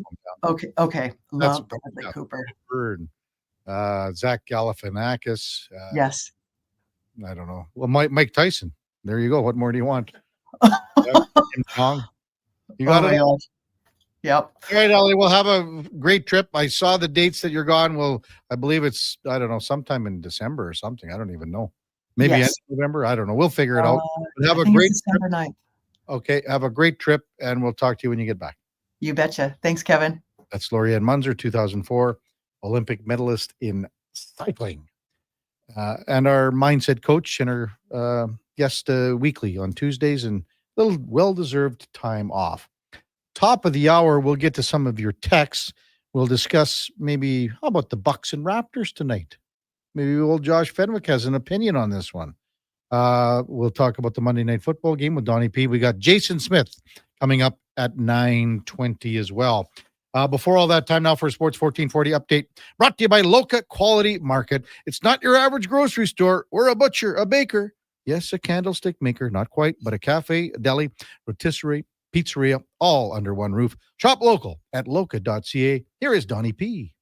of them. Okay. Love Bradley Cooper. And, Zach Galifianakis. Yes. I don't know. Well, Mike Tyson. There you go. What more do you want? Kim Jong. You got it. Yep. All right, Ellie, we'll have a great trip. I saw the dates that you're gone. Well, I believe it's, I don't know, sometime in December or something. I don't even know. Maybe end of November. I don't know. We'll figure it out. But have a great December 9th. Okay. Have a great trip, and we'll talk to you when you get back. You betcha. Thanks, Kevin. That's Lorianne Munzer, 2004 Olympic medalist in cycling. and our mindset coach and our guest weekly on Tuesdays, and a little well-deserved time off. Top of the hour, we'll get to some of your texts. We'll discuss maybe, how about the Bucks and Raptors tonight? Maybe old Josh Fenwick has an opinion on this one. We'll talk about the Monday Night Football game with Donnie P. We got Jason Smith coming up at 9:20 as well. Before all that, time now for a Sports 1440 update, brought to you by Loca Quality Market. It's not your average grocery store. We're a butcher, a baker, yes, a candlestick maker, not quite, but a cafe, a deli, rotisserie, pizzeria, all under one roof. Shop local at loca.ca. Here is Donnie P.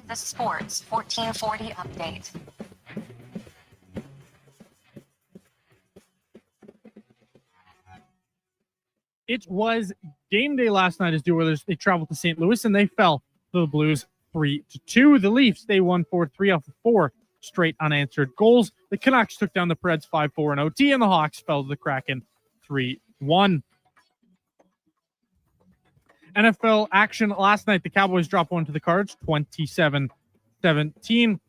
The Sports 1440 update. It was game day last night as the Oilers, they traveled to St. Louis and they fell to the Blues 3-2. The Leafs, they won 4-3 off of 4 straight unanswered goals. The Canucks took down the Preds 5-4 in OT, and the Hawks fell to the Kraken 3-1. NFL action last night. The Cowboys dropped one to the Cards, 27-17.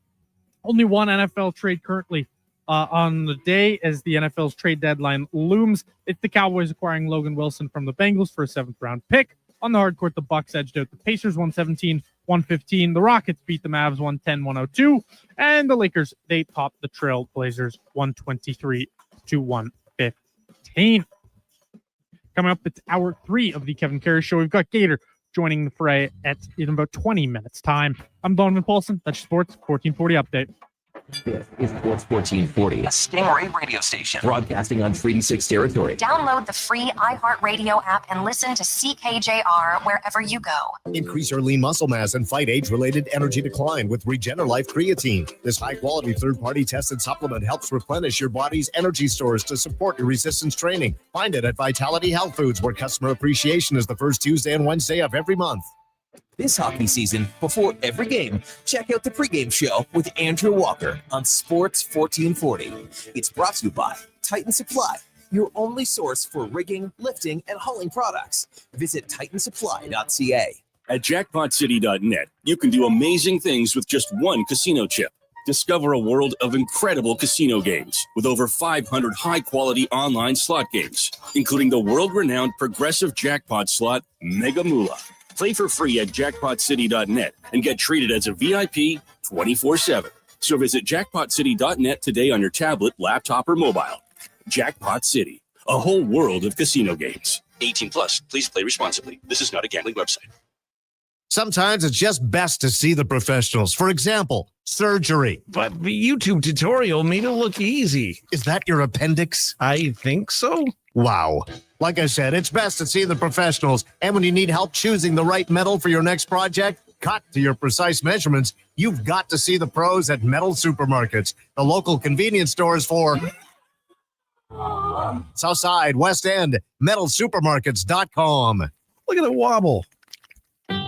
Only one NFL trade currently on the day as the NFL's trade deadline looms. It's the Cowboys acquiring Logan Wilson from the Bengals for a 7th-round pick. On the hard court, the Bucks edged out the Pacers 117-115. The Rockets beat the Mavs 110-102. And the Lakers, they topped the Trail Blazers 123-115. Coming up, it's hour 3 of the Kevin Karius Show. We've got Gator joining the fray in about 20 minutes' time. I'm Donovan Paulson. That's Sports 1440 Update. This is Sports 1440, a Stingray radio station broadcasting on Treaty 6 territory. Download the free iHeartRadio app and listen to CKJR wherever you go. Increase your lean muscle mass and fight age-related energy decline with Regenerlife Creatine. This high-quality third-party tested supplement helps replenish your body's energy stores to support your resistance training. Find it at Vitality Health Foods, where customer appreciation is the first Tuesday and Wednesday of every month. This hockey season, before every game, check out the pregame show with Andrew Walker on Sports 1440. It's brought to you by Titan Supply, your only source for rigging, lifting, and hauling products. Visit titansupply.ca. At jackpotcity.net, you can do amazing things with just one casino chip. Discover a world of incredible casino games with over 500 high-quality online slot games, including the world-renowned progressive jackpot slot Mega Moolah. Play for free at jackpotcity.net and get treated as a VIP 24/7. So visit jackpotcity.net today on your tablet, laptop, or mobile. Jackpot City, a whole world of casino games. 18 plus. Please play responsibly. This is not a gambling website. Sometimes it's just best to see the professionals. For example, surgery. But the YouTube tutorial made it look easy. Is that your appendix? I think so. Wow. Like I said, it's best to see the professionals. And when you need help choosing the right metal for your next project, cut to your precise measurements, you've got to see the pros at Metal Supermarkets, the local convenience stores for Southside, West End, metalsupermarkets.com. Look at the wobble.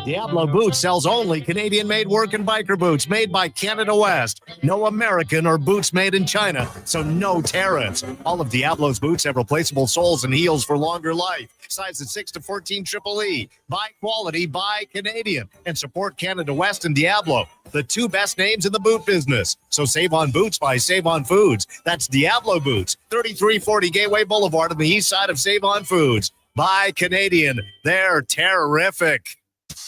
Diablo Boots sells only Canadian-made work and biker boots made by Canada West. No American or boots made in China, so no tariffs. All of Diablo's boots have replaceable soles and heels for longer life. Sizes 6 to 14 Triple E. Buy quality, buy Canadian. And support Canada West and Diablo, the two best names in the boot business. So save on boots by Save On Foods. That's Diablo Boots, 3340 Gateway Boulevard on the east side of Save On Foods. Buy Canadian. They're terrific.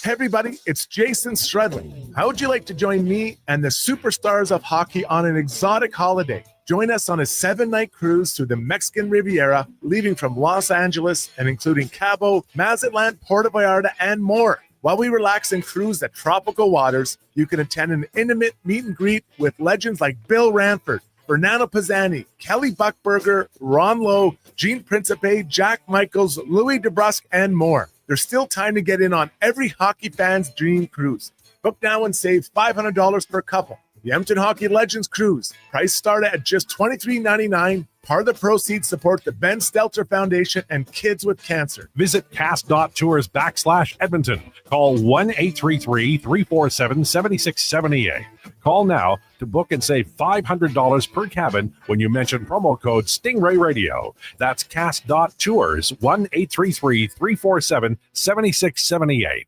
Hey everybody, it's Jason Stradley. How would you like to join me and the superstars of hockey on an exotic holiday? Join us on a 7-night cruise through the Mexican Riviera, leaving from Los Angeles and including Cabo, Mazatlan, Puerto Vallarta, and more. While we relax and cruise the tropical waters, you can attend an intimate meet and greet with legends like Bill Ranford, Fernando Pisani, Kelly Buckberger, Ron Lowe, Gene Principe, Jack Michaels, Louis DeBrusque, and more. There's still time to get in on every hockey fan's dream cruise. Book now and save $500 per couple. The Edmonton Hockey Legends Cruise. Price start at just $23.99. Part of the proceeds support the Ben Stelter Foundation and Kids with Cancer. Visit cast.tours/Edmonton. Call 1-833-347-7678. Call now to book and save $500 per cabin when you mention promo code Stingray Radio. That's cast.tours, 1-833-347-7678.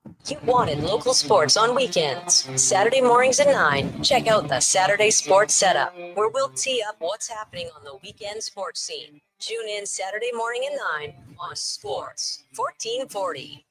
You wanted local sports on weekends. Saturday mornings at 9, check out the Saturday Sports Setup, where we'll tee up what's happening on the weekend sports scene. Tune in Saturday morning at 9 on Sports 1440.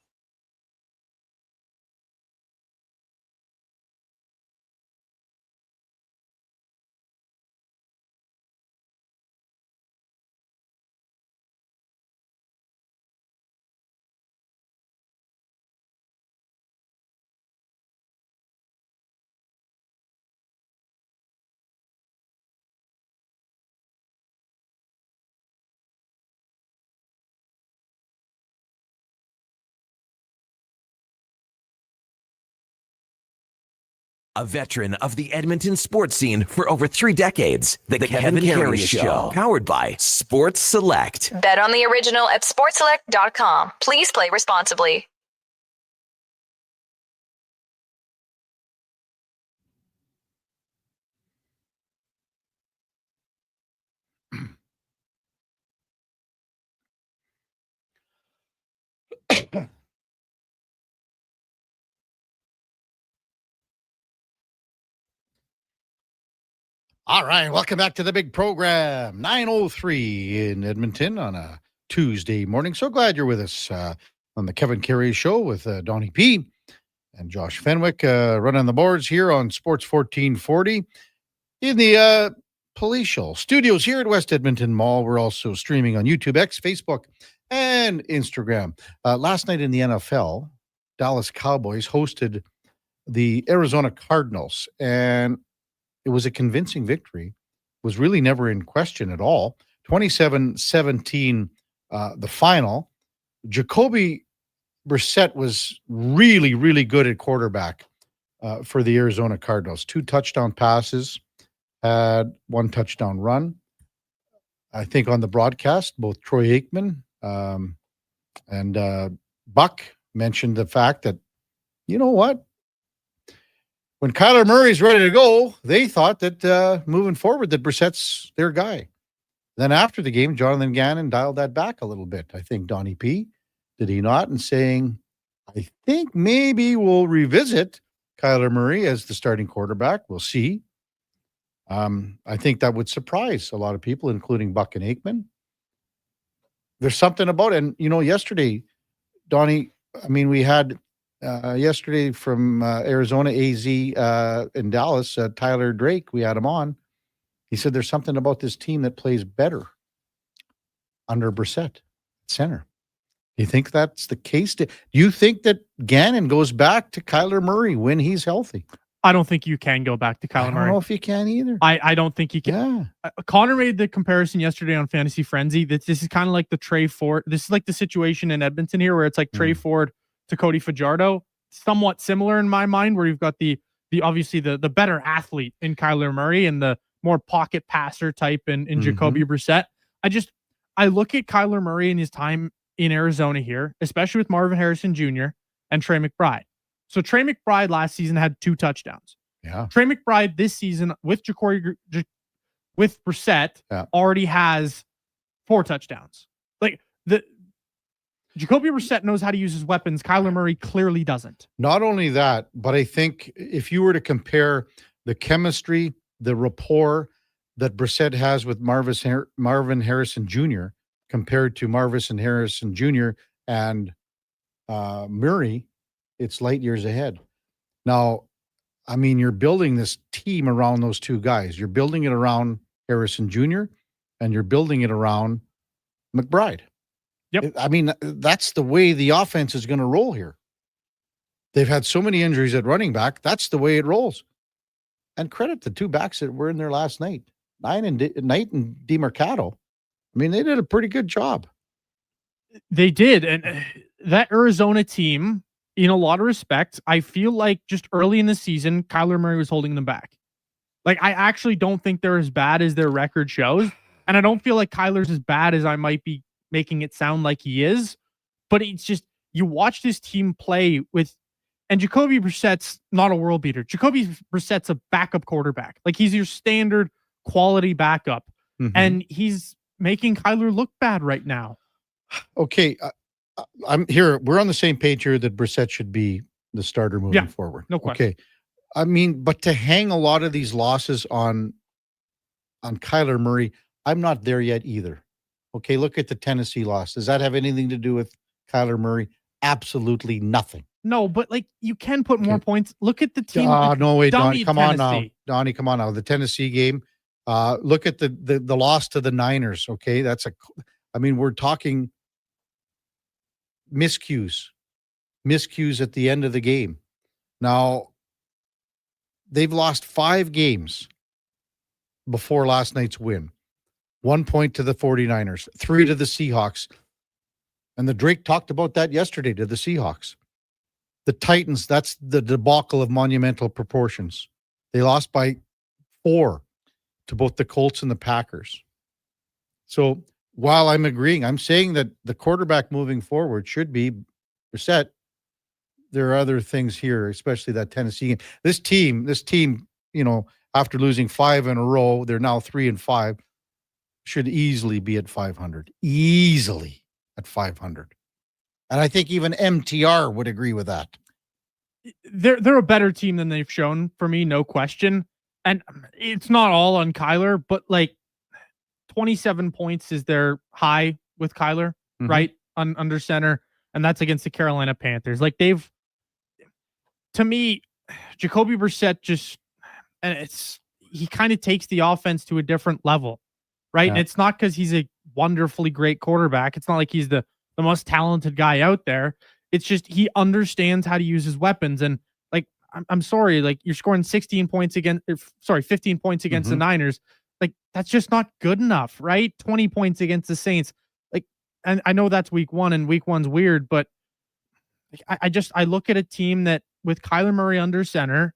A veteran of the Edmonton sports scene for over 3 decades, the Kevin Karius Show, powered by Sports Select. Bet on the original at sportselect.com. Please play responsibly. All right, welcome back to the big program. 9:03 in Edmonton on a Tuesday morning. So glad you're with us on the Kevin Karius Show with Donnie P and Josh Fenwick running the boards here on Sports 1440 in the palatial studios here at West Edmonton Mall. We're also streaming on YouTube, X, Facebook, and Instagram. Last night in the NFL, Dallas Cowboys hosted the Arizona Cardinals, and it was a convincing victory. Was really never in question at all. 27-17, the final. Jacoby Brissett was really, really good at quarterback for the Arizona Cardinals. 2 touchdown passes, had 1 touchdown run. I think on the broadcast, both Troy Aikman and Buck mentioned the fact that, you know what? When Kyler Murray's ready to go, they thought that moving forward, that Brissett's their guy. Then after the game, Jonathan Gannon dialed that back a little bit. I think Donnie P, did he not? And saying, I think maybe we'll revisit Kyler Murray as the starting quarterback. We'll see. I think that would surprise a lot of people, including Buck and Aikman. There's something about it. And, you know, yesterday, Donnie, I mean, we had yesterday from Arizona, AZ in Dallas, Tyler Drake, we had him on. He said there's something about this team that plays better under Brissett, center. Do you think that's the case? Do you think that Gannon goes back to Kyler Murray when he's healthy? I don't think you can go back to Kyler Murray. I don't know if you can either. I don't think you can. Yeah. Connor made the comparison yesterday on Fantasy Frenzy that this is kind of like the Trey Ford. This is like the situation in Edmonton here where it's like Trey Ford to Cody Fajardo. Somewhat similar in my mind, where you've got the obviously the better athlete in Kyler Murray and the more pocket passer type in Jacoby Brissett. I look at Kyler Murray and his time in Arizona here, especially with Marvin Harrison Jr. and Trey McBride. So Trey McBride last season had 2 touchdowns. Yeah. Trey McBride this season with with Brissett already has 4 touchdowns. Like Jacoby Brissett knows how to use his weapons. Kyler Murray clearly doesn't. Not only that, but I think if you were to compare the chemistry, the rapport that Brissett has with Marvin Harrison Jr. compared to Marvin Harrison Jr. and Murray, it's light years ahead. Now, I mean, you're building this team around those 2 guys. You're building it around Harrison Jr. and you're building it around McBride. Yep. I mean, that's the way the offense is going to roll here. They've had so many injuries at running back. That's the way it rolls. And credit the 2 backs that were in there last night, Knight and DeMarcado. I mean, they did a pretty good job. They did. And that Arizona team, in a lot of respects, I feel like just early in the season, Kyler Murray was holding them back. Like, I actually don't think they're as bad as their record shows. And I don't feel like Kyler's as bad as I might be making it sound like he is. But it's just, you watch this team play with, and Jacoby Brissett's not a world beater. Jacoby Brissett's a backup quarterback. Like, he's your standard quality backup. And he's making Kyler look bad right now. Okay. I'm here. We're on the same page here that Brissett should be the starter moving forward. No question. Okay. I mean, but to hang a lot of these losses on Kyler Murray, I'm not there yet either. Okay, look at the Tennessee loss. Does that have anything to do with Kyler Murray? Absolutely nothing. No, but like you can put more points. Look at the team. No, wait, Donnie, come on now. Tennessee. Donnie, come on now. The Tennessee game. Look at the loss to the Niners. Okay, we're talking miscues at the end of the game. Now, they've lost 5 games before last night's win. 1 point to the 49ers, 3 to the Seahawks. And the Drake talked about that yesterday to the Seahawks. The Titans, that's the debacle of monumental proportions. They lost by 4 to both the Colts and the Packers. So while I'm agreeing, I'm saying that the quarterback moving forward should be Brissett. There are other things here, especially that Tennessee game. This team, after losing 5 in a row, they're now 3-5, should easily be at 500. Easily at 500. And I think even MTR would agree with that. They're a better team than they've shown for me, no question. And it's not all on Kyler, but like 27 points is their high with Kyler, right? Under center. And that's against the Carolina Panthers. Like to me, Jacoby Brissett he kind of takes the offense to a different level, right? And it's not because he's a wonderfully great quarterback. It's not like he's the most talented guy out there. It's just he understands how to use his weapons. And like, I'm sorry, like you're scoring 15 points against the Niners. Like that's just not good enough, right? 20 points against the Saints. Like, and I know that's week 1 and week 1's weird, but I look at a team that with Kyler Murray under center,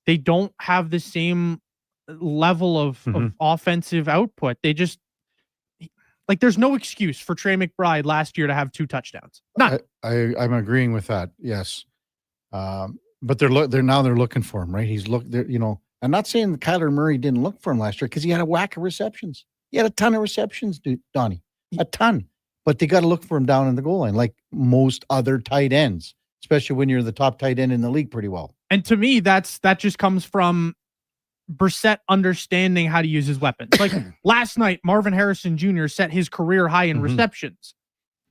they don't have the same level of offensive output. They just like there's no excuse for Trey McBride last year to have 2 touchdowns. None. I'm agreeing with that. Yes. But they're looking for him, right? I'm not saying that Kyler Murray didn't look for him last year because he had a whack of receptions. He had a ton of receptions, Donnie, a ton. But they got to look for him down in the goal line, like most other tight ends, especially when you're the top tight end in the league pretty well. And to me, that just comes from Brissett understanding how to use his weapons. Like last night, Marvin Harrison Jr. set his career high in receptions.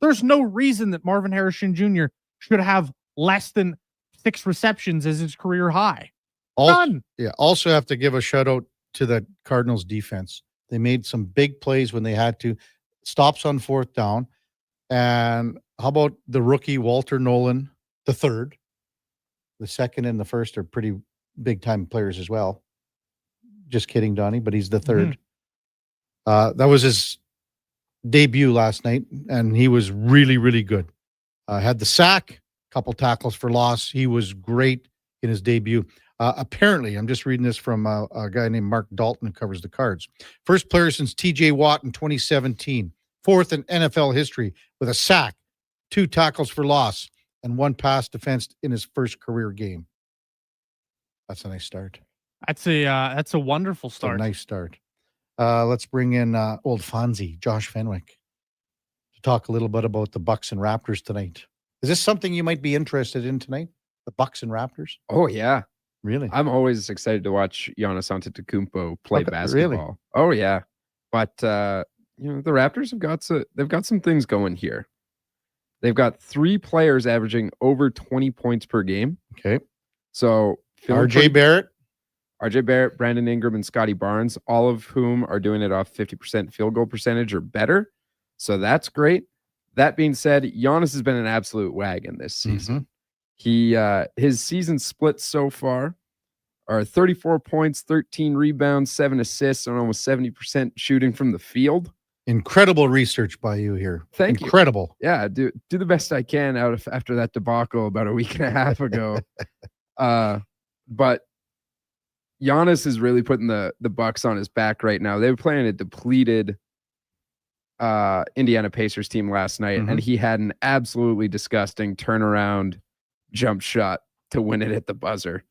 There's no reason that Marvin Harrison Jr. should have less than 6 receptions as his career high. None. Also have to give a shout out to the Cardinals defense. They made some big plays when they had to. Stops on 4th down. And how about the rookie Walter Nolan, the 3rd? The 2nd and the 1st are pretty big time players as well. Just kidding, Donnie, but he's the 3rd. That was his debut last night, and he was really, really good. Had the sack, couple tackles for loss. He was great in his debut. Apparently, I'm just reading this from a guy named Mark Dalton who covers the Cards. First player since TJ Watt in 2017. 4th in NFL history with a sack, 2 tackles for loss, and 1 pass defensed in his first career game. That's a nice start. That's a wonderful start. A nice start. Let's bring in old Fonzie, Josh Fenwick, to talk a little bit about the Bucks and Raptors tonight. Is this something you might be interested in tonight? The Bucks and Raptors? Oh yeah. Really? I'm always excited to watch Giannis Antetokounmpo play basketball. Really? Oh yeah. But the Raptors they've got some things going here. They've got 3 players averaging over 20 points per game. Okay. So RJ Barrett, Brandon Ingram, and Scotty Barnes, all of whom are doing it off 50% field goal percentage or better. So that's great. That being said, Giannis has been an absolute wagon this season. His season splits so far are 34 points, 13 rebounds, 7 assists, and almost 70% shooting from the field. Incredible research by you here. Thank you. Incredible. Yeah, do the best I can after that debacle about a week and a half ago. But Giannis is really putting the Bucks on his back right now. They were playing a depleted Indiana Pacers team last night, and he had an absolutely disgusting turnaround jump shot to win it at the buzzer.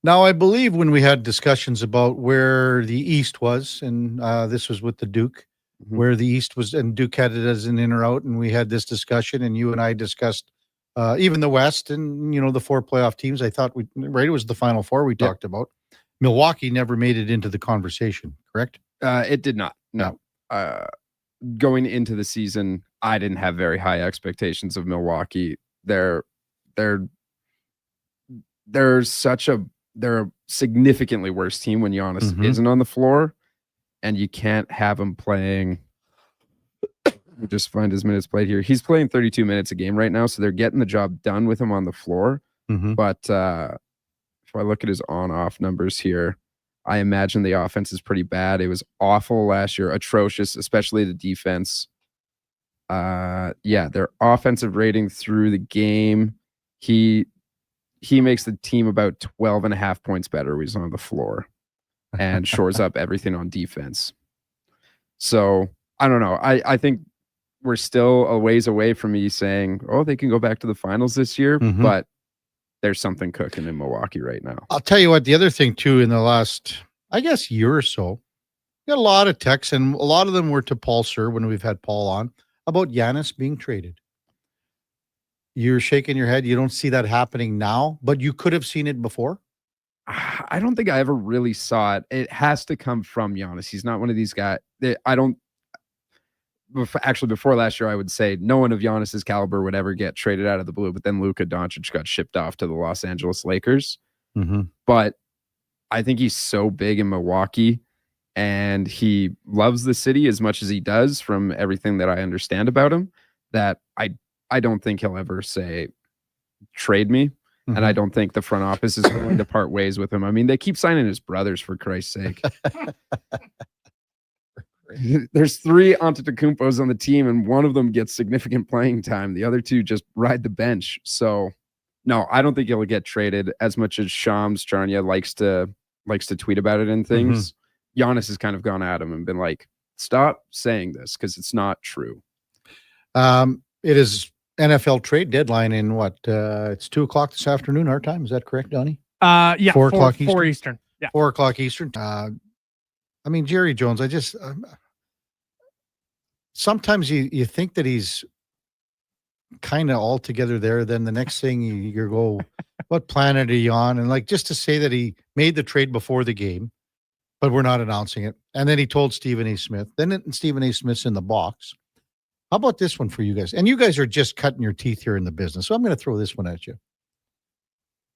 Now, I believe when we had discussions about where the East was, and this was with the Duke, where the East was, and Duke had it as an in or out, and we had this discussion, and you and I discussed even the West and, the 4 playoff teams. I thought it was the Final Four we talked about. Milwaukee never made it into the conversation, correct? It did not. No. Going into the season, I didn't have very high expectations of Milwaukee. They're a significantly worse team when Giannis isn't on the floor, and you can't have him playing. Just find his minutes played here. He's playing 32 minutes a game right now, so they're getting the job done with him on the floor. But if I look at his on-off numbers here, I imagine the offense is pretty bad. It was awful last year, atrocious, especially the defense. Their offensive rating through the game, he makes the team about 12.5 points better when he's on the floor and shores up everything on defense. So I don't know. I think we're still a ways away from me saying, they can go back to the finals this year, but there's something cooking in Milwaukee right now. I'll tell you what, the other thing too, in the last, I guess, year or so, we got a lot of texts, and a lot of them were to Paul Sir when we've had Paul on, about Giannis being traded. You're shaking your head. You don't see that happening now, but you could have seen it before. I don't think I ever really saw it. It has to come from Giannis. He's not one of these guys. Before last year, I would say no one of Giannis's caliber would ever get traded out of the blue, but then Luka Doncic got shipped off to the Los Angeles Lakers. But I think he's so big in Milwaukee, and he loves the city as much as he does, from everything that I understand about him, that I don't think he'll ever say, trade me. And I don't think the front office is going to part ways with him. I mean, they keep signing his brothers, for Christ's sake. There's 3 Antetokounmpos on the team, and one of them gets significant playing time. The other 2 just ride the bench. So, no, I don't think he'll get traded, as much as Shams Charania likes to tweet about it and things. Giannis has kind of gone at him and been like, stop saying this, because it's not true. It is NFL trade deadline in what? It's 2:00 this afternoon, our time. Is that correct, Donnie? 4 o'clock Eastern. 4 Eastern. Yeah. 4:00 Eastern. I mean, Jerry Jones, I just sometimes you think that he's kind of all together there. Then the next thing you go, what planet are you on? And just to say that he made the trade before the game, but we're not announcing it. And then he told Stephen A. Smith. Then Stephen A. Smith's in the box. How about this one for you guys? And you guys are just cutting your teeth here in the business, so I'm going to throw this one at you.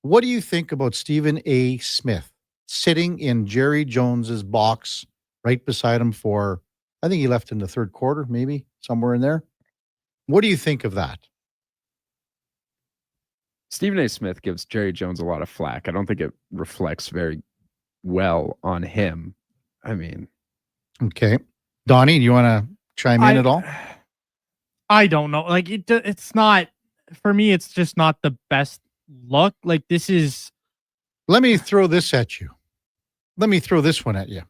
What do you think about Stephen A. Smith sitting in Jerry Jones's box right beside him for, I think he left in the third quarter, maybe somewhere in there? What do you think of that? Stephen A. Smith gives Jerry Jones a lot of flack. I don't think it reflects very well on him. I mean, okay. Donnie, do you want to chime in at all? I don't know. It's not, for me, it's just not the best look. This is. Let me throw this at you. Let me throw this one at you.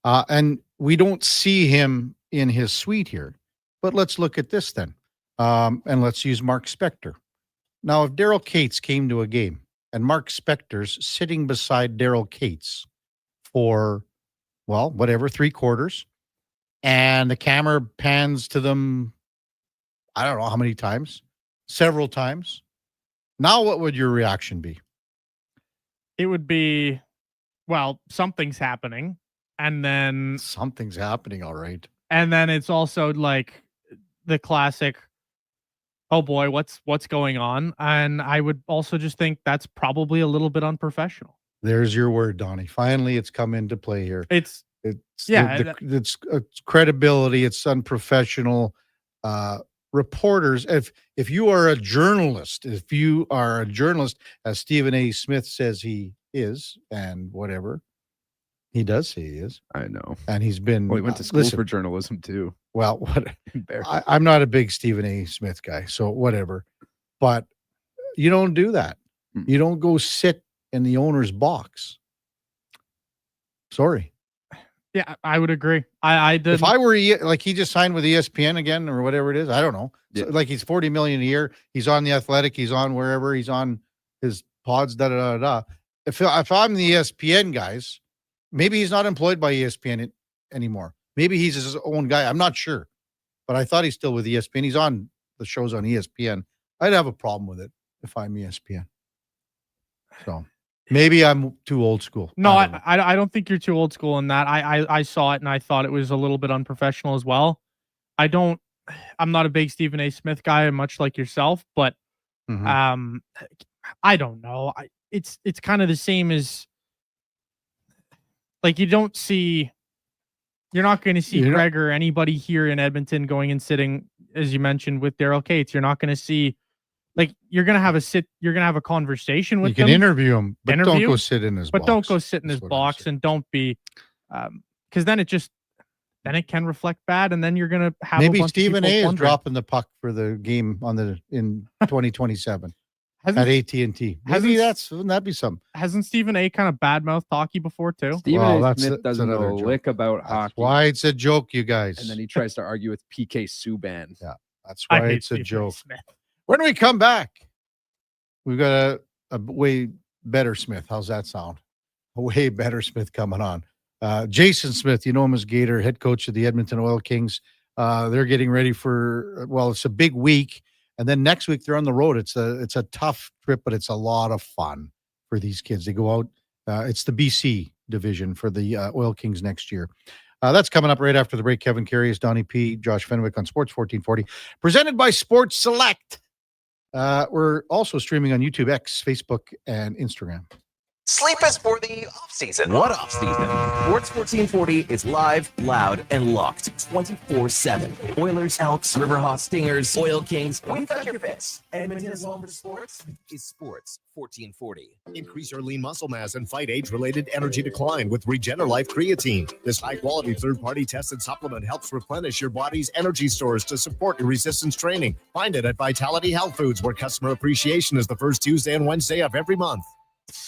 And we don't see him in his suite here, but let's look at this then. And let's use Mark Spector. Now, if Daryl Cates came to a game and Mark Spector's sitting beside Daryl Cates for, 3 quarters, and the camera pans to them, I don't know how many times, several times. Now, what would your reaction be? It would be, something's happening. And then something's happening. All right. And then it's also the classic, oh boy, what's going on? And I would also just think that's probably a little bit unprofessional. There's your word, Donnie. Finally, it's come into play here. It's it's credibility. It's unprofessional. Reporters, if you are a journalist, as Stephen A. Smith says he is, and whatever he does say he is, I know, and he's been. Well, he went to school for journalism too. Well, I'm not a big Stephen A. Smith guy, so whatever. But you don't do that. You don't go sit in the owner's box. Sorry. Yeah, I would agree. I did. If I were he just signed with ESPN again or whatever it is, I don't know. Yeah. So, he's $40 million a year. He's on The Athletic. He's on wherever. He's on his pods. If I'm the ESPN guys, maybe he's not employed by ESPN anymore. Maybe he's his own guy. I'm not sure, but I thought he's still with ESPN. He's on the shows on ESPN. I'd have a problem with it if I'm ESPN. So maybe I'm too old school. No, I don't think you're too old school in that. I saw it and I thought it was a little bit unprofessional as well. I'm not a big Stephen A. Smith guy, much like yourself, but I don't know. It's kind of the same as like you're not going to see Greg or anybody here in Edmonton going and sitting, as you mentioned, with Daryl Cates. You're not going to see you're going to have a conversation with him. You can interview him, but don't go sit in his box. But don't go sit in his box and don't be because then it can reflect bad, and then you're going to have maybe a bunch Stephen of A. is wondering. dropping the puck for the game in 2027 at AT&T. Maybe wouldn't that be something? Hasn't Stephen A. kind of badmouthed hockey before too? Stephen A. Smith doesn't know a lick about hockey. Why it's a joke, you guys. And then he tries to argue with PK Subban. Yeah, that's why it's a joke. When we come back, we've got a way better Smith. How's that sound? A way better Smith coming on. Jason Smith, you know him as Gator, head coach of the Edmonton Oil Kings. They're getting ready for, it's a big week. And then next week they're on the road. It's a tough trip, but it's a lot of fun for these kids. They go out. It's the BC division for the Oil Kings next year. That's coming up right after the break. Kevin Karius, Donnie P, Josh Fenwick on Sports 1440. Presented by Sports Select. We're also streaming on YouTube, X, Facebook, and Instagram. Sleep is for the off-season. What off-season? Sports 1440 is live, loud, and locked 24/7. Oilers, Elks, Riverhawks, Stingers, Oil Kings. We've got your fix. Edmonton's home for sports is Sports 1440. Increase your lean muscle mass and fight age-related energy decline with Regenerlife Creatine. This high-quality third-party tested supplement helps replenish your body's energy stores to support your resistance training. Find it at Vitality Health Foods, where customer appreciation is the first Tuesday and Wednesday of every month.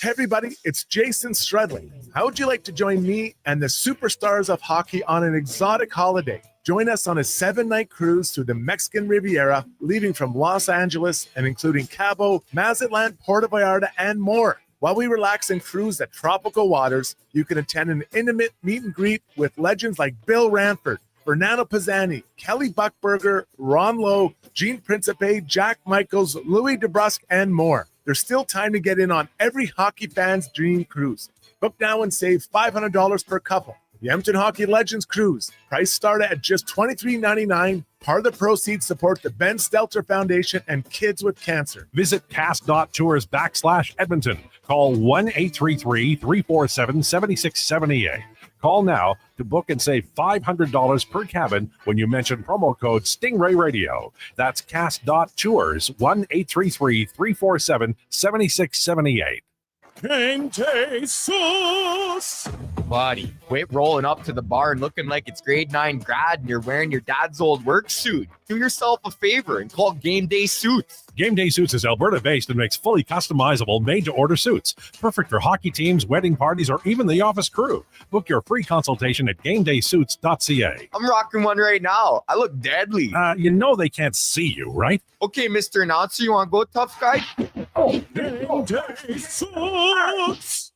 Hey everybody, it's Jason Strudley. How would you like to join me and the superstars of hockey on an exotic holiday? Join us on a 7-night cruise through the Mexican Riviera, leaving from Los Angeles and including Cabo, Mazatlan, Puerto Vallarta, and more. While we relax and cruise the tropical waters, you can attend an intimate meet and greet with legends like Bill Ranford, Fernando Pisani, Kelly Buckberger, Ron Lowe, Gene Principe, Jack Michaels, Louis DeBrusque, and more. There's still time to get in on every hockey fan's dream cruise. Book now and save $500 per couple. The Edmonton Hockey Legends Cruise. Price started at just $23.99. Part of the proceeds support the Ben Stelter Foundation and Kids with Cancer. Visit cast.tours/Edmonton. Call 1-833-347-7678. Call now to book and save $500 per cabin when you mention promo code Stingray Radio. That's cast.tours, 1-833-347-7678. Game day sauce. Buddy, quit rolling up to the bar and looking like it's grade 9 grad and you're wearing your dad's old work suit. Do yourself a favor and call Game Day Suits. Game Day Suits is Alberta-based and makes fully customizable, made-to-order suits. Perfect for hockey teams, wedding parties, or even the office crew. Book your free consultation at GameDaySuits.ca. I'm rocking one right now. I look deadly. You know they can't see you, right? Okay, Mr. Announcer, you want to go, tough guy? Game Day Suits!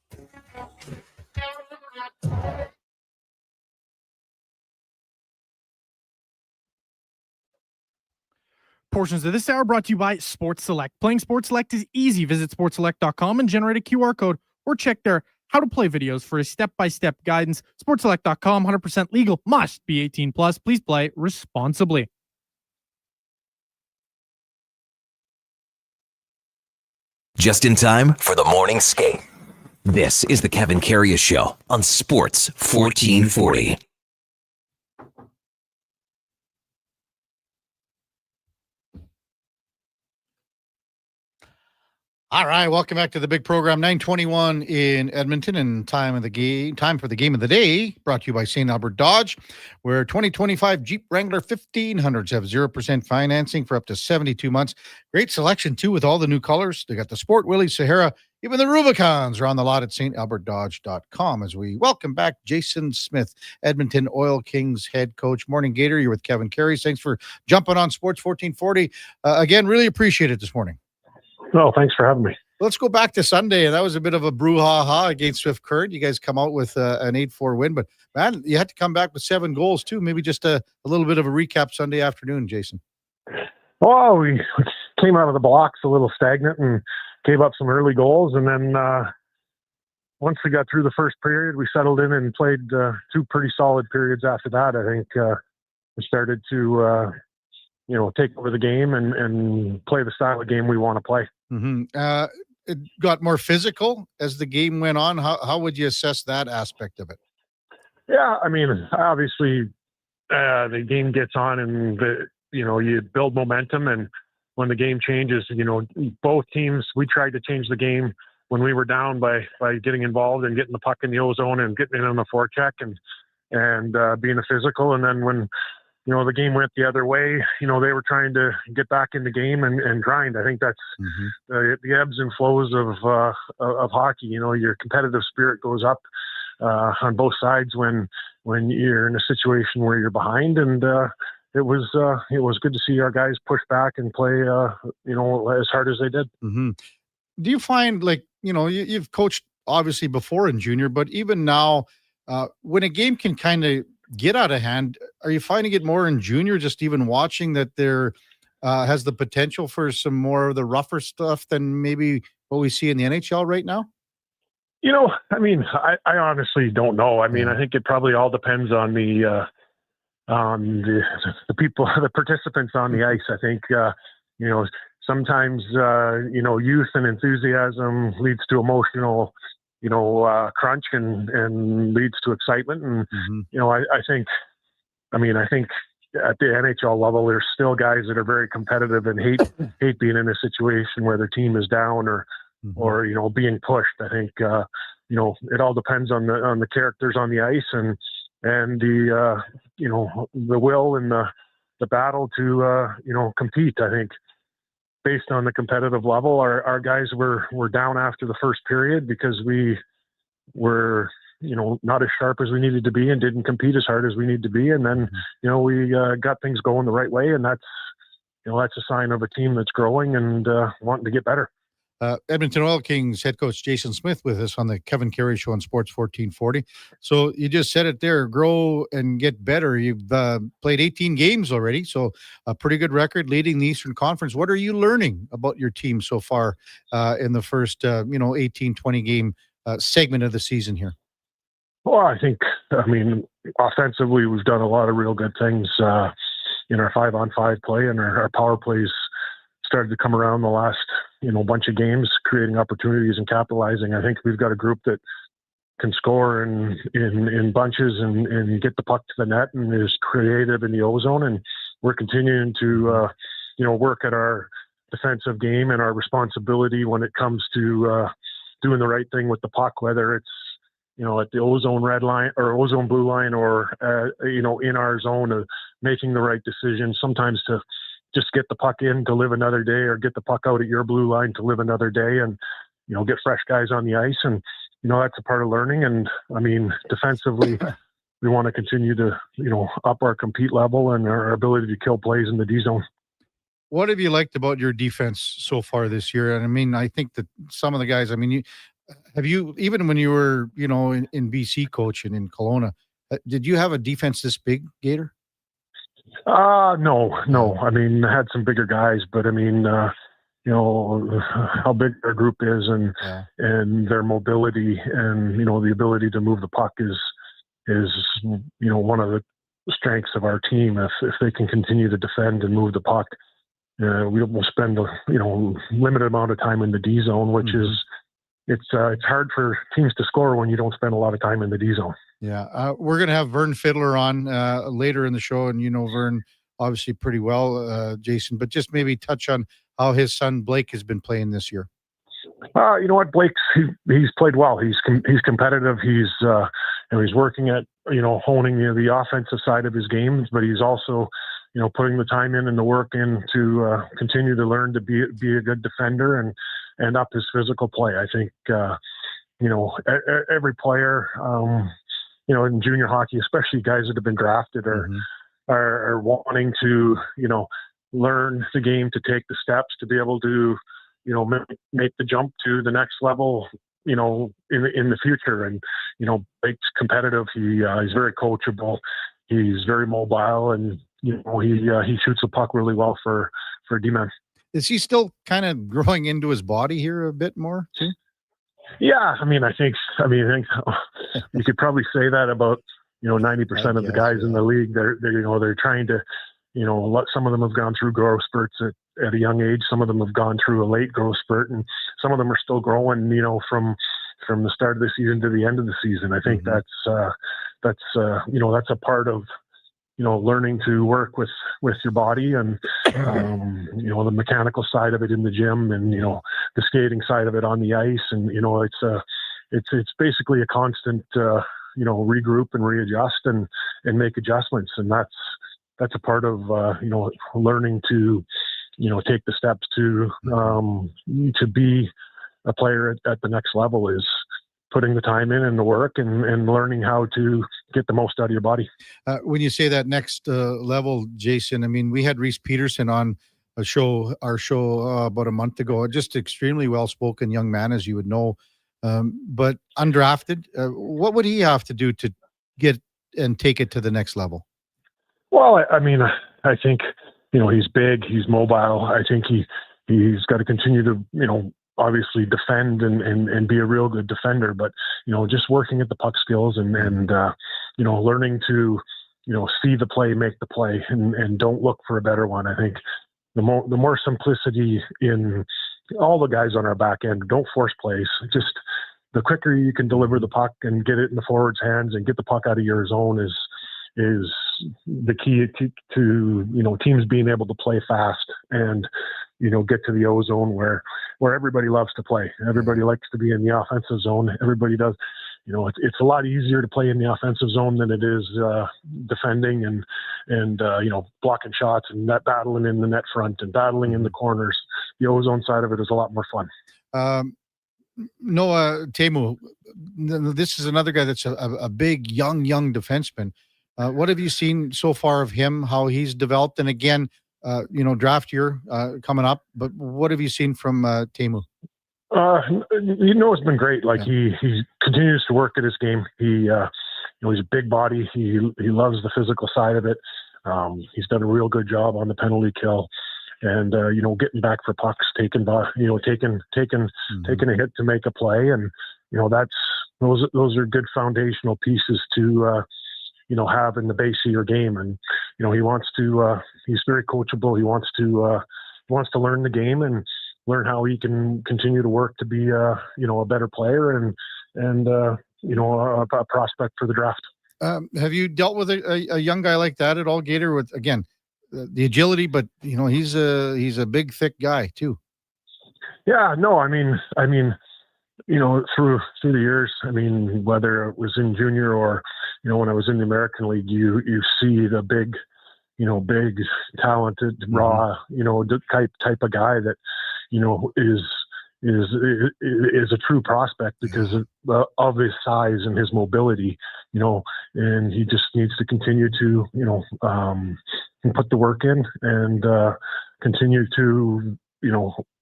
Portions of this hour brought to you by Sports Select. Playing Sports Select is easy. Visit sportselect.com and generate a QR code or check their how to play videos for a step-by-step guidance. Sportselect.com, 100% legal, must be 18 plus. Please play responsibly. Just in time for the morning skate. This is the Kevin Karius Show on Sports 1440. All right, welcome back to the big program. 9:21 in Edmonton, and time for the game of the day. Brought to you by St. Albert Dodge, where 2025 Jeep Wrangler 1500s have 0% financing for up to 72 months. Great selection too, with all the new colors. They got the Sport Willys, Sahara, even the Rubicons are on the lot at StAlbertDodge.com. As we welcome back Jason Smith, Edmonton Oil Kings head coach. Morning Gator, you're with Kevin Karius. Thanks for jumping on Sports 1440. Again, really appreciate it this morning. Well, thanks for having me. Let's go back to Sunday. That was a bit of a brouhaha against Swift Current. You guys come out with an 8-4 win, but man, you had to come back with 7 goals too. Maybe just a little bit of a recap Sunday afternoon, Jason. Well, we came out of the blocks a little stagnant and gave up some early goals. And then once we got through the first period, we settled in and played 2 pretty solid periods after that. I think we started to, take over the game and play the style of game we want to play. Mm-hmm. It got more physical as the game went on. How would you assess that aspect of it? Yeah, I mean, obviously the game gets on and you build momentum, and when the game changes, both teams, we tried to change the game when we were down by getting involved and getting the puck in the O-zone and getting it on the forecheck and being a physical. And then when, the game went the other way, they were trying to get back in the game and grind. I think that's the ebbs and flows of hockey. Your competitive spirit goes up on both sides when you're in a situation where you're behind. And it was good to see our guys push back and play, as hard as they did. Mm-hmm. Do you find, you've coached obviously before in junior, but even now, when a game can kind of get out of hand, are you finding it more in junior, just even watching that there has the potential for some more of the rougher stuff than maybe what we see in the NHL right now? I mean, I honestly don't know. I mean, I think it probably all depends on the people, the participants on the ice. I think, sometimes, youth and enthusiasm leads to emotional, crunch and leads to excitement. And, I think at the NHL level, there's still guys that are very competitive and hate being in a situation where their team is down or being pushed. I think, it all depends on the characters on the ice and the, the will and the battle to, compete. I think based on the competitive level, our guys were down after the first period because we were, not as sharp as we needed to be and didn't compete as hard as we need to be. And then, we got things going the right way. And that's a sign of a team that's growing and wanting to get better. Edmonton Oil Kings head coach Jason Smith with us on the Kevin Karius Show on Sports 1440. So you just said it there, grow and get better. You've played 18 games already, so a pretty good record leading the Eastern Conference. What are you learning about your team so far in the first, 18, 20 game segment of the season here? Well, I think, offensively, we've done a lot of real good things in our 5-on-5 play, and our power plays started to come around the last, bunch of games, creating opportunities and capitalizing. I think we've got a group that can score in bunches and get the puck to the net and is creative in the O-zone. And we're continuing to, work at our defensive game and our responsibility when it comes to doing the right thing with the puck, whether it's, at the O-zone red line or O-zone blue line or, in our zone, making the right decision, sometimes to just get the puck in to live another day or get the puck out at your blue line to live another day and, get fresh guys on the ice. And, that's a part of learning. And defensively, we want to continue to, up our compete level and our ability to kill plays in the D zone. What have you liked about your defense so far this year? And I think that some of the guys, even when you were, in BC coaching in Kelowna, did you have a defense this big, Gator? No. I had some bigger guys, but how big their group is and their mobility and, the ability to move the puck is one of the strengths of our team. If they can continue to defend and move the puck, we will spend limited amount of time in the D zone, which is, it's hard for teams to score when you don't spend a lot of time in the D zone. Yeah. We're going to have Vern Fiddler on later in the show. And Vern obviously pretty well, Jason, but just maybe touch on how his son Blake has been playing this year. You know what, Blake's, he's played well. He's competitive. He's working at, honing the offensive side of his games, but he's also, putting the time in and the work in to continue to learn to be a good defender and up his physical play. I think, every player, in junior hockey, especially guys that have been drafted are wanting to, learn the game, to take the steps to be able to, make the jump to the next level, in the future. And, Blake's competitive. He's very coachable. He's very mobile, and, he shoots the puck really well for D-man. Is he still kind of growing into his body here a bit more too? Yeah. I think you could probably say that about, 90% of the guys in the league. They're trying to, some of them have gone through growth spurts at a young age. Some of them have gone through a late growth spurt, and some of them are still growing, from the start of the season to the end of the season. I think that's a part of, learning to work with your body, and, the mechanical side of it in the gym, and, the skating side of it on the ice. And, it's basically a constant, regroup and readjust and make adjustments. And that's a part of, learning to, take the steps to be a player at the next level, is putting the time in and the work, and learning how to get the most out of your body. When you say that next level, Jason, we had Reese Peterson on our show about a month ago, just extremely well-spoken young man, as you would know, but undrafted. What would he have to do to get and take it to the next level? Well, I think, he's big, he's mobile. I think he's got to continue to, obviously defend and be a real good defender, but, just working at the puck skills and learning to, see the play, make the play, and don't look for a better one. I think the more simplicity in all the guys on our back end, don't force plays. Just the quicker you can deliver the puck and get it in the forward's hands and get the puck out of your zone is the key to teams being able to play fast and, get to the O zone where everybody loves to play. Everybody likes to be in the offensive zone. Everybody does. It's a lot easier to play in the offensive zone than it is defending and blocking shots and battling in the net front and battling in the corners. The O zone side of it is a lot more fun. Noah Teemu, this is another guy that's a big, young defenseman. What have you seen so far of him, how he's developed? And again, draft year coming up, but what have you seen from Teemu? It's been great. Like he continues to work at his game. He's a big body. He loves the physical side of it. He's done a real good job on the penalty kill, and getting back for pucks, taking a hit to make a play, and those are good foundational pieces to have in the base of your game. And he wants to. He's very coachable. He wants to learn the game and learn how he can continue to work to be a better player and a prospect for the draft. Have you dealt with a young guy like that at all, Gator? With again the agility, but he's a big, thick guy too. Yeah, no, through the years, whether it was in junior or when I was in the American League, you see the big, big, talented, raw, type of guy that is a true prospect because of his size and his mobility, and he just needs to continue to, put the work in and continue to,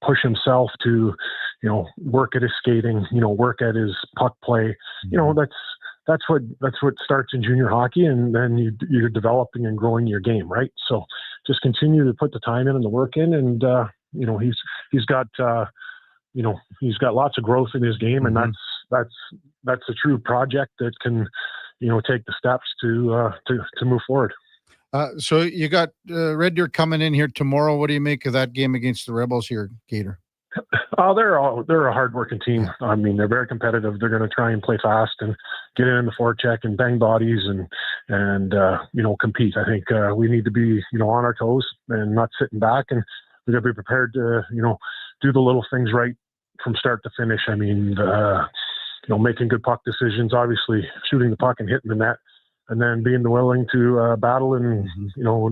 push himself to, work at his skating, work at his puck play. That's what starts in junior hockey, and then you're developing and growing your game, right? So just continue to put the time in and the work in, and he's got lots of growth in his game, and that's a true project that can take the steps to move forward. So you got Red Deer coming in here tomorrow. What do you make of that game against the Rebels here, Gator? Oh, they're a hardworking team. They're very competitive. They're going to try and play fast and get in the forecheck and bang bodies and compete. I think we need to be on our toes and not sitting back, and we got to be prepared to do the little things right from start to finish. Making good puck decisions, obviously shooting the puck and hitting the net, and then being willing to battle and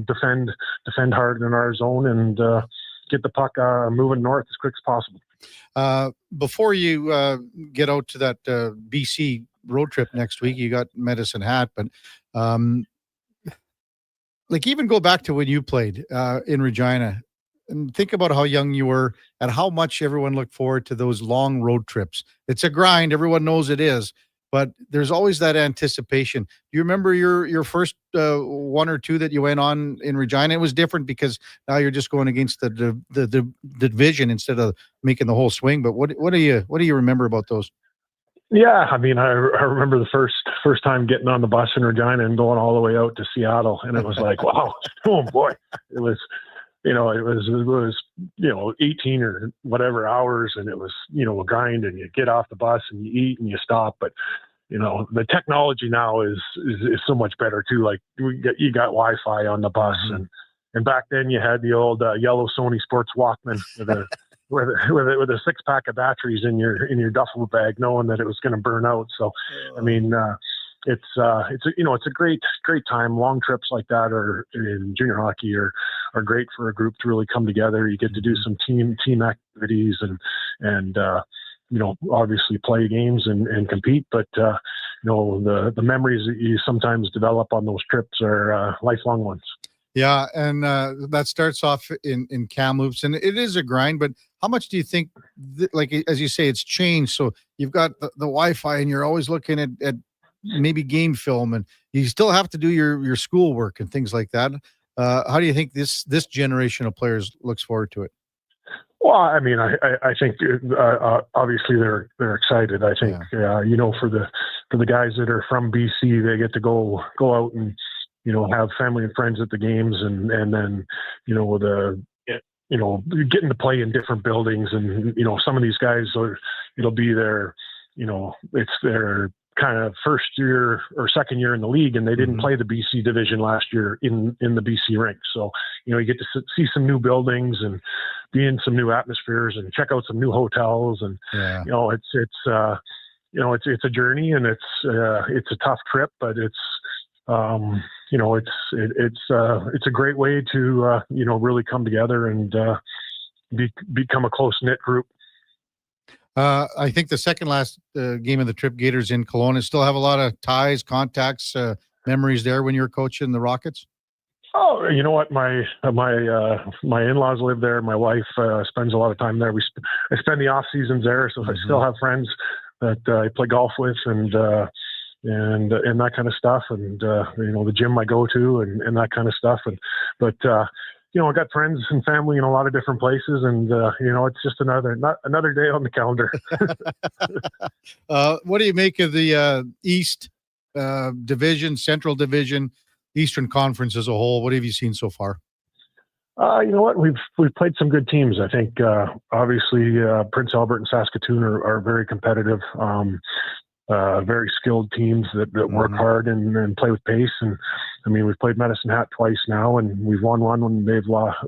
defend hard in our zone and get the puck moving north as quick as possible. Before you get out to that BC road trip next week, you got Medicine Hat, but even go back to when you played in Regina. and think about how young you were and how much everyone looked forward to those long road trips. It's a grind. Everyone knows it is, but there's always that anticipation. Do you remember your first one or two that you went on in Regina? It was different because now you're just going against the division instead of making the whole swing. But what do you remember about those? Yeah, I mean, I remember the first time getting on the bus in Regina and going all the way out to Seattle, and it was like, wow, oh boy, it was 18 or whatever hours, and it was a grind, and you get off the bus and you eat and you stop, but the technology now is so much better too. Like you got Wi-Fi on the bus, and back then you had the old yellow Sony Sports Walkman with a 6-pack of batteries in your duffel bag, knowing that it was going to burn out. So, I mean, it's a great time. Long trips like that are in junior hockey are great for a group to really come together. You get to do some team activities and obviously play games and compete, but the memories that you sometimes develop on those trips are lifelong ones. Yeah, and that starts off in Kamloops, and it is a grind. But how much do you think, like as you say, it's changed? So you've got the Wi-Fi, and you're always looking at maybe game film, and you still have to do your schoolwork and things like that. How do you think this generation of players looks forward to it? Well, I mean, I think obviously they're excited. I think for the guys that are from BC, they get to go out and have family and friends at the games, and then getting to play in different buildings, and some of these guys it'll be it's their kind of first year or second year in the league, and they didn't play the BC division last year in the BC rink. So you get to see some new buildings and be in some new atmospheres and check out some new hotels, and it's a journey, and it's a tough trip, but it's a great way to really come together and become a close-knit group. I think the second last game of the trip, Gators in Kelowna, still have a lot of ties, contacts, memories there when you were coaching the Rockets. Oh, you know what? My in-laws live there. My wife spends a lot of time there. I spend the off seasons there, so I still have friends that I play golf with, and that kind of stuff, and the gym I go to, and that kind of stuff, but I got friends and family in a lot of different places, and it's just another day on the calendar. What do you make of the East Division, Central Division, Eastern Conference as a whole? What have you seen so far? You know what? We've played some good teams. I think obviously Prince Albert and Saskatoon are very competitive. Very skilled teams that work hard and play with pace. And I mean, we've played Medicine Hat twice now, and we've won one when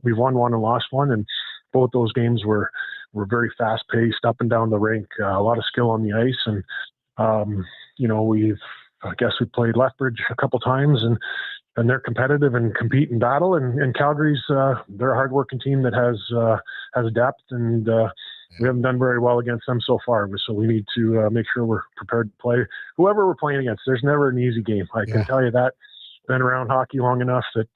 we've won one and lost one. And both those games were very fast paced, up and down the rink, a lot of skill on the ice. And, I guess we played Lethbridge a couple times, and they're competitive and compete and battle. And Calgary's, they're a hardworking team that has depth, and we haven't done very well against them so far. So we need to make sure we're prepared to play whoever we're playing against. There's never an easy game. I can tell you that. Been around hockey long enough that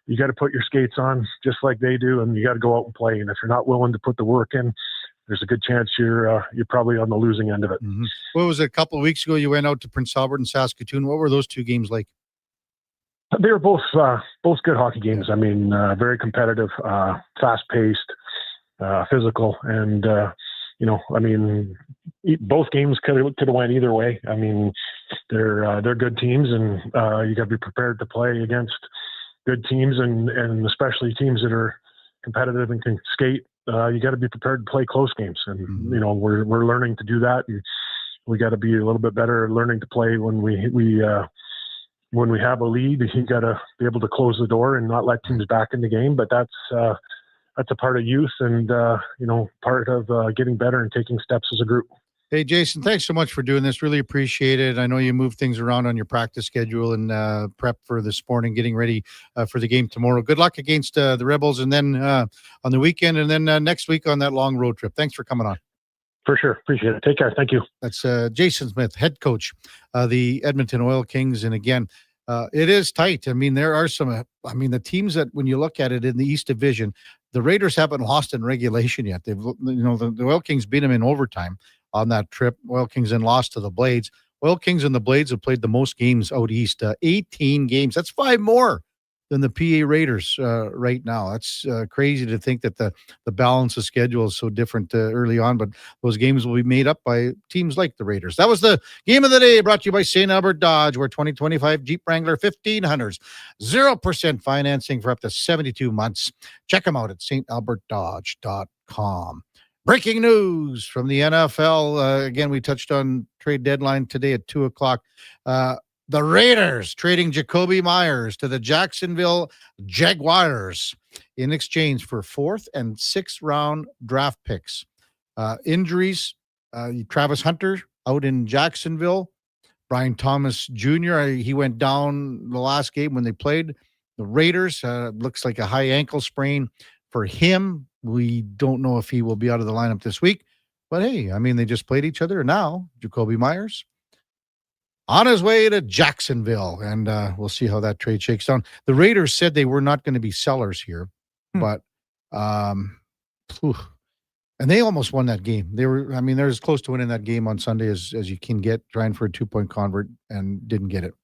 you got to put your skates on just like they do, and you got to go out and play. And if you're not willing to put the work in, there's a good chance you're probably on the losing end of it. What was it, a couple of weeks ago? You went out to Prince Albert and Saskatoon. What were those two games like? They were both good hockey games. I mean, very competitive, fast-paced, physical, and I mean, both games could have went either way. I mean, they're good teams, and you got to be prepared to play against good teams, and especially teams that are competitive and can skate. You got to be prepared to play close games, and we're learning to do that, and we got to be a little bit better learning to play when we have a lead. You got to be able to close the door and not let teams back in the game. But that's a part of youth, and part of getting better and taking steps as a group. Hey, Jason, thanks so much for doing this. Really appreciate it. I know you move things around on your practice schedule and prep for this morning, getting ready for the game tomorrow. Good luck against the Rebels, and then on the weekend, and then next week on that long road trip. Thanks for coming on. For sure. Appreciate it. Take care. Thank you. That's Jason Smith, head coach of the Edmonton Oil Kings. And again, It is tight. I mean, there are some. The teams that when you look at it in the East Division, the Raiders haven't lost in regulation yet. They've, the Oil Kings beat them in overtime on that trip. Oil Kings then lost to the Blades. Oil Kings and the Blades have played the most games out east, 18 games. That's 5 more than the PA Raiders right now. That's crazy to think that the balance of schedule is so different early on, but those games will be made up by teams like the Raiders. That was the game of the day, brought to you by St. Albert Dodge, where 2025 Jeep Wrangler 1500s, 0% financing for up to 72 months. Check them out at stalbertdodge.com. Breaking news from the NFL. Again, we touched on trade deadline today at 2 o'clock. The Raiders trading Jacoby Myers to the Jacksonville Jaguars in exchange for 4th and 6th round draft picks. Injuries, Travis Hunter out in Jacksonville. Brian Thomas Jr., he went down the last game when they played the Raiders. Looks like a high ankle sprain for him. We don't know if he will be out of the lineup this week. But hey, they just played each other. Now, Jacoby Myers on his way to Jacksonville, and we'll see how that trade shakes down. The Raiders said they were not going to be sellers here, but and they almost won that game. They were, they're as close to winning that game on Sunday as you can get, trying for a 2-point convert and didn't get it.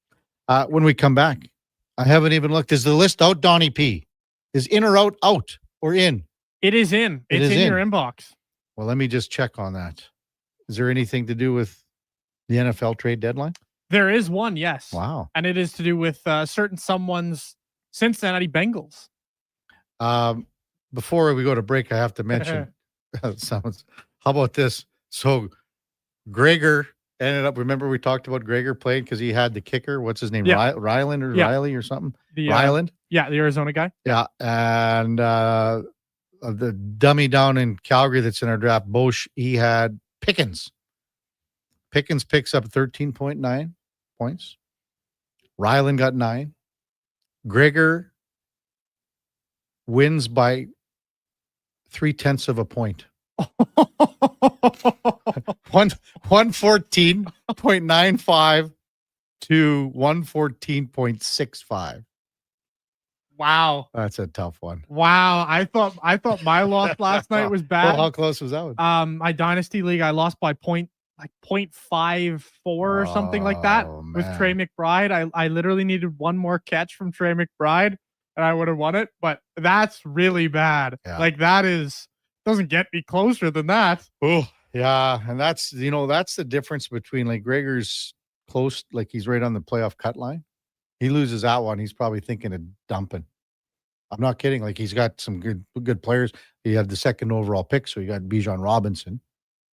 When we come back, I haven't even looked. Is the list out, Donnie P? Is in or out or in? It is in. It's in your inbox. Well, let me just check on that. Is there anything to do with the NFL trade deadline? There is one, yes. Wow. And it is to do with certain someone's Cincinnati Bengals. Before we go to break, I have to mention how about this? So Gregor ended up, remember we talked about Gregor playing because he had the kicker. What's his name? Yeah. Ryland or Yeah. Riley or something? Ryland? Yeah, the Arizona guy. Yeah. And the dummy down in Calgary that's in our draft, Bosch, he had Pickens. Pickens picks up 13.9 points. Ryland got 9. Gregor wins by 0.3 of a point. 114.95 to 114.65. Wow. That's a tough one. Wow. I thought my loss last night was bad. Well, how close was that one? My dynasty league, I lost by 0.54 or something like that with Trey McBride. I literally needed one more catch from Trey McBride and I would have won it, but that's really bad. Yeah. Like doesn't get me closer than that. Oh, yeah. And that's the difference between like Gregor's close, like he's right on the playoff cut line. He loses that one, he's probably thinking of dumping. I'm not kidding. Like he's got some good players. He had the 2nd overall pick, so you got Bijan Robinson.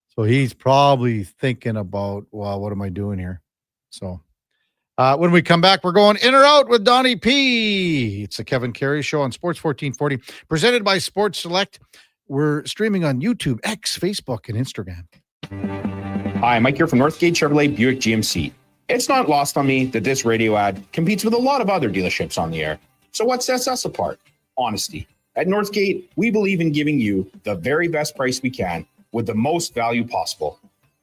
So he's probably thinking about, well, what am I doing here? So when we come back, we're going in or out with Donnie P. It's the Kevin Karius Show on Sports 1440, presented by Sports Select. We're streaming on YouTube, X, Facebook, and Instagram. Hi, Mike here from Northgate Chevrolet Buick GMC. It's not lost on me that this radio ad competes with a lot of other dealerships on the air. So what sets us apart? Honesty. At Northgate, we believe in giving you the very best price we can with the most value possible.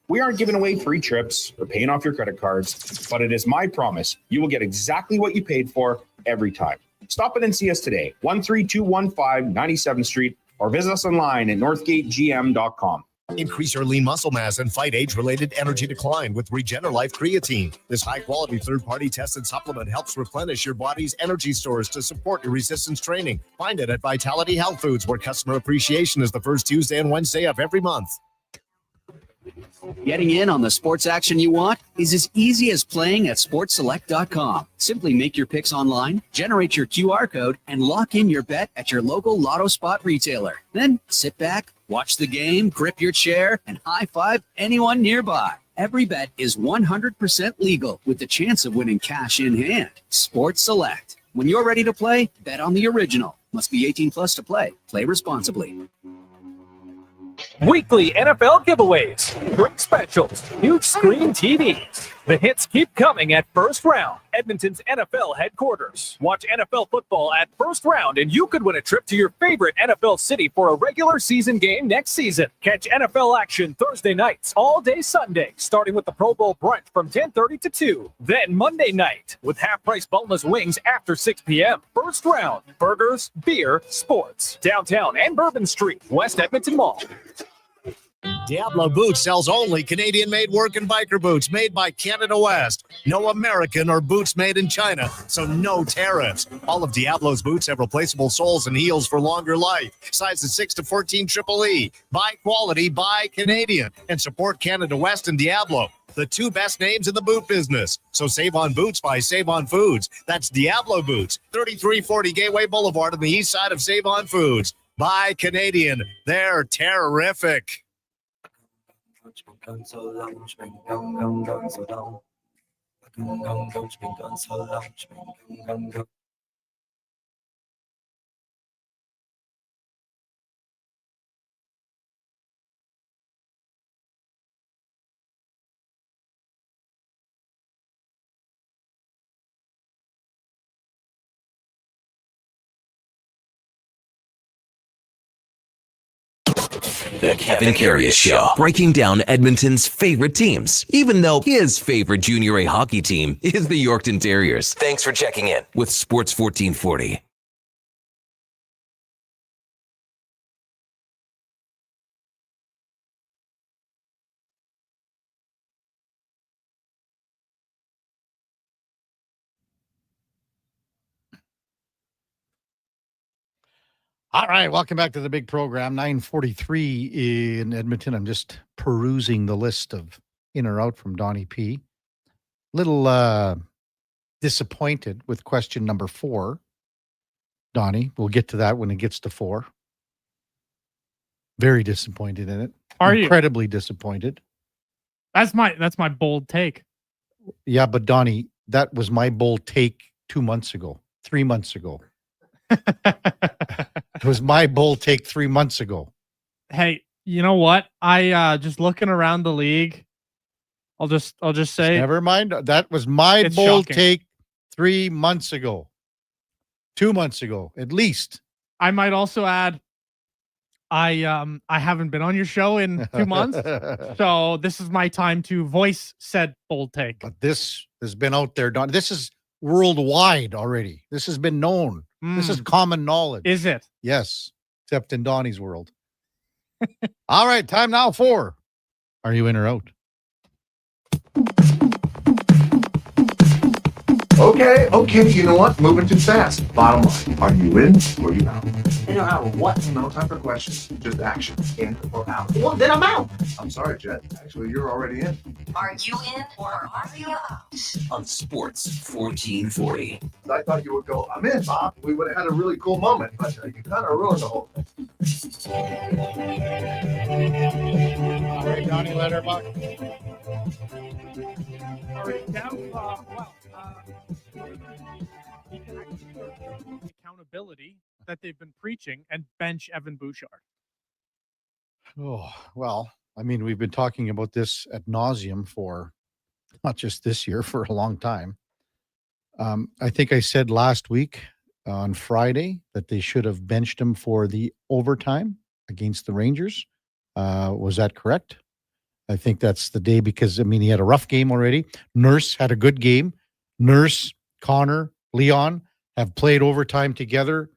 We aren't giving away free trips or paying off your credit cards, but it is my promise you will get exactly what you paid for every time. Stop in and see us today, 13215 97th Street, or visit us online at northgategm.com. Increase your lean muscle mass and fight age-related energy decline with Regenerlife Creatine. This high-quality third-party tested supplement helps replenish your body's energy stores to support your resistance training. Find it at Vitality Health Foods, where customer appreciation is the first Tuesday and Wednesday of every month. Getting in on the sports action you want is as easy as playing at sportselect.com. Simply make your picks online, generate your QR code, and lock in your bet at your local Lotto Spot retailer. Then sit back, watch the game, grip your chair, and high-five anyone nearby. Every bet is 100% legal with the chance of winning cash in hand. Sports Select. When you're ready to play, bet on the original. Must be 18 plus to play. Play responsibly. Weekly NFL giveaways, great specials, huge screen TVs, The hits keep coming at First Round, Edmonton's NFL headquarters. Watch NFL football at First Round, and you could win a trip to your favorite NFL city for a regular season game next season. Catch NFL action Thursday nights, all day Sunday, starting with the Pro Bowl brunch from 10:30 to 2. Then Monday night, with half-price boneless wings after 6 p.m. First Round, burgers, beer, sports. Downtown and Bourbon Street, West Edmonton Mall. Diablo Boots sells only Canadian-made work and biker boots made by Canada West. No American or boots made in China, so no tariffs. All of Diablo's boots have replaceable soles and heels for longer life. Sizes 6 to 14 triple E. Buy quality, buy Canadian. And support Canada West and Diablo, the two best names in the boot business. So save on boots by Save On Foods. That's Diablo Boots, 3340 Gateway Boulevard on the east side of Save On Foods. Buy Canadian. They're terrific. The Kevin Karius Show, breaking down Edmonton's favorite teams, even though his favorite Junior A hockey team is the Yorkton Terriers. Thanks for checking in with Sports 1440. All right, welcome back to the big program. 9:43 in Edmonton. I'm just perusing the list of in or out from Donnie P. Little disappointed with question number 4. Donnie, we'll get to that when it gets to 4. Very disappointed in it. Are you? Incredibly disappointed. That's my bold take. Yeah, but Donnie, that was my bold take 2 months ago, 3 months ago. It was my bold take 3 months ago. Hey, you know what? I just looking around the league. I'll just say Never mind. That was my It's bold shocking. take 3 months ago. 2 months ago, at least. I might also add I haven't been on your show in 2 months. So this is my time to voice said bold take. But this has been out there, Don. This is worldwide already. This has been known. This is common knowledge. Is it? Yes, except in Donnie's world. All right, time now for Are You In or Out? Okay, you know what? Moving too fast. Bottom line, are you in or are you out? In or out of what? No time for questions, just action. In or out. Well, then I'm out. I'm sorry, Jet. Actually, you're already in. Are you in or are you out? On Sports 1440. I thought you would go, I'm in, Bob. We would have had a really cool moment, but you kind of ruined the whole thing. All right, Donnie Letterbuck. All right, now, accountability that they've been preaching and bench Evan Bouchard. Oh, well, I mean, we've been talking about this ad nauseum for not just this year, for a long time. I think I said last week on Friday that they should have benched him for the overtime against the Rangers. Was that correct? I think that's the day because, I mean, he had a rough game already. Nurse had a good game. Nurse, Connor, Leon have played overtime together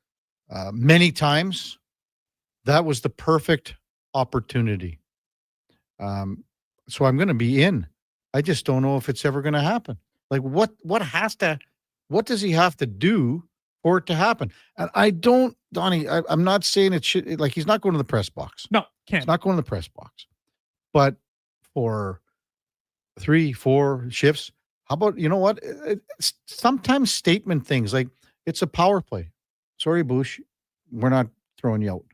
many times. That was the perfect opportunity. So I'm going to be in. I just don't know if it's ever going to happen. Like what does he have to do for it to happen? And I don't, Donnie, I'm not saying it should, like he's not going to the press box. No, can't. He's not going to the press box. But for 3-4 shifts, how about, you know what? It's sometimes statement things like it's a power play. Sorry, Bush, we're not throwing you out.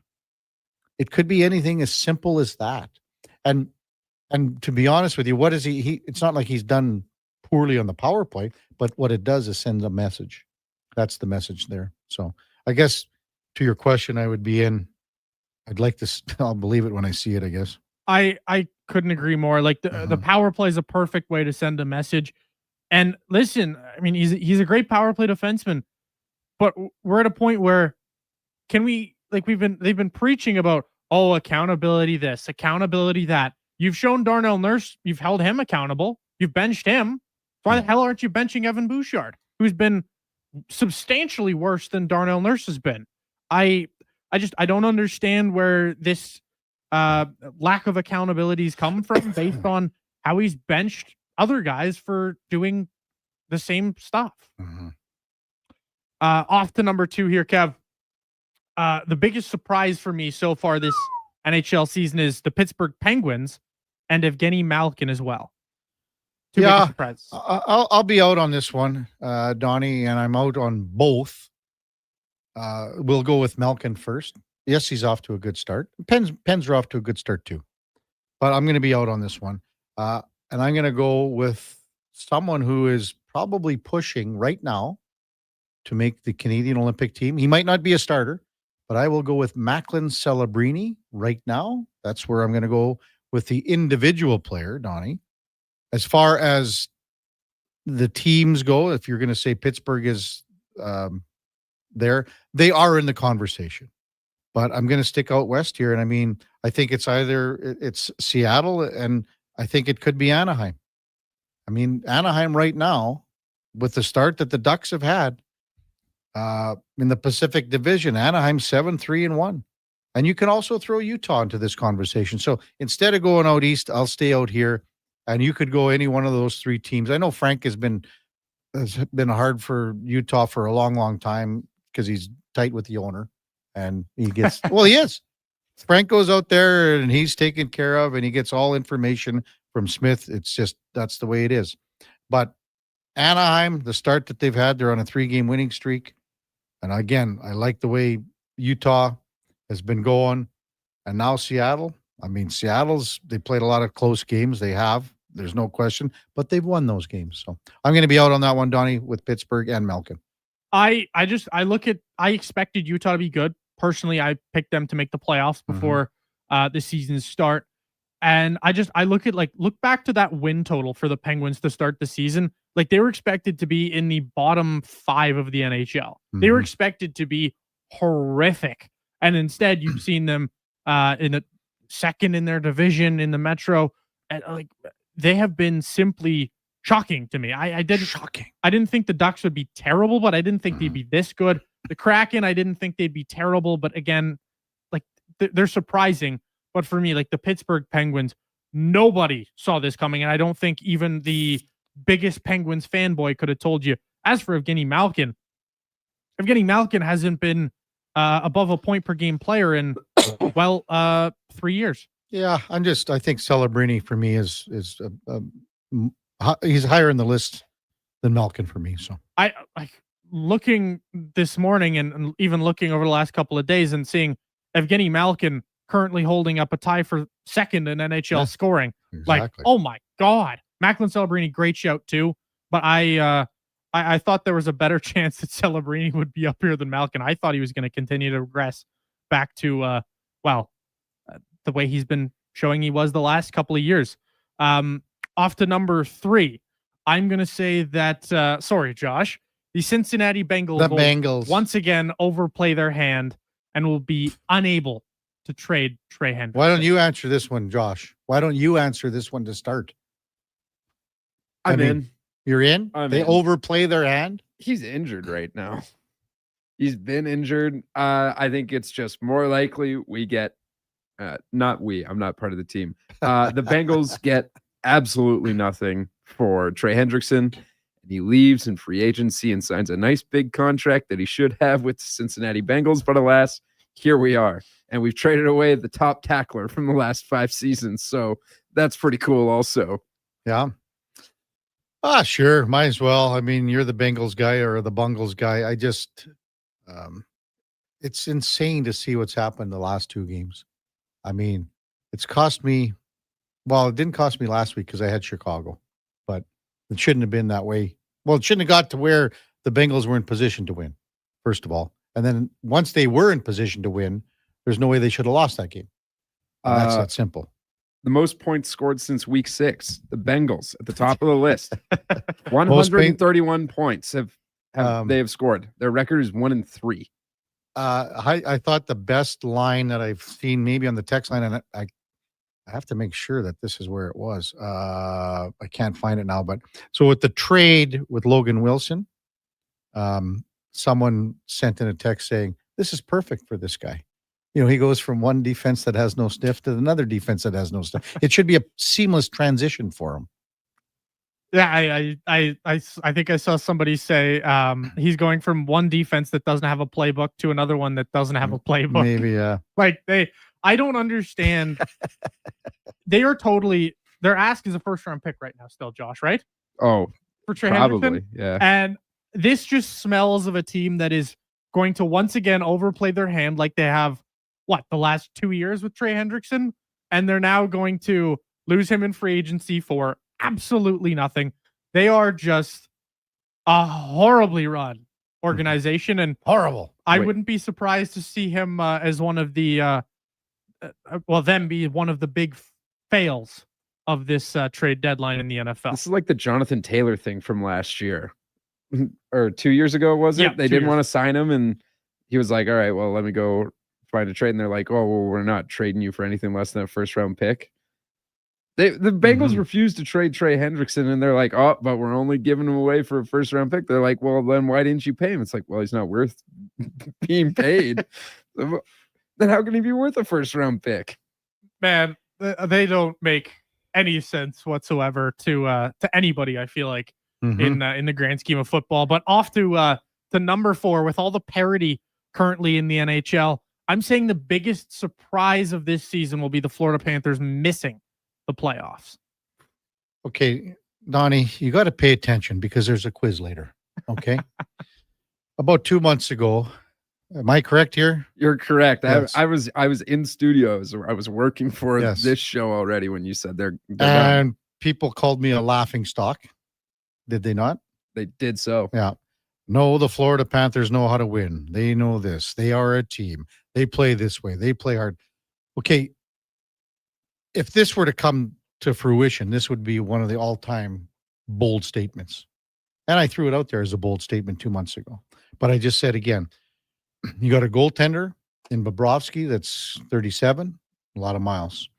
It could be anything as simple as that. And to be honest with you, what is he it's not like he's done poorly on the power play, but what it does is send a message. That's the message there. So I guess to your question, I would be in. I'd like to, I'll believe it when I see it, I guess. I couldn't agree more. Like the power play is a perfect way to send a message. And listen, I mean, he's a great power play defenseman, but we're at a point where they've been preaching about, oh, accountability this, accountability that. You've shown Darnell Nurse, you've held him accountable, you've benched him. Why the hell aren't you benching Evan Bouchard, who's been substantially worse than Darnell Nurse has been? I don't understand where this lack of accountabilities come from based on how he's benched other guys for doing the same stuff. Off to number 2 here, Kev. The biggest surprise for me so far this NHL season is the Pittsburgh Penguins and Evgeny Malkin as well. Two biggest surprises. I'll be out on this one, Donnie, and I'm out on both. We'll go with Malkin first. Yes, he's off to a good start. Pens are off to a good start too. But I'm going to be out on this one. And I'm going to go with someone who is probably pushing right now to make the Canadian Olympic team. He might not be a starter, but I will go with Macklin Celebrini right now. That's where I'm going to go with the individual player, Donnie. As far as the teams go, if you're going to say Pittsburgh is there, they are in the conversation. But I'm going to stick out west here. And I mean, I think it's it's Seattle, and I think it could be Anaheim. I mean, Anaheim right now, with the start that the Ducks have had in the Pacific Division, Anaheim 7-3-1. And you can also throw Utah into this conversation. So instead of going out east, I'll stay out here. And you could go any one of those 3 teams. I know Frank has been hard for Utah for a long, long time because he's tight with the owner, and he gets well. He is. Frank goes out there and he's taken care of, and he gets all information from Smith. It's just that's the way it is. But Anaheim, the start that they've had, they're on a 3-game winning streak, and again, I like the way Utah has been going, and now Seattle. I mean, they played a lot of close games. They have. There's no question, but they've won those games. So I'm going to be out on that one, Donnie, with Pittsburgh and Malkin. I expected Utah to be good. Personally, I picked them to make the playoffs before the season's start. And I look back to that win total for the Penguins to start the season. Like, they were expected to be in the bottom 5 of the NHL. They were expected to be horrific. And instead you've seen them in the second in their division in the Metro. And they have been simply shocking to me. I didn't think the Ducks would be terrible, but I didn't think they'd be this good. The Kraken, I didn't think they'd be terrible, but again, they're surprising. But for me, the Pittsburgh Penguins, nobody saw this coming, and I don't think even the biggest Penguins fanboy could have told you. As for Evgeny Malkin hasn't been above a point per game player in 3 years. Yeah, I think Celebrini for me is he's higher in the list than Malkin for me. So I looking this morning and even looking over the last couple of days and seeing Evgeny Malkin currently holding up a tie for second in NHL scoring. Exactly. Oh my God. Macklin Celebrini, great shout too. But I thought there was a better chance that Celebrini would be up here than Malkin. I thought he was going to continue to regress back to, the way he's been showing he was the last couple of years. Off to number 3. I'm going to say that, sorry, Josh, the Cincinnati Bengals will once again overplay their hand and will be unable to trade Trey Hendrickson. Why don't you answer this one, Josh? Why don't you answer this one to start? I'm in. You're in? They overplay their hand? He's injured right now. He's been injured. I think it's just more likely we get I'm not part of the team. The Bengals get absolutely nothing for Trey Hendrickson. And he leaves in free agency and signs a nice big contract that he should have with the Cincinnati Bengals. But alas, here we are. And we've traded away the top tackler from the last 5 seasons. So that's pretty cool also. Yeah. Sure. Might as well. I mean, you're the Bengals guy or the Bungles guy. It's insane to see what's happened the last 2 games. I mean, it's cost me. Well, it didn't cost me last week because I had Chicago, but it shouldn't have been that way. Well, it shouldn't have got to where the Bengals were in position to win, first of all. And then once they were in position to win, there's no way they should have lost that game. And that's that simple. the most points scored since week 6. The Bengals at the top of the list. 131 points they have scored. Their record is 1-3. I thought the best line that I've seen maybe on the text line, and I have to make sure that this is where it was. I can't find it now, but so with the trade with Logan Wilson, someone sent in a text saying, this is perfect for this guy. You know, he goes from one defense that has no sniff to another defense that has no sniff. It should be a seamless transition for him. Yeah, I think I saw somebody say he's going from one defense that doesn't have a playbook to another one that doesn't have a playbook. Maybe, yeah. Like I don't understand. Their ask is a first round pick right now, still, Josh, right? Oh, for Trey probably, Hendrickson? yeah. And this just smells of a team that is going to once again overplay their hand like they have, the last 2 years with Trey Hendrickson? And they're now going to lose him in free agency for absolutely nothing. They are just a horribly run organization, and horrible. I wouldn't be surprised to see him as one of the, them be one of the big fails of this trade deadline in the NFL. This is like the Jonathan Taylor thing from last year. Or 2 years ago, was it? Yeah, they didn't want to sign him, and he was like, all right, well, let me go find a trade. And they're like, oh, well, we're not trading you for anything less than a first round pick. The Bengals refused to trade Trey Hendrickson, and they're like, oh, but we're only giving him away for a first round pick. They're like, well, then why didn't you pay him? It's like, well, he's not worth being paid. Then how can he be worth a first round pick? Man, they don't make any sense whatsoever to anybody, I feel like, in the grand scheme of football. But off to number 4 with all the parity currently in the NHL. I'm saying the biggest surprise of this season will be the Florida Panthers missing the playoffs. Okay, Donnie, you got to pay attention because there's a quiz later. Okay. About 2 months ago, am I correct here? You're correct. Yes. I was in studios. I was working for this show already when you said they're and people called me a laughing stock. Did they not? They did so. Yeah. No, the Florida Panthers know how to win. They know this. They are a team. They play this way. They play hard. Okay. If this were to come to fruition, this would be one of the all-time bold statements. And I threw it out there as a bold statement 2 months ago. But I just said again, you got a goaltender in Bobrovsky that's 37, a lot of miles.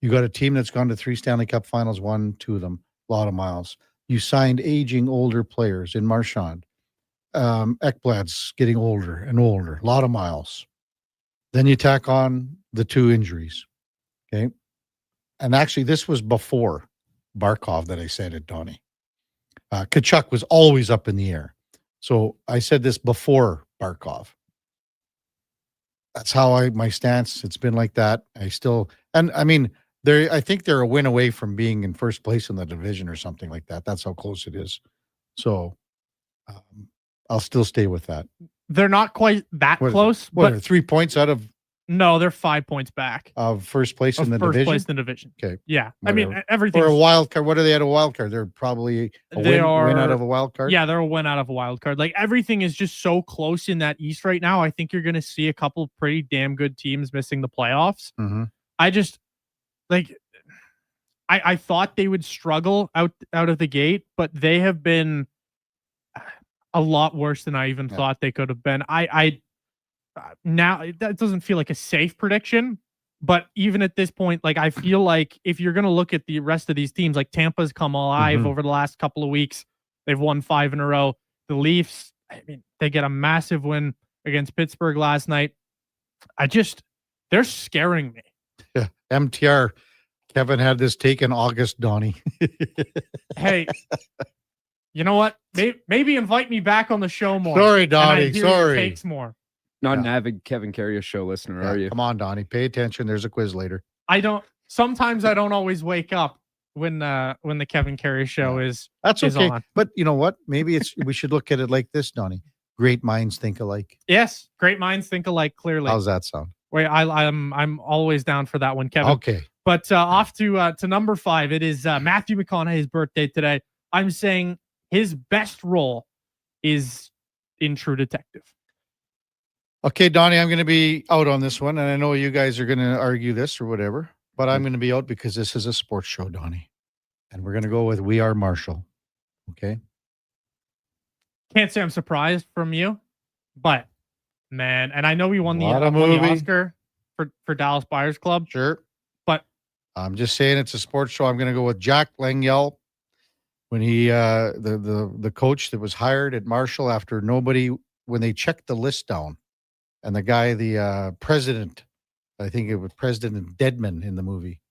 You got a team that's gone to 3 Stanley Cup finals, won 2 of them, a lot of miles. You signed aging older players in Marchand. Ekblad's getting older and older, a lot of miles. Then you tack on the 2 injuries. Okay. And actually, this was before Barkov that I said it, Donnie. Kachuk was always up in the air. So I said this before Barkov. That's how my stance. It's been like that. I think they're a win away from being in first place in the division or something like that. That's how close it is. So I'll still stay with that. They're not quite that close. What but are 3 points out of? No, they're 5 points back Of first place in the division? First place in the division. Okay. Yeah. Whatever. I mean, everything. Or a wild card. What are they at a wild card? They're probably a win out of a wild card? Yeah, they're a win out of a wild card. Like, everything is just so close in that East right now. I think you're going to see a couple pretty damn good teams missing the playoffs. Mm-hmm. I just, I thought they would struggle out of the gate, but they have been a lot worse than I even thought they could have been. Now that doesn't feel like a safe prediction, but even at this point, I feel like if you're going to look at the rest of these teams, like Tampa's come alive over the last couple of weeks. They've won 5 in a row. The Leafs, I mean, they get a massive win against Pittsburgh last night. They're scaring me. Yeah. MTR. Kevin had this take in August, Donnie. Hey, you know what? Maybe invite me back on the show more. Sorry, Donnie. Sorry. Takes more. Not an avid Kevin Karius show listener, are you? Come on, Donnie. Pay attention. There's a quiz later. Sometimes I don't always wake up when the Kevin Karius show is okay. on. But you know what? Maybe we should look at it like this, Donnie. Great minds think alike. Yes, great minds think alike. Clearly. How's that sound? Wait, I'm always down for that one, Kevin. Okay. But off to number 5. It is Matthew McConaughey's birthday today. I'm saying his best role is in True Detective. Okay, Donnie, I'm going to be out on this one, and I know you guys are going to argue this or whatever. But I'm going to be out because this is a sports show, Donnie. And we're going to go with We Are Marshall. Okay? Can't say I'm surprised from you, but man, and I know we won the movie. Oscar for Dallas Buyers Club. Sure. But I'm just saying it's a sports show. I'm going to go with Jack Lengyel when he, the coach that was hired at Marshall after when they checked the list down, and the guy, the president, I think it was President Deadman in the movie,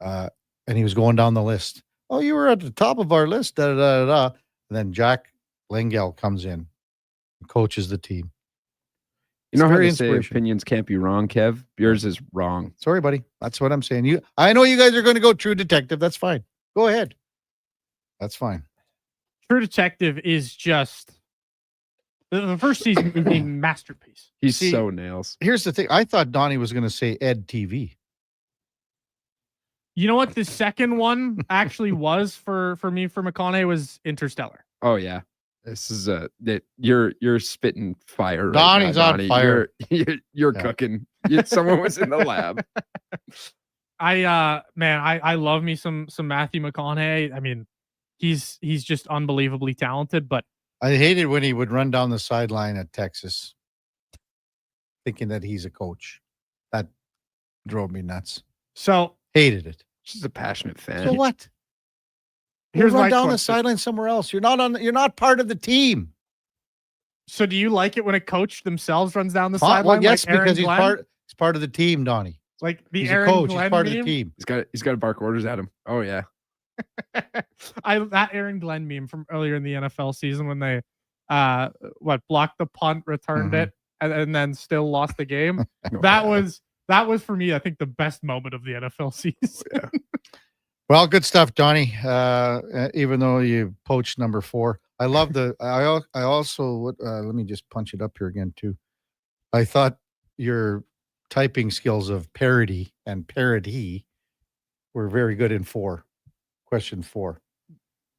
and he was going down the list. Oh, you were at the top of our list, da da da da. And then Jack Lengyel comes in, and coaches the team. You know how they say opinions can't be wrong, Kev? Yours is wrong. Sorry, buddy. That's what I'm saying. I know you guys are going to go True Detective. That's fine. Go ahead. That's fine. True Detective is just the first season is a masterpiece. He's so nails. Here's the thing. I thought Donnie was going to say Ed TV. You know what the second one actually was for me for McConaughey was Interstellar. Oh yeah. This is you're spitting fire. Donnie's right now, on Donnie. fire. You're cooking. Someone was in the lab. I love me some Matthew McConaughey. I mean, he's just unbelievably talented, but I hated when he would run down the sideline at Texas thinking that he's a coach. That drove me nuts. So hated it. She's a passionate fan. So what? Here's run my down the question. sideline somewhere else. You're not part of the team. So do you like it when a coach themselves runs down the Well, sideline? yes, like Aaron because Glenn? he's part of the team, Donnie. Like the He's Aaron a coach. Glenn He's part of the meme? team. He's got to bark orders at him. Oh yeah. That Aaron Glenn meme from earlier in the NFL season when they blocked the punt, returned it, and then still lost the game. That was for me, I think, the best moment of the NFL season. Yeah. Well, good stuff, Donnie. Even though you poached number 4, I love I also let me just punch it up here again too. I thought your typing skills of parody and parody were very good in 4. Question 4.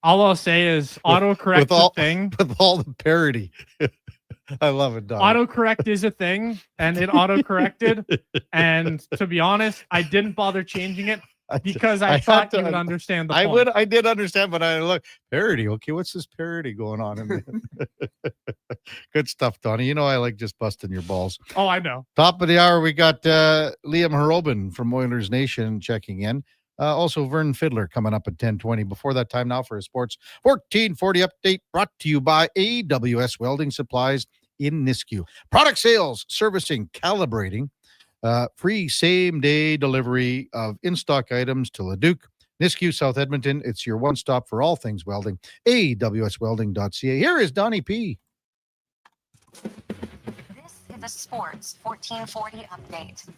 All I'll say is autocorrect is a thing. With all the parody. I love it, Donnie. Autocorrect is a thing, and it autocorrected. And to be honest, I didn't bother changing it because I thought you would understand the point. I did understand, but I look parody. Okay, what's this parody going on? Good stuff, Donnie. You know I like just busting your balls. Oh, I know. Top of the hour, we got Liam Harobin from Oilers Nation checking in. Also, Vern Fiddler coming up at 10:20. Before that time now for a Sports 1440 update brought to you by AWS Welding Supplies in Nisku. Product sales, servicing, calibrating, free same-day delivery of in-stock items to Leduc, Nisku, South Edmonton. It's your one-stop for all things welding. AWSwelding.ca. Here is Donnie P. This is the Sports 1440 update.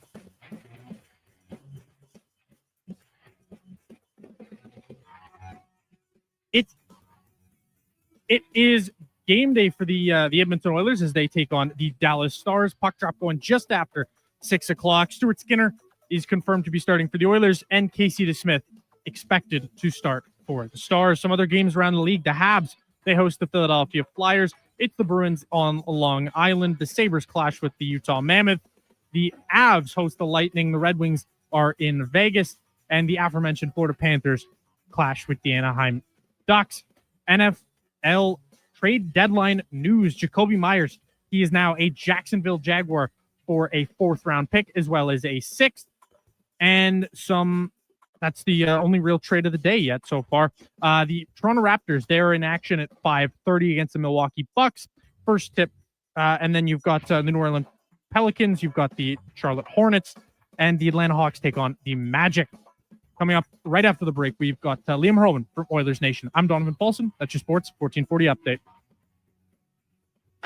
It is game day for the Edmonton Oilers as they take on the Dallas Stars. Puck drop going just after 6 o'clock. Stuart Skinner is confirmed to be starting for the Oilers, and Casey DeSmith expected to start for the Stars. Some other games around the league. The Habs, they host the Philadelphia Flyers. It's the Bruins on Long Island. The Sabres clash with the Utah Mammoth. The Avs host the Lightning. The Red Wings are in Vegas. And the aforementioned Florida Panthers clash with the Anaheim Ducks. NFL trade deadline news. Jacoby Myers, he is now a Jacksonville Jaguar for a 4th-round pick as well as a 6th. And that's the only real trade of the day yet so far. The Toronto Raptors, they're in action at 5:30 against the Milwaukee Bucks. First tip. And then you've got the New Orleans Pelicans. You've got the Charlotte Hornets. And the Atlanta Hawks take on the Magic. Coming up right after the break, we've got Liam Harobin from Oilers Nation. I'm Donovan Paulson. That's your Sports 1440 update.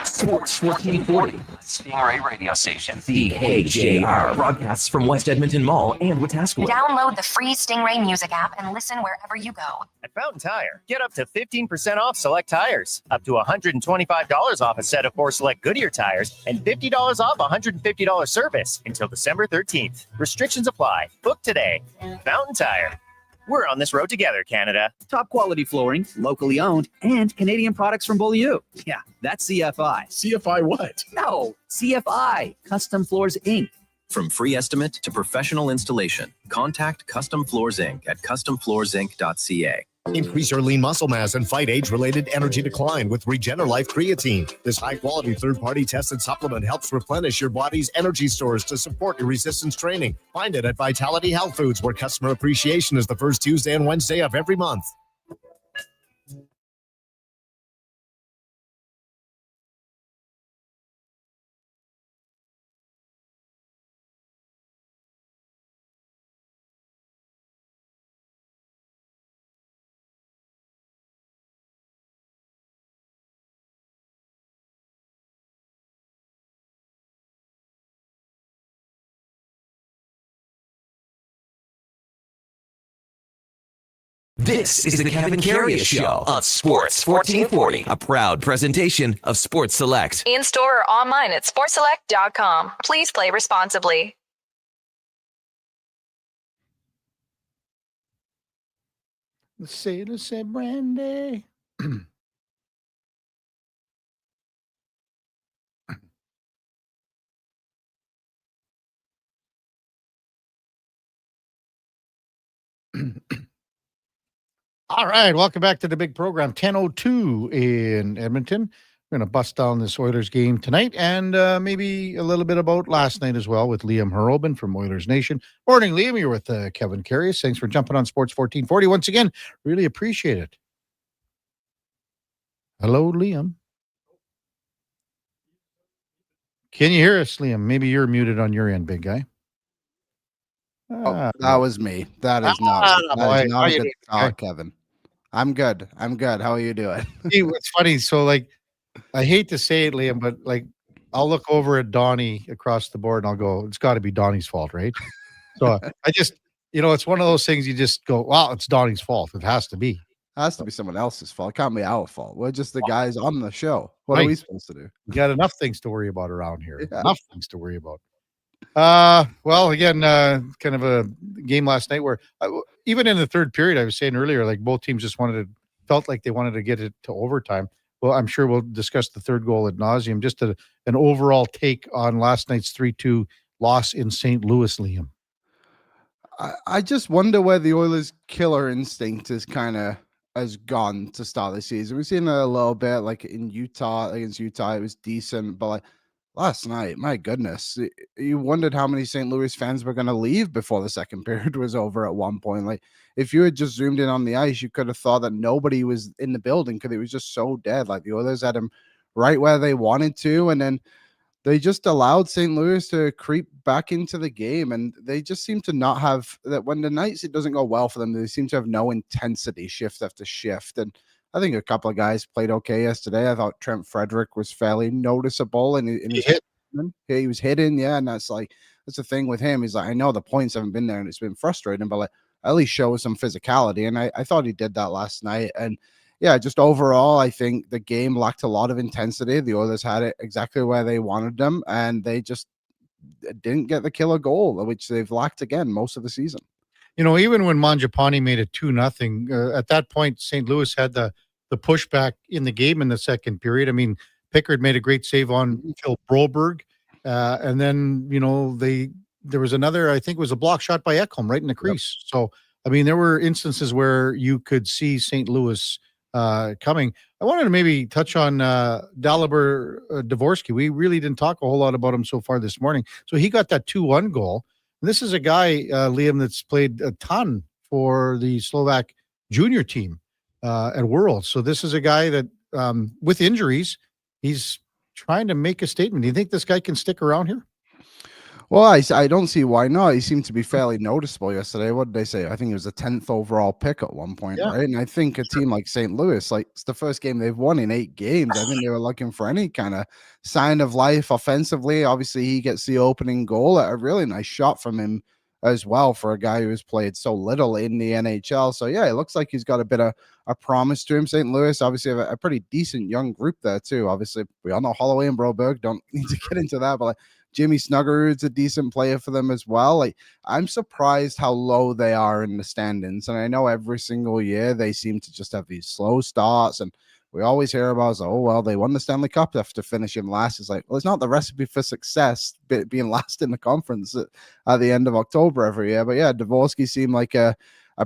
Sports 1440, Stingray radio station. CKJR broadcasts from West Edmonton Mall and Wetaskiwin. Download the free Stingray music app and listen wherever you go. At Fountain Tire, get up to 15% off select tires, up to $125 off a set of 4 select Goodyear tires, and $50 off $150 service until December 13th. Restrictions apply. Book today. Fountain Tire. We're on this road together, Canada. Top quality flooring, locally owned, and Canadian products from Beaulieu. Yeah, that's CFI. CFI what? No, CFI, Custom Floors Inc. From free estimate to professional installation, contact Custom Floors Inc. at customfloorsinc.ca. Increase your lean muscle mass and fight age-related energy decline with Life Creatine. This high-quality third-party tested supplement helps replenish your body's energy stores to support your resistance training. Find it at Vitality Health Foods, where customer appreciation is the first Tuesday and Wednesday of every month. This is the Kevin Karius Show on Sports 1440, a proud presentation of Sports Select. In store or online at sportselect.com. Please play responsibly. Let's say, Brandy. All right, welcome back to the big program. 10:02 in Edmonton. We're going to bust down this Oilers game tonight and maybe a little bit about last night as well with Liam Hurlbin from Oilers Nation. Morning, Liam. You're with Kevin Karius. Thanks for jumping on Sports 1440 once again. Really appreciate it. Hello, Liam. Can you hear us, Liam? Maybe you're muted on your end, big guy. That was me. That is not a good talk, Kevin. I'm good. How are you doing? See, it's funny. So, like, I hate to say it, Liam, but like, I'll look over at Donnie across the board and I'll go, it's got to be Donnie's fault, right? So I just, it's one of those things you just go, wow, it's Donnie's fault. It has to be. It has to be someone else's fault. It can't be our fault. We're just the guys on the show. What are we supposed to do? You got enough things to worry about around here. Yeah. Enough things to worry about. Well, again, kind of a game last night where even in the third period, I was saying earlier, like both teams just felt like they wanted to get it to overtime. Well, I'm sure we'll discuss the third goal ad nauseum. Just an overall take on last night's 3-2 loss in St. Louis, Liam. I just wonder where the Oilers' killer instinct has gone to start the season. We've seen it a little bit, like in Utah, against Utah, it was decent, but like last night, my goodness, you wondered how many St. Louis fans were going to leave before the second period was over at one point. Like, if you had just zoomed in on the ice, you could have thought that nobody was in the building because it was just so dead. Like, the Oilers had them right where they wanted to, and then they just allowed St. Louis to creep back into the game, and they just seem to not have that. When the nights it doesn't go well for them, they seem to have no intensity shift after shift. And I think a couple of guys played okay yesterday. I thought Trent Frederick was fairly noticeable, and he was hitting, yeah. And that's the thing with him. He's like, I know the points haven't been there, and it's been frustrating, but like at least show some physicality. And I thought he did that last night. And yeah, just overall, I think the game lacked a lot of intensity. The Oilers had it exactly where they wanted them, and they just didn't get the killer goal, which they've lacked again most of the season. Even when Mangiapane made it 2-0, at that point, St. Louis had the pushback in the game in the second period. I mean, Pickard made a great save on Phil Broberg. And then, there was another, I think it was a block shot by Ekholm right in the crease. Yep. So, I mean, there were instances where you could see St. Louis coming. I wanted to maybe touch on Dalibor Dvorsky. We really didn't talk a whole lot about him so far this morning. So he got that 2-1 goal. And this is a guy, Liam, that's played a ton for the Slovak junior team at Worlds. So this is a guy that, with injuries, he's trying to make a statement. Do you think this guy can stick around here? Well, I don't see why not. He seemed to be fairly noticeable yesterday. What did they say? I think it was a 10th overall pick at one point, right? And I think a team like St. Louis, like it's the first game they've won in 8 games. I think they were looking for any kind of sign of life offensively. Obviously, he gets the opening goal. A really nice shot from him as well for a guy who has played so little in the NHL. So yeah, it looks like he's got a bit of a promise to him. St. Louis obviously have a pretty decent young group there too. Obviously, we all know Holloway and Broberg. Don't need to get into that, but like Jimmy Snuggerud's a decent player for them as well. Like, I'm surprised how low they are in the standings. And I know every single year they seem to just have these slow starts, and we always hear about is, oh, well, they won the Stanley Cup after finishing last. It's like, well, it's not the recipe for success being last in the conference at the end of October every year. But yeah, Dvorsky seemed like a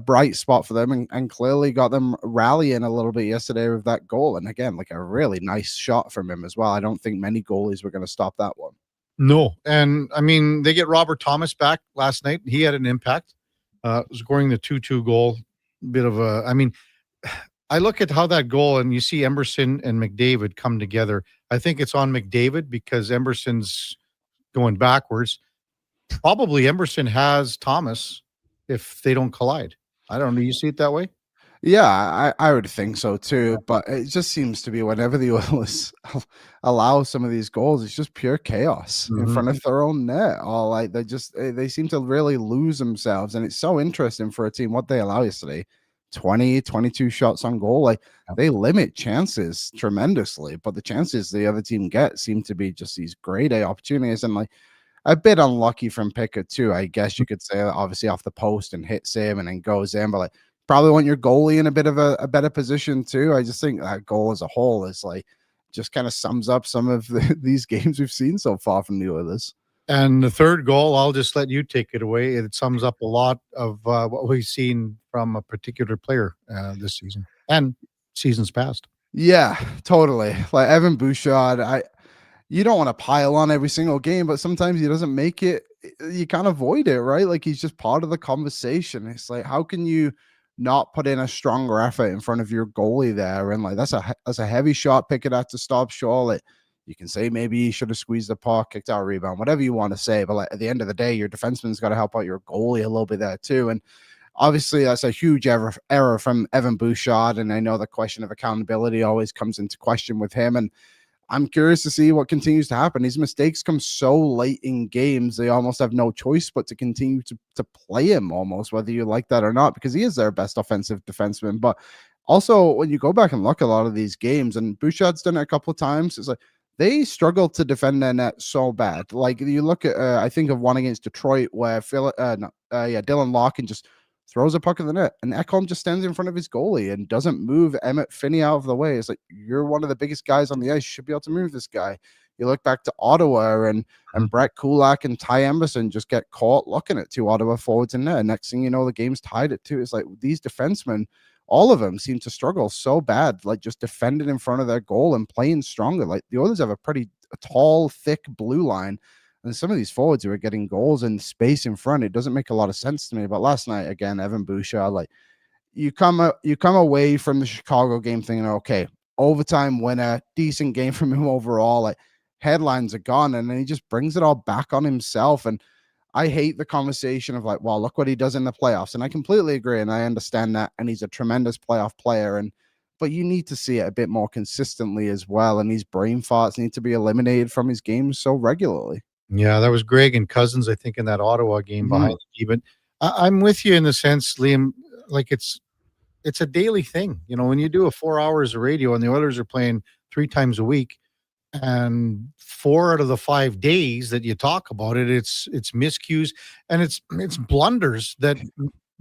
bright spot for them and clearly got them rallying a little bit yesterday with that goal. And again, like a really nice shot from him as well. I don't think many goalies were going to stop that one. No. And I mean, they get Robert Thomas back last night. He had an impact, scoring the 2-2 goal. Bit of a, I mean, I look at how that goal and you see Emerson and McDavid come together. I think it's on McDavid because Emerson's going backwards. Probably Emerson has Thomas if they don't collide. I don't know. You see it that way? Yeah, I would think so too. But it just seems to be whenever the Oilers allow some of these goals, it's just pure chaos in front of their own net. All like they seem to really lose themselves, and it's so interesting for a team what they allow yesterday. 20, 22 shots on goal. Like they limit chances tremendously, but the chances the other team get seem to be just these grade A opportunities, and like a bit unlucky from Pickett too. I guess you could say, obviously off the post and hits him and then goes in, but like probably want your goalie in a bit of a better position too. I just think that goal as a whole is like just kind of sums up some of these games we've seen so far from the Oilers. And the third goal, I'll just let you take it away. It sums up a lot of what we've seen from a particular player this season and seasons past. Yeah, totally. Like Evan Bouchard, you don't want to pile on every single game, but sometimes he doesn't make it. You can't avoid it, right? Like he's just part of the conversation. It's like, how can you not put in a stronger effort in front of your goalie there? And like that's a heavy shot. Pickett had to stop short. You can say maybe he should have squeezed the puck, kicked out a rebound, whatever you want to say. But like at the end of the day, your defenseman's got to help out your goalie a little bit there too. And obviously that's a huge error from Evan Bouchard. And I know the question of accountability always comes into question with him. And I'm curious to see what continues to happen. These mistakes come so late in games, they almost have no choice but to continue to play him almost, whether you like that or not, because he is their best offensive defenseman. But also, when you go back and look at a lot of these games, and Bouchard's done it a couple of times, it's like they struggle to defend their net so bad. Like you look at, I think of one against Detroit where Dylan Larkin just throws a puck in the net, and Ekholm just stands in front of his goalie and doesn't move Emmett Finney out of the way. It's like, you're one of the biggest guys on the ice. You should be able to move this guy. You look back to Ottawa, and Brett Kulak and Ty Emberson just get caught looking at two Ottawa forwards in there. Next thing you know, the game's tied at 2. It's like these defensemen, all of them seem to struggle so bad, like just defending in front of their goal and playing stronger. Like the Oilers have a pretty tall, thick blue line, and some of these forwards who are getting goals in space in front, it doesn't make a lot of sense to me. But last night, again, Evan Bouchard, like you come away from the Chicago game thinking, okay, overtime winner, decent game from him overall. Like headlines are gone, and then he just brings it all back on himself. And I hate the conversation of like, well, look what he does in the playoffs. And I completely agree, and I understand that. And he's a tremendous playoff player. But you need to see it a bit more consistently as well. And these brain farts need to be eliminated from his games so regularly. Yeah, that was Greg and Cousins, I think, in that Ottawa game behind the But I'm with you in the sense, Liam, like it's a daily thing. You know, when you do a 4 hours of radio and the Oilers are playing 3 times a week, and 4 out of the 5 days that you talk about it, it's miscues and it's blunders that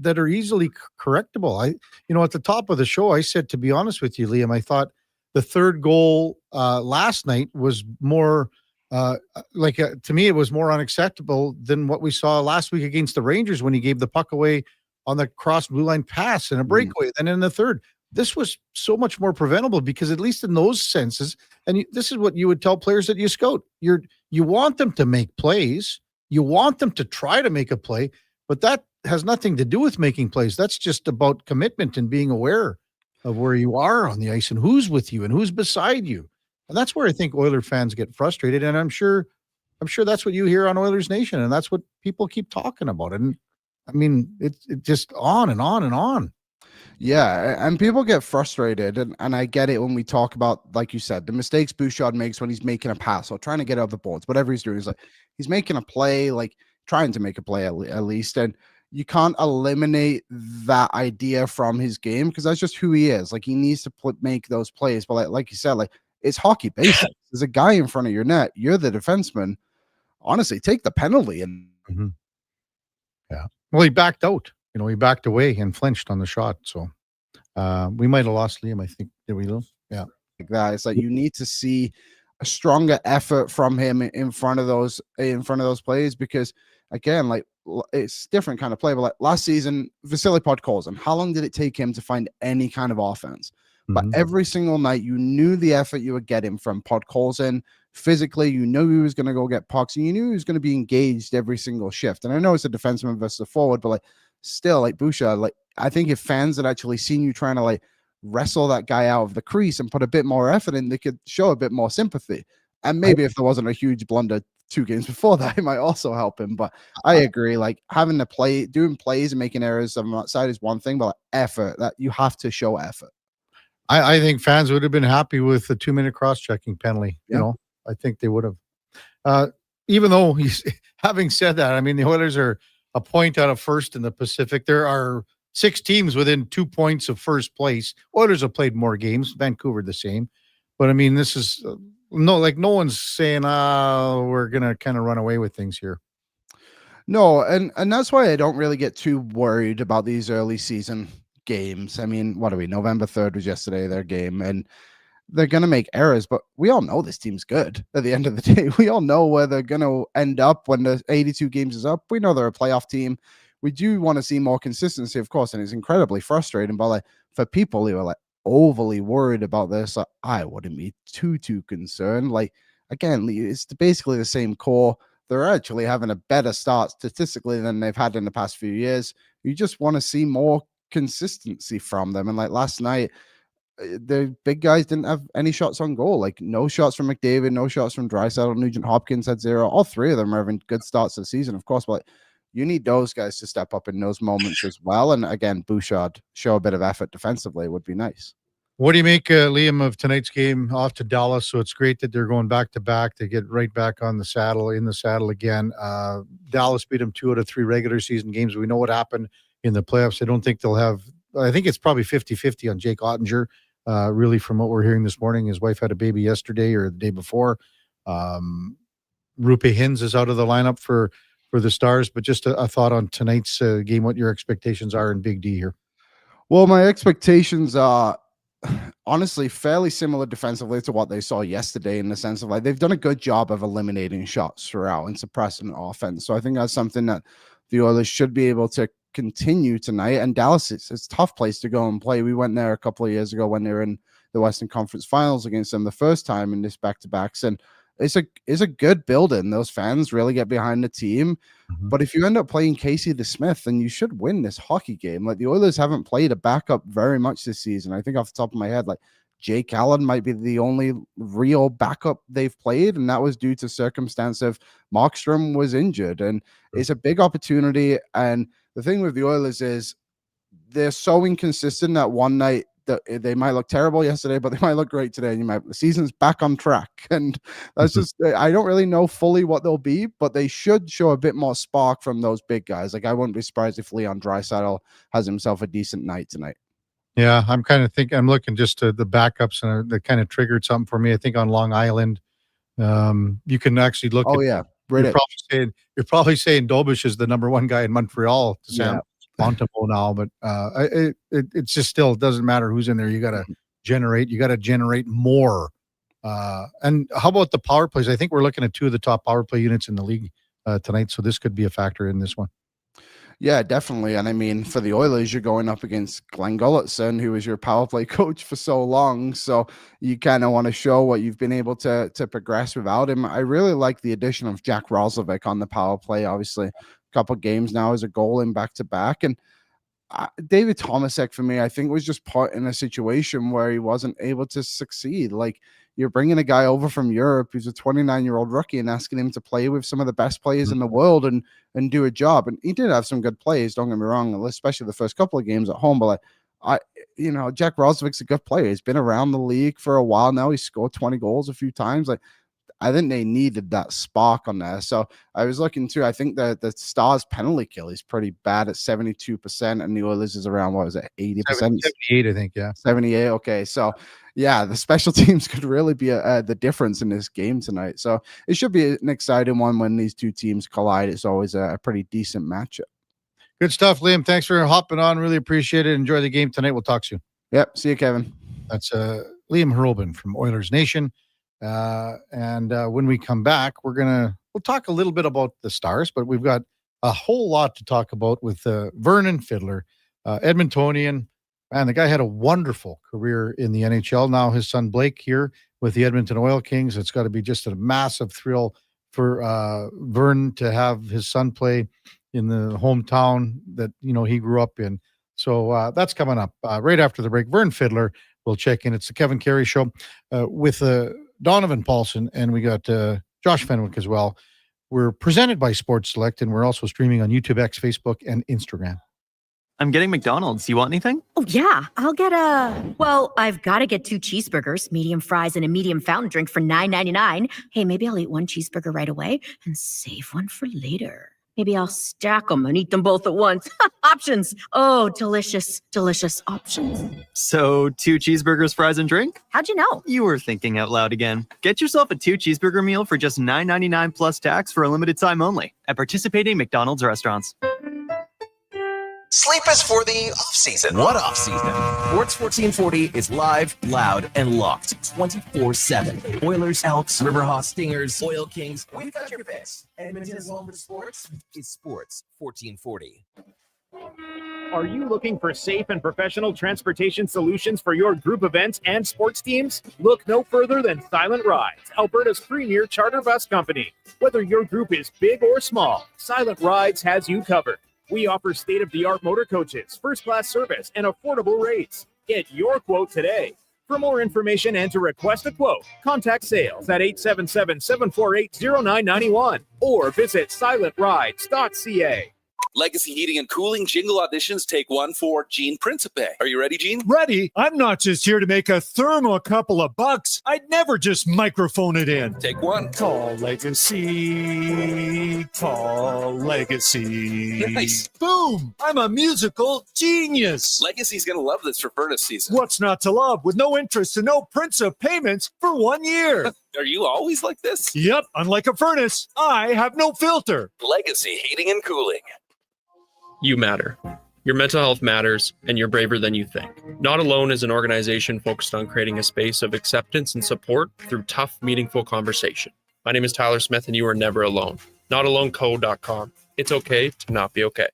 are easily correctable. At the top of the show, I said, to be honest with you, Liam, I thought the third goal last night was more to me, it was more unacceptable than what we saw last week against the Rangers when he gave the puck away on the cross blue line pass and a breakaway. Then in the third, this was so much more preventable because at least in those senses, and this is what you would tell players that you scout. You want them to make plays. You want them to try to make a play, but that has nothing to do with making plays. That's just about commitment and being aware of where you are on the ice and who's with you and who's beside you. And that's where I think Oiler fans get frustrated. And I'm sure that's what you hear on Oilers Nation. And that's what people keep talking about. And I mean, it's just on and on and on. Yeah, and people get frustrated, and I get it when we talk about, like you said, the mistakes Bouchard makes when he's making a pass or trying to get out the boards, whatever he's doing. Is like he's making a play, like trying to make a play at least, and you can't eliminate that idea from his game because that's just who he is. Like he needs to make those plays, but like you said, like it's hockey basics. There's a guy in front of your net. You're the defenseman. Honestly, take the penalty. And yeah, well, he backed out. He backed away and flinched on the shot. So we might have lost Liam, I think. Did we lose? Yeah. that. It's like you need to see a stronger effort from him in front of those players, because again, like it's different kind of play. But like last season, Vasily Podkolzin, how long did it take him to find any kind of offense? But every single night, you knew the effort you were getting from Podkolzin. Physically, you knew he was going to go get pucks, and you knew he was going to be engaged every single shift. And I know it's a defenseman versus a forward, but like still, like Bouchard, like I think if fans had actually seen you trying to like wrestle that guy out of the crease and put a bit more effort in, they could show a bit more sympathy. And maybe if there wasn't a huge blunder 2 games before that, it might also help him. But I agree, like having to play, doing plays and making errors on that side is one thing, but like effort, that you have to show effort. I think fans would have been happy with the 2-minute cross-checking penalty. Yeah. You know, I think they would have. Even though having said that, I mean, the Oilers are a point out of first in the Pacific. There are 6 teams within 2 points of first place. Oilers have played more games. Vancouver the same. But I mean, this is no one's saying, we're going to kind of run away with things here. No, and that's why I don't really get too worried about these early season games. I mean, what are we? November 3rd was yesterday, their game, and they're going to make errors, but we all know this team's good at the end of the day. We all know where they're going to end up when the 82 games is up. We know they're a playoff team. We do want to see more consistency, of course, and it's incredibly frustrating. But like for people who are like overly worried about this, like, I wouldn't be too concerned. Like again, it's basically the same core. They're actually having a better start statistically than they've had in the past few years. You just want to see more consistency from them. And like last night, the big guys didn't have any shots on goal. Like no shots from McDavid, no shots from Draisaitl. Nugent Hopkins had 0. All 3 of them are having good starts to the season, of course, but you need those guys to step up in those moments as well. And again, Bouchard show a bit of effort defensively would be nice. What do you make, Liam, of tonight's game off to Dallas? So it's great that they're going back to back. They get right back on the saddle, in the saddle again. Dallas beat them 2 out of 3 regular season games. We know what happened in the playoffs. I don't think they'll have, I think it's probably 50-50 on Jake Ottinger. Really, from what we're hearing this morning, his wife had a baby yesterday or the day before. Rupe Hintz is out of the lineup for the Stars, but just a thought on tonight's game, what your expectations are in Big D here. Well, my expectations are honestly fairly similar defensively to what they saw yesterday, in the sense of like they've done a good job of eliminating shots throughout and suppressing offense. So I think that's something that the Oilers should be able to continue tonight. And Dallas, it's a tough place to go and play. We went there a couple of years ago when they were in the Western Conference Finals against them the first time in this back-to-backs, and it's a good building. Those fans really get behind the team. But if you end up playing Casey DeSmith, then you should win this hockey game. Like the Oilers haven't played a backup very much this season. I think off the top of my head, like Jake Allen might be the only real backup they've played, and that was due to circumstance of Markstrom was injured. And it's a big opportunity. And the thing with the Oilers is they're so inconsistent that one night that they might look terrible yesterday, but they might look great today. And the season's back on track. And that's just, I don't really know fully what they'll be, but they should show a bit more spark from those big guys. Like I wouldn't be surprised if Leon Draisaitl has himself a decent night tonight. Yeah, I'm kind of thinking, I'm looking just to the backups, and that kind of triggered something for me. I think on Long Island, you can actually look. Oh, yeah. You're probably saying Dobish is the number 1 guy in Montreal to Sam Montemo now, but it just still doesn't matter who's in there. You got to generate more. And how about the power plays? I think we're looking at 2 of the top power play units in the league tonight, so this could be a factor in this one. Yeah, definitely. And I mean, for the Oilers, you're going up against Glenn Gulletson, who was your power play coach for so long. So you kind of want to show what you've been able to progress without him. I really like the addition of Jack Roslovic on the power play. Obviously, a couple games now as a goal in back-to-back. And David Tomasek, for me, I think was just put in a situation where he wasn't able to succeed. Like, you're bringing a guy over from Europe who's a 29-year-old rookie and asking him to play with some of the best players in the world and do a job. And he did have some good plays, don't get me wrong, especially the first couple of games at home. But Jack Roslovic's a good player. He's been around the league for a while now. He's scored 20 goals a few times. Like, I think they needed that spark on there. So I was looking too. I think that the Stars penalty kill is pretty bad at 72%, and the Oilers is around, what was it, 80%? 78, I think, yeah. 78, okay. So, yeah, the special teams could really be the difference in this game tonight. So it should be an exciting one when these 2 teams collide. It's always a pretty decent matchup. Good stuff, Liam. Thanks for hopping on. Really appreciate it. Enjoy the game tonight. We'll talk soon. Yep. See you, Kevin. That's Liam Hurlbin from Oilers Nation. And when we come back, we'll talk a little bit about the Stars, but we've got a whole lot to talk about with Vernon Fiddler, Edmontonian. Man, the guy had a wonderful career in the NHL. Now his son Blake here with the Edmonton Oil Kings. It's got to be just a massive thrill for Vern to have his son play in the hometown that he grew up in. So that's coming up right after the break. Vern Fiddler will check in. It's the Kevin Karius Show with Donovan Paulson, and we got Josh Fenwick as well. We're presented by Sports Select, and we're also streaming on YouTube, X, Facebook, and Instagram. I'm getting McDonald's. You want anything? Oh, yeah. I'll get I've got to get 2 cheeseburgers, medium fries, and a medium fountain drink for $9.99. Hey, maybe I'll eat 1 cheeseburger right away and save one for later. Maybe I'll stack them and eat them both at once. Options. Oh, delicious, delicious options. So 2 cheeseburgers, fries, and drink? How'd you know? You were thinking out loud again. Get yourself a 2 cheeseburger meal for just $9.99 plus tax for a limited time only at participating McDonald's restaurants. Sleep is for the off-season. What off-season? Sports 1440 is live, loud, and locked 24/7. Oilers, Elks, Riverhawks, Stingers, Oil Kings. We've got your picks. Edmonton's home for sports is Sports 1440. Are you looking for safe and professional transportation solutions for your group events and sports teams? Look no further than Silent Rides, Alberta's premier charter bus company. Whether your group is big or small, Silent Rides has you covered. We offer state-of-the-art motor coaches, first-class service, and affordable rates. Get your quote today. For more information and to request a quote, contact sales at 877-748-0991 or visit silentrides.ca. Legacy Heating and Cooling jingle auditions, take 1 for Gene Principe. Are you ready, Gene? Ready. I'm not just here to make a thermo a couple of bucks. I'd never just microphone it in. Take 1. Call Legacy. Call Legacy. Nice. Boom. I'm a musical genius. Legacy's going to love this for furnace season. What's not to love with no interest and no Principe payments for 1 year? Are you always like this? Yep. Unlike a furnace, I have no filter. Legacy Heating and Cooling. You matter. Your mental health matters, and you're braver than you think. Not Alone is an organization focused on creating a space of acceptance and support through tough, meaningful conversation. My name is Tyler Smith, and you are never alone. NotAloneCo.com. It's okay to not be okay.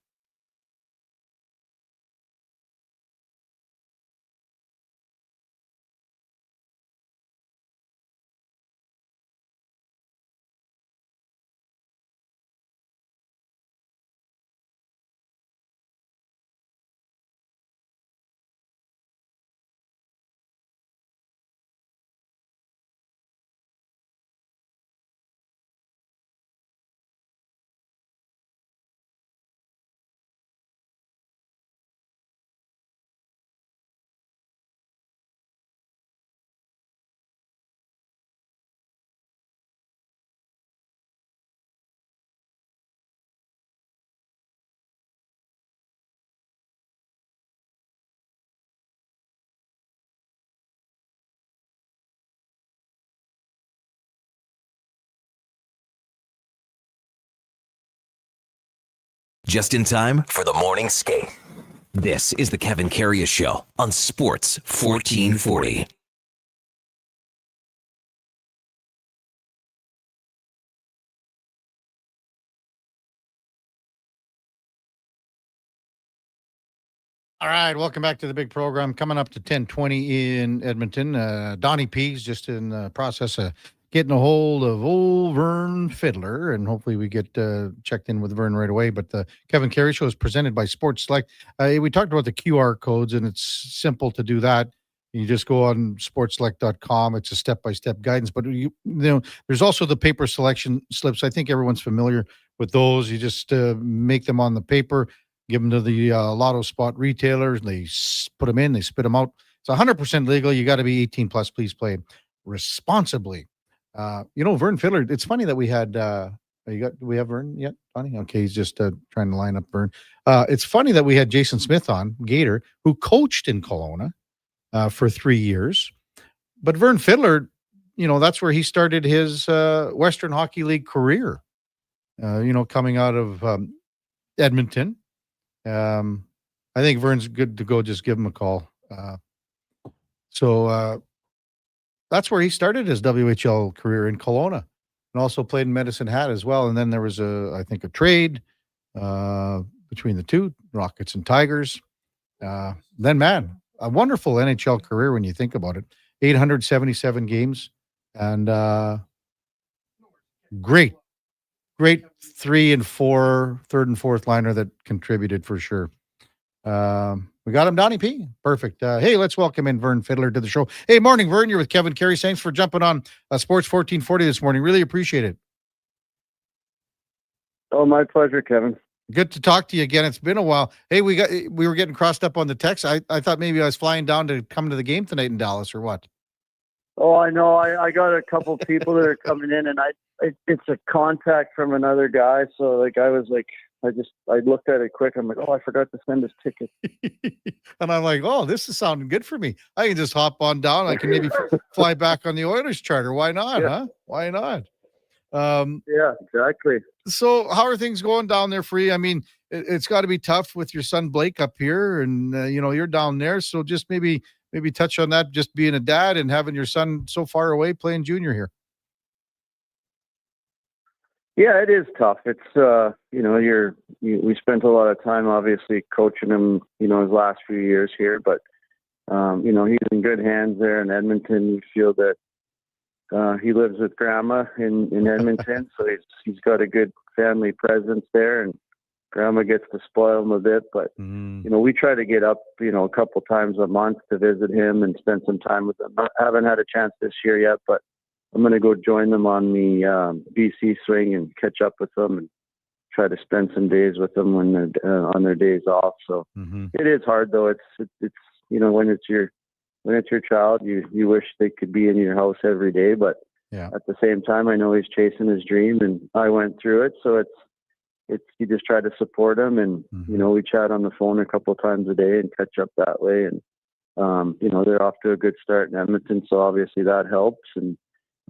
Just in time for the morning skate. This is the Kevin Karius Show on Sports 1440. All right, welcome back to the big program. Coming up to 10:20 in Edmonton. Donnie P's just in the process of getting a hold of old Vern Fiddler, and hopefully we get checked in with Vern right away. But the Kevin Karius Show is presented by Sports Select. We talked about the QR codes, and it's simple to do that. You just go on sportselect.com. It's a step-by-step guidance. But there's also the paper selection slips. I think everyone's familiar with those. You just make them on the paper, give them to the lotto spot retailers, and they put them in, they spit them out. It's 100% legal. You got to be 18 plus. Please play responsibly. Vern Fiddler, it's funny that we had, do we have Vern yet, Donnie? Okay, he's just trying to line up Vern. It's funny that we had Jason Smith on, Gator, who coached in Kelowna for 3 years. But Vern Fiddler, that's where he started his Western Hockey League career, coming out of Edmonton. I think Vern's good to go. Just give him a call. that's where he started his WHL career in Kelowna, and also played in Medicine Hat as well. And then there was I think a trade between the two, Rockets and Tigers. Then, man, a wonderful NHL career when you think about it. 877 games and great 3 and 4, third and fourth liner that contributed for sure. We got him, Donnie P. Perfect. Hey, let's welcome in Vern Fiddler to the show. Hey, morning, Vern. You're with Kevin Karius. Thanks for jumping on Sports 1440 this morning. Really appreciate it. Oh, my pleasure, Kevin. Good to talk to you again. It's been a while. Hey, we were getting crossed up on the text. I thought maybe I was flying down to come to the game tonight in Dallas or what? Oh, I know. I got a couple people that are coming in, and it's a contact from another guy. So like I was like, I looked at it quick. I'm like, oh, I forgot to send his ticket. And I'm like, oh, this is sounding good for me. I can just hop on down. I can maybe fly back on the Oilers charter. Why not? Yeah. Huh? Why not? Yeah, exactly. So how are things going down there for you? I mean, it's got to be tough with your son Blake up here, and you're down there. So just maybe touch on that. Just being a dad and having your son so far away playing junior here. Yeah, it is tough. It's we spent a lot of time obviously coaching him, his last few years here, but he's in good hands there in Edmonton. We feel that he lives with grandma in Edmonton, so he's got a good family presence there, and grandma gets to spoil him a bit. But we try to get up, a couple times a month to visit him and spend some time with him. I haven't had a chance this year yet, but I'm going to go join them on the BC swing and catch up with them and try to spend some days with them when they're on their days off. So It is hard though. It's when it's your child, you wish they could be in your house every day, but at the same time, I know he's chasing his dream, and I went through it. So it's you just try to support him, and we chat on the phone a couple of times a day and catch up that way. And they're off to a good start in Edmonton, so obviously that helps, and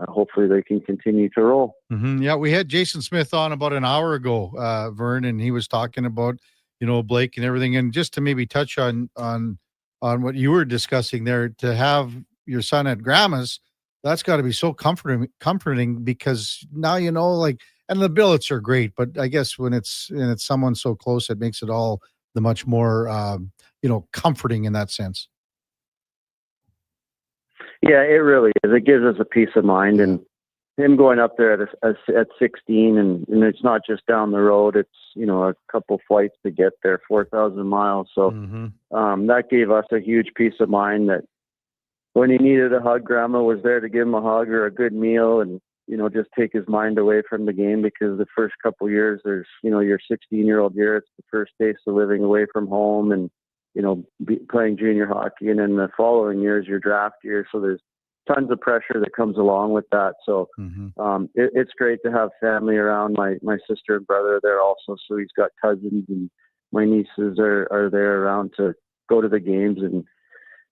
hopefully they can continue to roll. Yeah, we had Jason Smith on about an hour ago, Vern, and he was talking about Blake and everything, and just to maybe touch on what you were discussing there, to have your son at grandma's, that's got to be so comforting because now and the billets are great, but I guess when it's someone so close, it makes it all the much more comforting in that sense. Yeah, it really is. It gives us a peace of mind, and him going up there at 16, and it's not just down the road. It's a couple flights to get there, 4,000 miles. So that gave us a huge peace of mind that when he needed a hug, grandma was there to give him a hug or a good meal, and just take his mind away from the game, because the first couple years, there's your 16-year-old year, it's the first taste of living away from home and playing junior hockey, and then the following years your draft year. So there's tons of pressure that comes along with that. So it's great to have family around. My sister and brother are there also, so he's got cousins, and my nieces are there around to go to the games and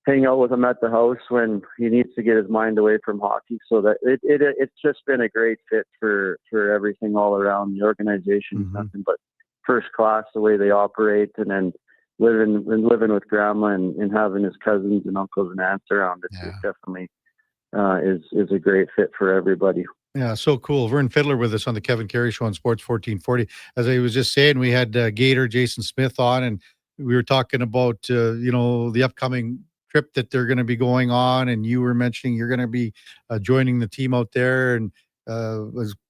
hang out with him at the house when he needs to get his mind away from hockey. So that it's just been a great fit for everything all around. The organization is nothing but first class, the way they operate, and then living with grandma and having his cousins and uncles and aunts around. It's definitely is a great fit for everybody. Yeah, so cool. Vern Fiddler with us on the Kevin Karius Show on Sports 1440. As I was just saying, we had Gator Jason Smith on, and we were talking about the upcoming trip that they're going to be going on, and you were mentioning you're going to be joining the team out there, and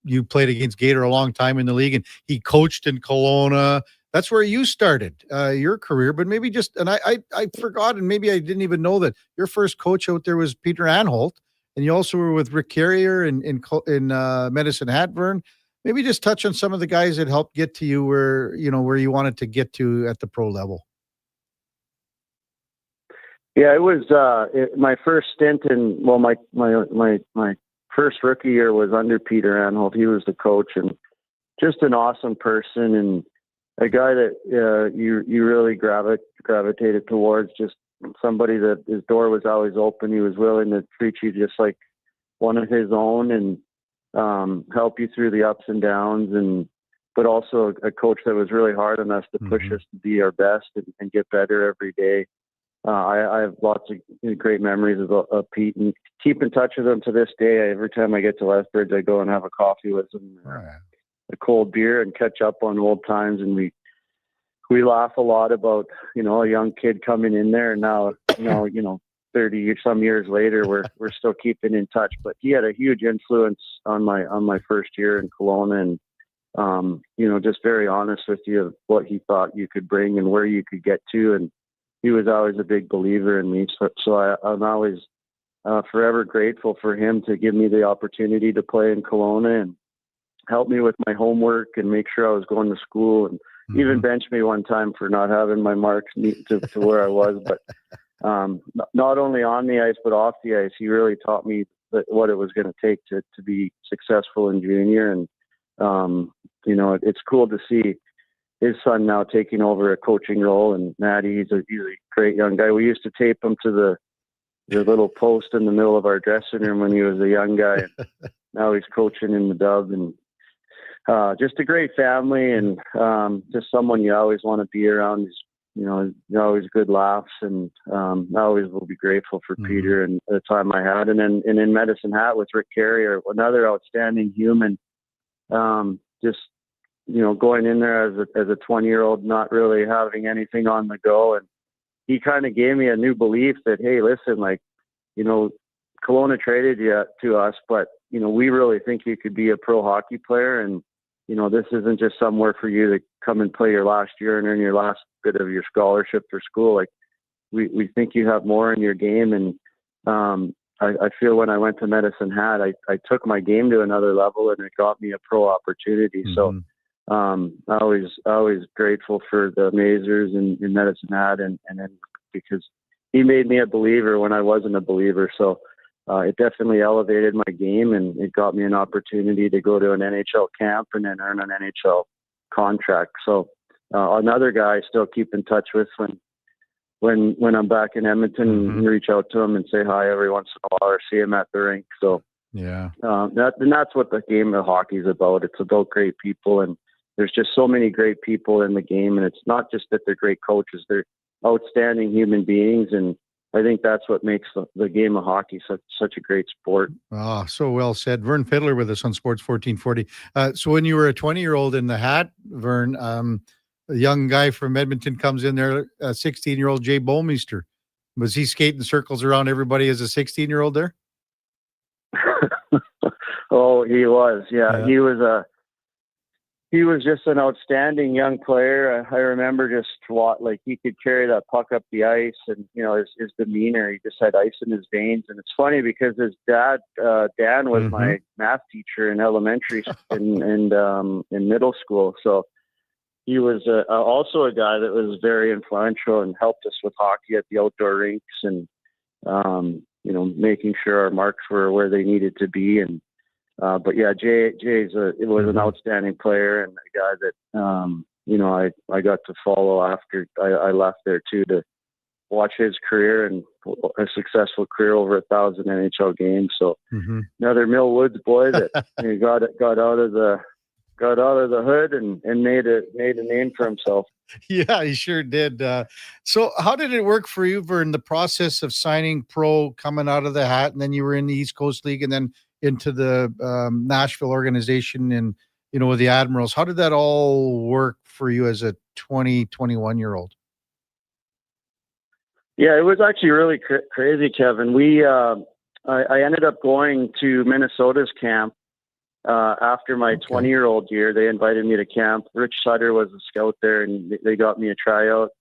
you played against Gator a long time in the league, and he coached in Kelowna. That's where you started your career, but maybe and I forgot, and maybe I didn't even know that your first coach out there was Peter Anholt, and you also were with Rick Carrier in Medicine Hat, Vern. Maybe just touch on some of the guys that helped get to you where you wanted to get to at the pro level. Yeah, it was my first stint my first rookie year was under Peter Anholt. He was the coach, and just an awesome person, and a guy that you really gravitated towards, just somebody that his door was always open. He was willing to treat you just like one of his own, and help you through the ups and downs, but also a coach that was really hard on us to push us to be our best and get better every day. I have lots of great memories of Pete, and keep in touch with him to this day. Every time I get to Lethbridge, I go and have a coffee with him, a cold beer, and catch up on old times. And we laugh a lot about, a young kid coming in there, and now 30 some years later, we're still keeping in touch. But he had a huge influence on my first year in Kelowna, and just very honest with you of what he thought you could bring and where you could get to. And he was always a big believer in me. So I'm always forever grateful for him to give me the opportunity to play in Kelowna and help me with my homework and make sure I was going to school, and even bench me one time for not having my marks to where I was. But not only on the ice, but off the ice, he really taught me what it was going to take to be successful in junior. And, it's cool to see his son now taking over a coaching role. And Maddie, he's a great young guy. We used to tape him to the little post in the middle of our dressing room when he was a young guy. And now he's coaching in the Dub, and just a great family, and just someone you always want to be around. He's always good laughs, and I always will be grateful for Peter and the time I had. And then in Medicine Hat with Rick Carrier, another outstanding human. Just going in there as a 20-year-old, not really having anything on the go, and he kind of gave me a new belief that, hey, listen, Kelowna traded you to us, but we really think you could be a pro hockey player, and this isn't just somewhere for you to come and play your last year and earn your last bit of your scholarship for school. Like, we think you have more in your game. And I feel when I went to Medicine Hat, I took my game to another level, and it got me a pro opportunity. So I always grateful for the Mazers in Medicine Hat, and then because he made me a believer when I wasn't a believer. So it definitely elevated my game, and it got me an opportunity to go to an NHL camp and then earn an NHL contract. So another guy I still keep in touch with when I'm back in Edmonton, and reach out to him and say hi every once in a while, or see him at the rink. So that's what the game of hockey is about. It's about great people, and there's just so many great people in the game. And it's not just that they're great coaches, they're outstanding human beings. And I think that's what makes the game of hockey such a great sport. Oh, so well said. Vern Fiddler with us on Sports 1440. So when you were a 20-year-old in the Hat, Vern, a young guy from Edmonton comes in there, 16-year-old Jay Bolmeister. Was he skating circles around everybody as a 16-year-old there? Oh, he was. Yeah. He was just an outstanding young player. I remember just he could carry that puck up the ice, and his demeanor, he just had ice in his veins. And it's funny because his dad, Dan, was my math teacher in elementary and in middle school. So he was also a guy that was very influential and helped us with hockey at the outdoor rinks, and making sure our marks were where they needed to be. And but yeah, Jay's was an outstanding player, and a guy that I got to follow after I left there too, to watch his career and a successful career, over 1,000 NHL games. So another Mill Woods boy that got out of the hood and made a name for himself. Yeah, he sure did. So how did it work for you, Vern, the process of signing pro, coming out of the Hat, and then you were in the East Coast League, and then into the Nashville organization, and with the Admirals? How did that all work for you as a 21-year-old? Yeah, it was actually really crazy, Kevin. I ended up going to Minnesota's camp after my 20-year-old year. They invited me to camp. Rich Sutter was a scout there, and they got me a tryout.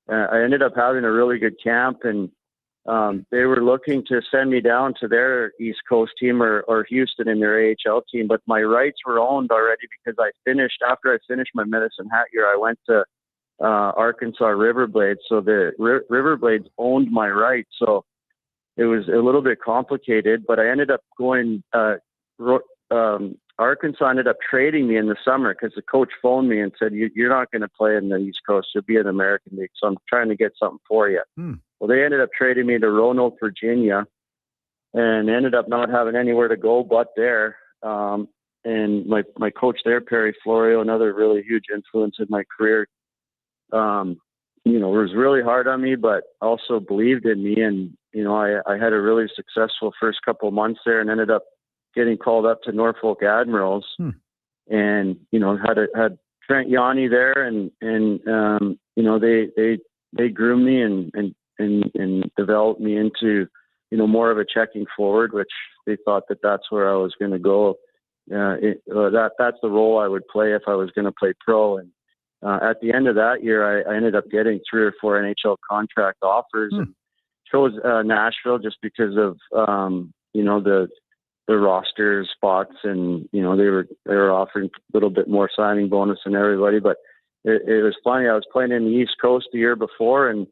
I ended up having a really good camp, and they were looking to send me down to their East Coast team or Houston in their AHL team, but my rights were owned already because after I finished my Medicine Hat year, I went to Arkansas Riverblades. So the Riverblades owned my rights. So it was a little bit complicated, but I ended up going, Arkansas ended up trading me in the summer because the coach phoned me and said, you're not going to play in the East Coast. You'll be in the American League. So I'm trying to get something for you. Well, they ended up trading me to Roanoke, Virginia, and ended up not having anywhere to go but there. And my coach there, Perry Florio, another really huge influence in my career, was really hard on me, but also believed in me. And, I had a really successful first couple of months there and ended up getting called up to Norfolk Admirals and, had Trent Yanni there and they groomed me and developed me into, more of a checking forward, which they thought that's where I was going to go. That's the role I would play if I was going to play pro. And at the end of that year, I ended up getting 3 or 4 NHL contract offers and chose Nashville just because of the roster spots, and they were offering a little bit more signing bonus than everybody. But it was funny. I was playing in the East Coast the year before, and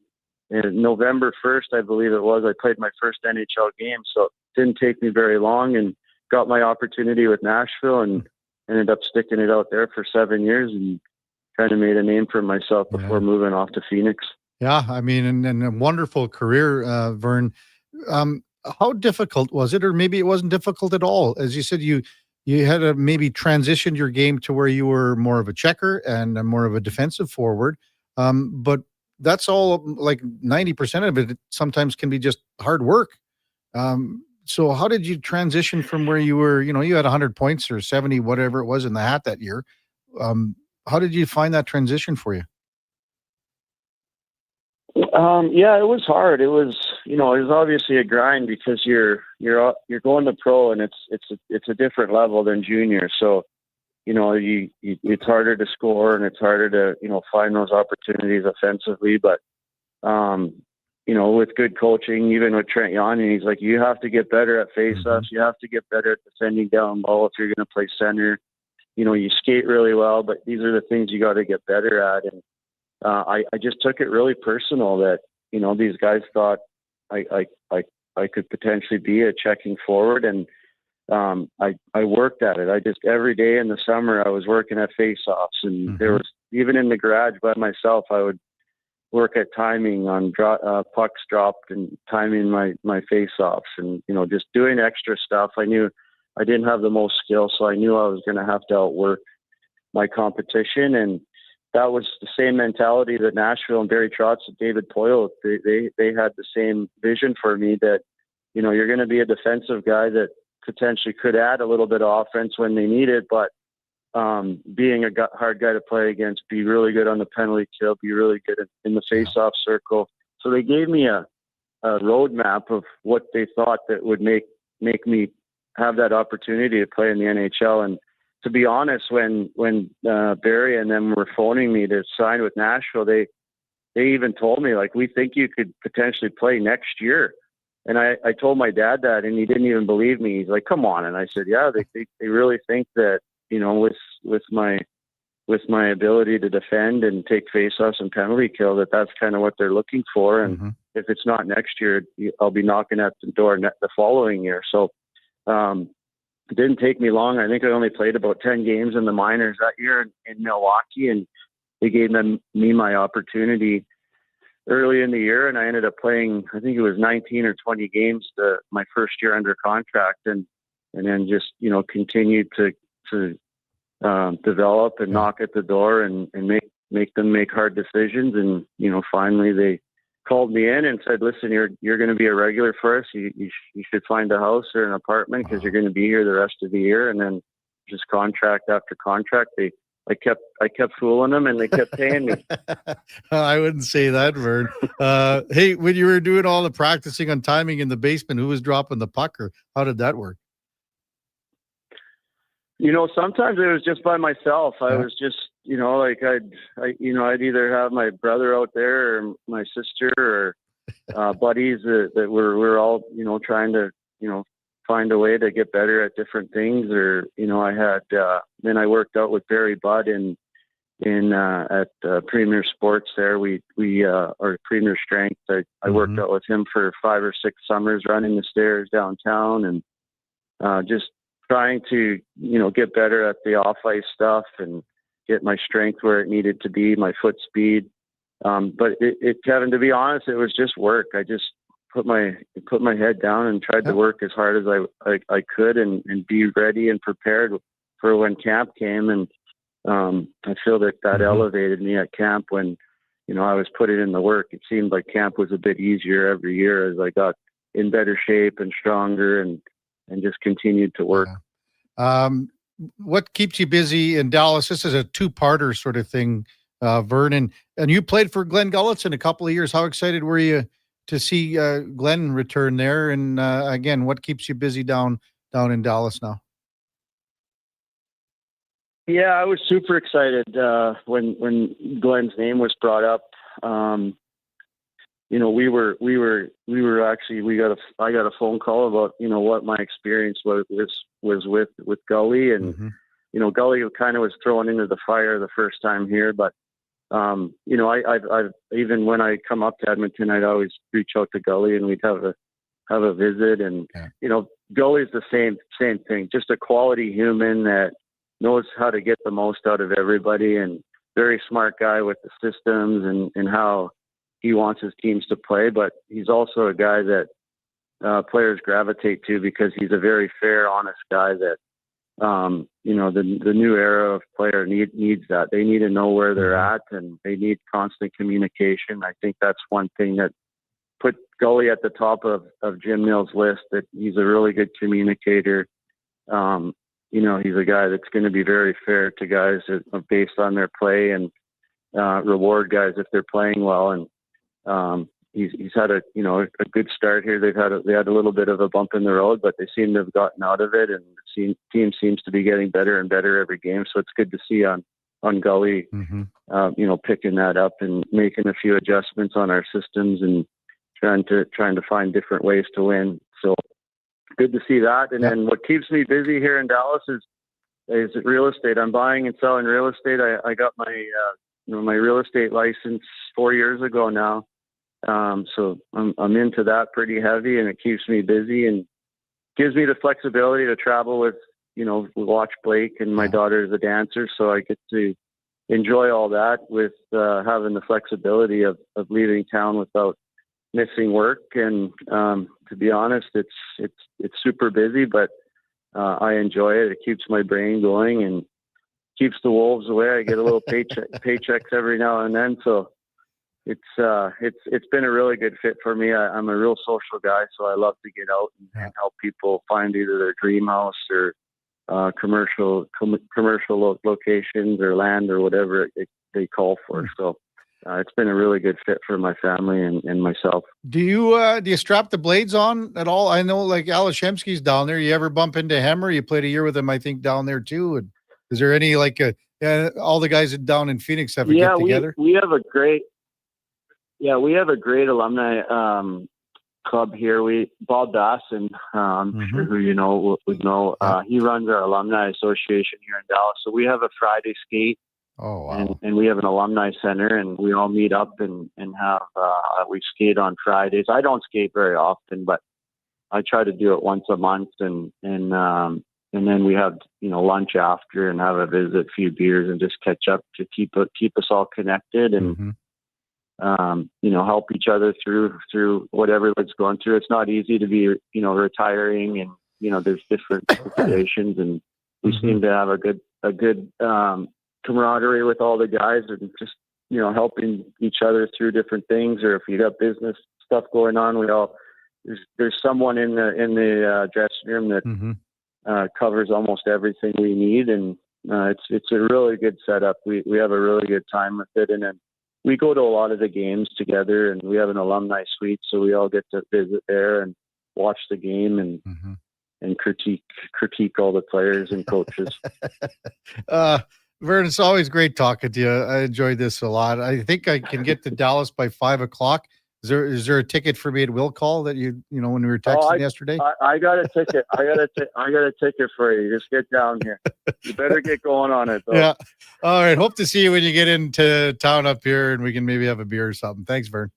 November 1st, I believe it was, I played my first NHL game. So it didn't take me very long, and got my opportunity with Nashville, and ended up sticking it out there for 7 years and kind of made a name for myself before moving off to Phoenix. Yeah, I mean, and a wonderful career, Vern. How difficult was it, or maybe it wasn't difficult at all? As you said, you had to maybe transition your game to where you were more of a checker and more of a defensive forward. But that's all, like 90% of it sometimes can be just hard work. So how did you transition from where you were, you had 100 points or 70, whatever it was in the hat that year. How did you find that transition for you? It was hard. It was obviously a grind because you're going to pro, and it's a different level than junior. So, it's harder to score, and it's harder to, find those opportunities offensively. But, with good coaching, even with Trent Yanni, he's like, you have to get better at faceoffs. You have to get better at defending down low if you're going to play center. You skate really well, but these are the things you got to get better at. And I just took it really personal that, these guys thought I could potentially be a checking forward. And I worked at it. I just, every day in the summer, I was working at face-offs, and there was, even in the garage by myself, I would work at timing on pucks dropped and timing my face-offs, and, just doing extra stuff. I knew I didn't have the most skill, so I knew I was going to have to outwork my competition. And that was the same mentality that Nashville and Barry Trotz and David Poyle, they had the same vision for me that, you're going to be a defensive guy that potentially could add a little bit of offense when they need it, but being a hard guy to play against, be really good on the penalty kill, be really good in the face-off circle. So they gave me a roadmap of what they thought that would make me have that opportunity to play in the NHL. And to be honest, when Barry and them were phoning me to sign with Nashville, they even told me, like, we think you could potentially play next year. And I told my dad that, and he didn't even believe me. He's like, come on. And I said, yeah, they really think that, with my ability to defend and take faceoffs and penalty kill, that's kind of what they're looking for. And if it's not next year, I'll be knocking at the door the following year. So, it didn't take me long. I think I only played about 10 games in the minors that year in Milwaukee, and they gave me my opportunity early in the year, and I ended up playing, I think it was 19 or 20 games my first year under contract, and then just, continued to develop and knock at the door and make them make hard decisions. And, finally they called me in and said, listen, you're going to be a regular for us. You should find a house or an apartment because you're going to be here the rest of the year. And then just contract after contract, I kept fooling them, and they kept paying me. I wouldn't say that, Vern. Hey, when you were doing all the practicing on timing in the basement, who was dropping the puck, or how did that work? Sometimes it was just by myself. I was just, I'd either have my brother out there or my sister or buddies that we're all, trying to, find a way to get better at different things. Or, I had, then I worked out with Barry Budd at Premier Sports there. Or Premier Strength. I worked out with him for 5 or 6 summers running the stairs downtown, and just trying to, get better at the off-ice stuff and get my strength where it needed to be, my foot speed. But Kevin, to be honest, it was just work. I just put my head down and tried to work as hard as I could and be ready and prepared for when camp came. And I feel that elevated me at camp when, I was putting in the work. It seemed like camp was a bit easier every year as I got in better shape and stronger and just continued to work. What keeps you busy in Dallas? This is a two-parter sort of thing, Vernon. And you played for Glenn Gulletson a couple of years. How excited were you to see Glenn return there? And again, what keeps you busy down in Dallas now? Yeah, I was super excited when Glenn's name was brought up. I got a phone call about what my experience was with Gully, and Gully kind of was thrown into the fire the first time here, but I've even when I come up to Edmonton, I'd always reach out to Gully and we'd have a visit, and Gully's the same thing, just a quality human that knows how to get the most out of everybody, and very smart guy with the systems and how he wants his teams to play. But he's also a guy that players gravitate to because he's a very fair, honest guy that, the new era of player needs that. They need to know where they're at, and they need constant communication. I think that's one thing that put Gully at the top of Jim Nill's list, that he's a really good communicator. He's a guy that's going to be very fair to guys based on their play, and reward guys if they're playing well. And he's had a good start here. They had a little bit of a bump in the road, but they seem to have gotten out of it, and the team seems to be getting better and better every game. So it's good to see on Gully, picking that up and making a few adjustments on our systems and trying to find different ways to win. So good to see that. And then what keeps me busy here in Dallas is real estate. I'm buying and selling real estate. I got my my real estate license 4 years ago now. So I'm into that pretty heavy, and it keeps me busy and gives me the flexibility to travel with, watch Blake, and my daughter is a dancer. So I get to enjoy all that with having the flexibility of leaving town without missing work. And to be honest, it's super busy, but I enjoy it. It keeps my brain going and keeps the wolves away. I get a little paychecks every now and then. So it's been a really good fit for me. I'm a real social guy, so I love to get out and help people find either their dream house or commercial locations or land or whatever they call for. So it's been a really good fit for my family and myself. Do you strap the blades on at all? I know like Alashemsky's down there. You ever bump into him, or you played a year with him, I think, down there too? And is there any all the guys down in Phoenix have a get together? We have a great alumni club here. Bob Dawson, I'm sure who would know. He runs our alumni association here in Dallas. So we have a Friday skate. Oh, wow. And we have an alumni center, and we all meet up and have we skate on Fridays. I don't skate very often, but I try to do it once a month, and then we have lunch after and have a visit, a few beers, and just catch up to keep us all connected and help each other through whatever it's going through. It's not easy to be retiring, and there's different situations, and we seem to have a good camaraderie with all the guys, and just helping each other through different things. Or if you got business stuff going on, there's someone in the dressing room that covers almost everything we need, and it's a really good setup. We have a really good time with it, and then we go to a lot of the games together, and we have an alumni suite, so we all get to visit there and watch the game and critique all the players and coaches. Vern, it's always great talking to you. I enjoyed this a lot. I think I can get to Dallas by 5:00. Is there a ticket for me at Will Call that when we were texting yesterday? I got a ticket. I got a ticket for you. Just get down here. You better get going on it, though. Yeah. All right. Hope to see you when you get into town up here, and we can maybe have a beer or something. Thanks, Vern.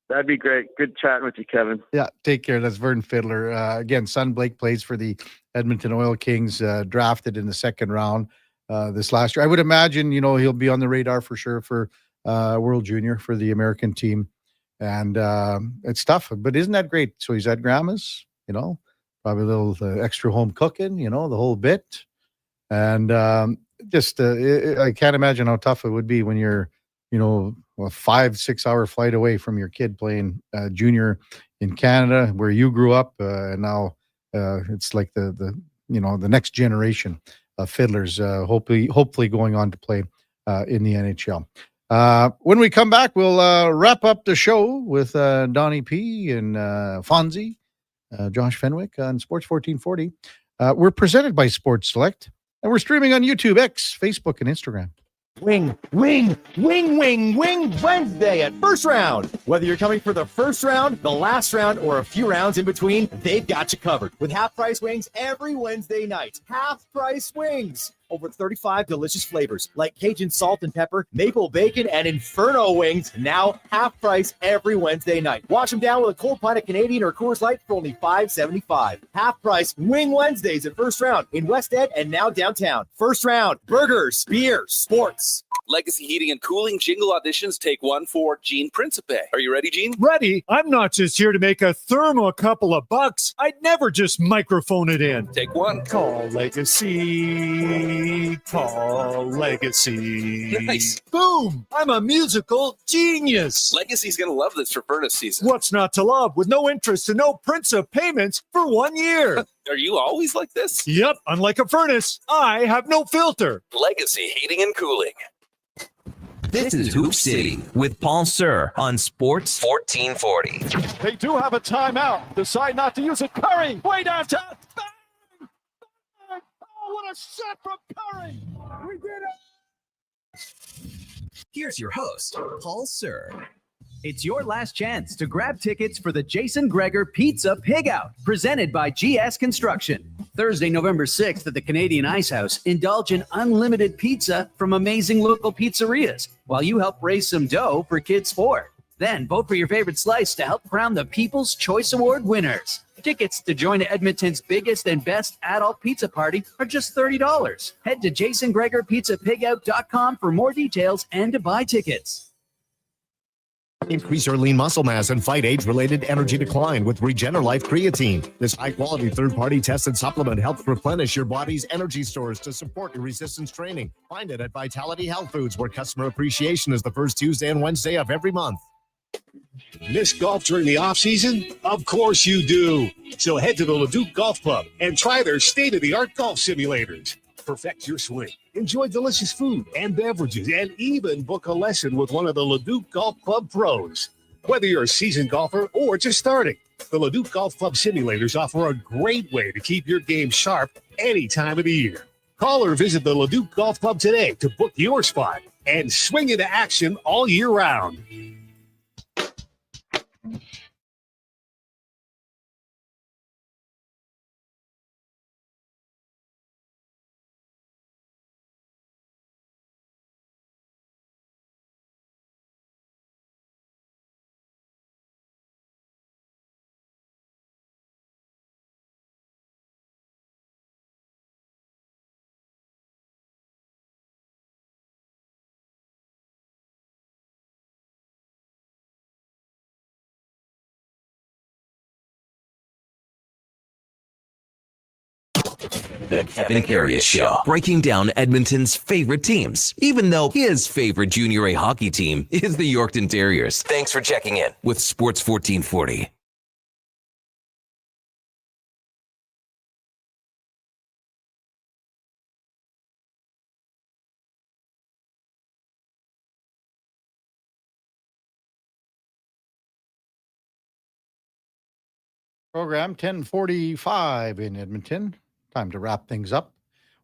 That'd be great. Good chatting with you, Kevin. Yeah, take care. That's Vern Fiddler. Again, son Blake plays for the Edmonton Oil Kings, drafted in the second round this last year. I would imagine, he'll be on the radar for sure for World Junior for the American team. And it's tough, but isn't that great? So he's at grandma's, probably a little extra home cooking, the whole bit. And just I can't imagine how tough it would be when you're, a 5-6 hour flight away from your kid playing junior in Canada, where you grew up, and now it's like the next generation of fiddlers, hopefully going on to play in the NHL. When we come back, we'll wrap up the show with Donnie P and Fonzie, Josh Fenwick on Sports 1440. We're presented by Sports Select, and we're streaming on YouTube, X, Facebook, and Instagram. Wing Wednesday at First Round. Whether you're coming for the first round, the last round, or a few rounds in between, they've got you covered. With half-price wings every Wednesday night. Half-price wings. Over 35 delicious flavors like Cajun salt and pepper, maple bacon, and Inferno wings. Now half price every Wednesday night. Wash them down with a cold pint of Canadian or Coors Light for only $5.75. Half price Wing Wednesdays at First Round in West End and now downtown. First Round, burgers, beer, sports. Legacy Heating and Cooling jingle auditions. Take one for Gene Principe. Are you ready, Gene? Ready? I'm not just here to make a thermal couple of bucks. I'd never just microphone it in. Take one. Call Legacy. Call Legacy. Nice. Boom! I'm a musical genius. Legacy's going to love this for furnace season. What's not to love? With no interest and no Principe payments for 1 year. Are you always like this? Yep. Unlike a furnace, I have no filter. Legacy Heating and Cooling. This is Hoop City with Paul Sir on Sports 1440. They do have a timeout. Decide not to use it. Curry, way downtown. Bang! Bang! Oh, what a shot from Curry. We did it. Here's your host, Paul Sir. It's your last chance to grab tickets for the Jason Greger Pizza Pig Out, presented by GS Construction. Thursday, November 6th at the Canadian Ice House, indulge in unlimited pizza from amazing local pizzerias while you help raise some dough for Kids Sport. Then vote for your favorite slice to help crown the People's Choice Award winners. Tickets to join Edmonton's biggest and best adult pizza party are just $30. Head to jasongregerpizzapigout.com for more details and to buy tickets. Increase your lean muscle mass and fight age-related energy decline with Regenerlife Creatine. This high-quality third-party tested supplement helps replenish your body's energy stores to support your resistance training. Find it at Vitality Health Foods, where customer appreciation is the first Tuesday and Wednesday of every month. Miss golf during the off-season? Of course you do. So head to the Leduc Golf Club and try their state-of-the-art golf simulators. Perfect your swing. Enjoy delicious food and beverages, and even book a lesson with one of the Leduc Golf Club pros. Whether you're a seasoned golfer or just starting, the Leduc Golf Club simulators offer a great way to keep your game sharp any time of the year. Call or visit the Leduc Golf Club today to book your spot and swing into action all year round. The Kevin Karius Show, breaking down Edmonton's favorite teams, even though his favorite Junior A hockey team is the Yorkton Terriers. Thanks for checking in with Sports 1440. Program 10:45 in Edmonton. Time to wrap things up.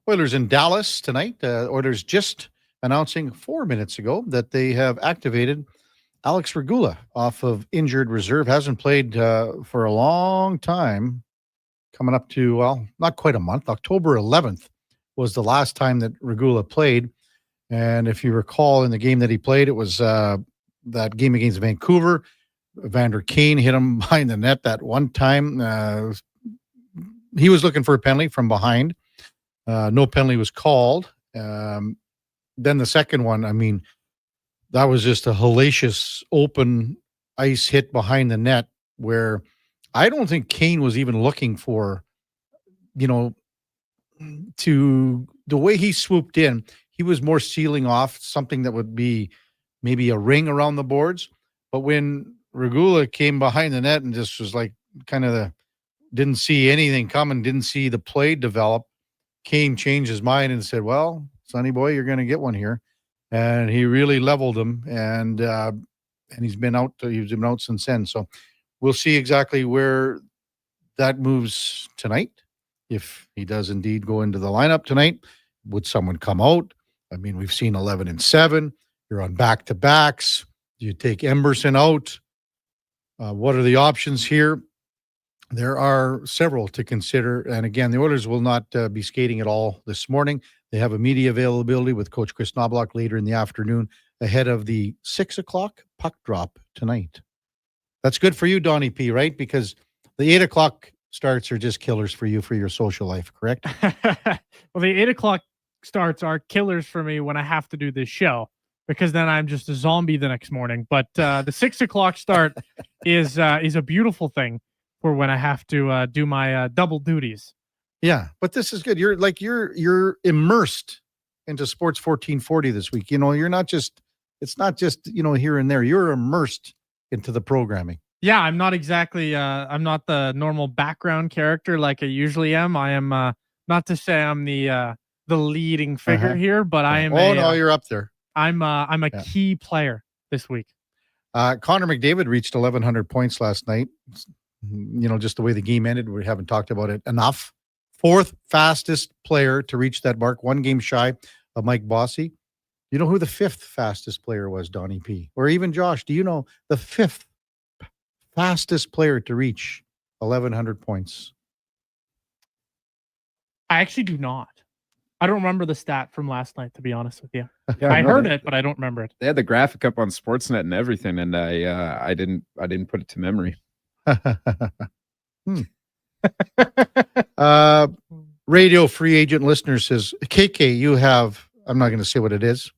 Oilers in Dallas tonight. Oilers just announcing 4 minutes ago that they have activated Alex Regula off of injured reserve. Hasn't played for a long time. Coming up to, well, not quite a month. October 11th was the last time that Regula played. And if you recall, in the game that he played, it was that game against Vancouver. Vander Kane hit him behind the net that one time. He was looking for a penalty from behind. No penalty was called. Then the second one, I mean, that was just a hellacious open ice hit behind the net where I don't think Kane was even looking for, to the way he swooped in, he was more sealing off something that would be maybe a ring around the boards. But when Regula came behind the net and just was like didn't see anything coming, didn't see the play develop, Kane changed his mind and said, well, Sonny boy, you're going to get one here. And he really leveled him, and he's been out since then. So we'll see exactly where that moves tonight. If he does indeed go into the lineup tonight, would someone come out? I mean, we've seen 11 and 7. You're on back-to-backs. Do you take Emberson out? What are the options here? There are several to consider. And again, the Oilers will not be skating at all this morning. They have a media availability with Coach Chris Knobloch later in the afternoon ahead of the 6 o'clock puck drop tonight. That's good for you, Donnie P, right? Because the 8 o'clock starts are just killers for you for your social life, correct? Well, the 8 o'clock starts are killers for me when I have to do this show, because then I'm just a zombie the next morning. But the 6 o'clock start is a beautiful thing for when I have to do my double duties. Yeah, but this is good. You're immersed into Sports 1440 this week. You know, it's not just, here and there. You're immersed into the programming. Yeah, I'm not exactly I'm not the normal background character like I usually am. I am not to say I'm the leading figure here, but I am you're up there. I'm a key player this week. Connor McDavid reached 1,100 points last night. Just the way the game ended, we haven't talked about it enough. Fourth fastest player to reach that mark, one game shy of Mike Bossy. You know who the fifth fastest player was, Donnie P? Or even Josh, do you know the fifth fastest player to reach 1,100 points? I actually do not. I don't remember the stat from last night, to be honest with you. Yeah, I heard it, but I don't remember it. They had the graphic up on Sportsnet and everything, and I didn't put it to memory. Radio free agent listener says, KK, you have, I'm not going to say what it is,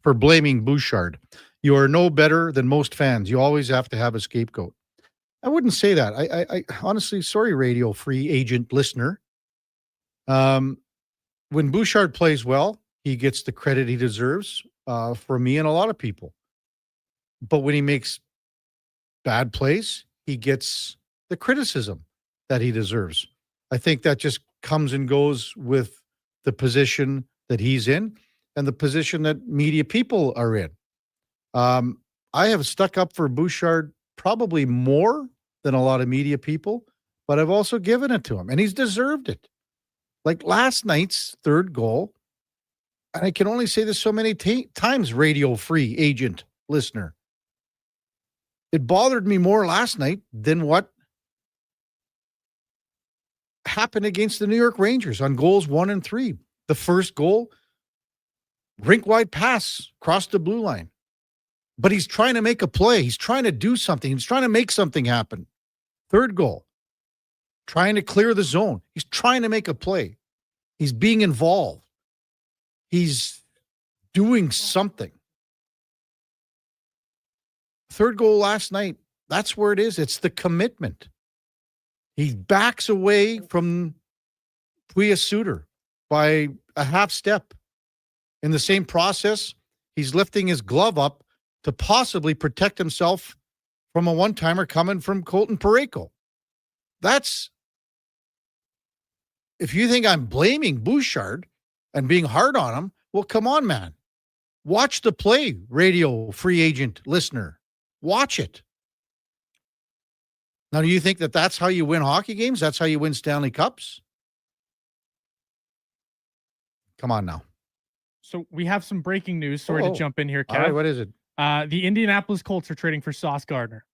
for blaming Bouchard. You are no better than most fans. You always have to have a scapegoat. I wouldn't say that. I honestly, sorry, radio free agent listener. When Bouchard plays well, he gets the credit he deserves from me and a lot of people. But when he makes bad plays, he gets the criticism that he deserves. I think that just comes and goes with the position that he's in and the position that media people are in. I have stuck up for Bouchard probably more than a lot of media people, but I've also given it to him, and he's deserved it. Like last night's third goal, and I can only say this so many times, radio free agent listener. It bothered me more last night than what happened against the New York Rangers on goals 1 and 3. The first goal, rink-wide pass across the blue line. But he's trying to make a play. He's trying to do something. He's trying to make something happen. Third goal, trying to clear the zone. He's trying to make a play. He's being involved. He's doing something. Third goal last night, that's where it is. It's the commitment. He backs away from Pia Suter by a half step. In the same process, he's lifting his glove up to possibly protect himself from a one-timer coming from Colton Parayko. That's, if you think I'm blaming Bouchard and being hard on him, well, come on, man. Watch the play, radio free agent listener. Watch it. Now, do you think that that's how you win hockey games? That's how you win Stanley Cups? Come on now. So we have some breaking news. Sorry to jump in here, Kev. All right, what is it? The Indianapolis Colts are trading for Sauce Gardner.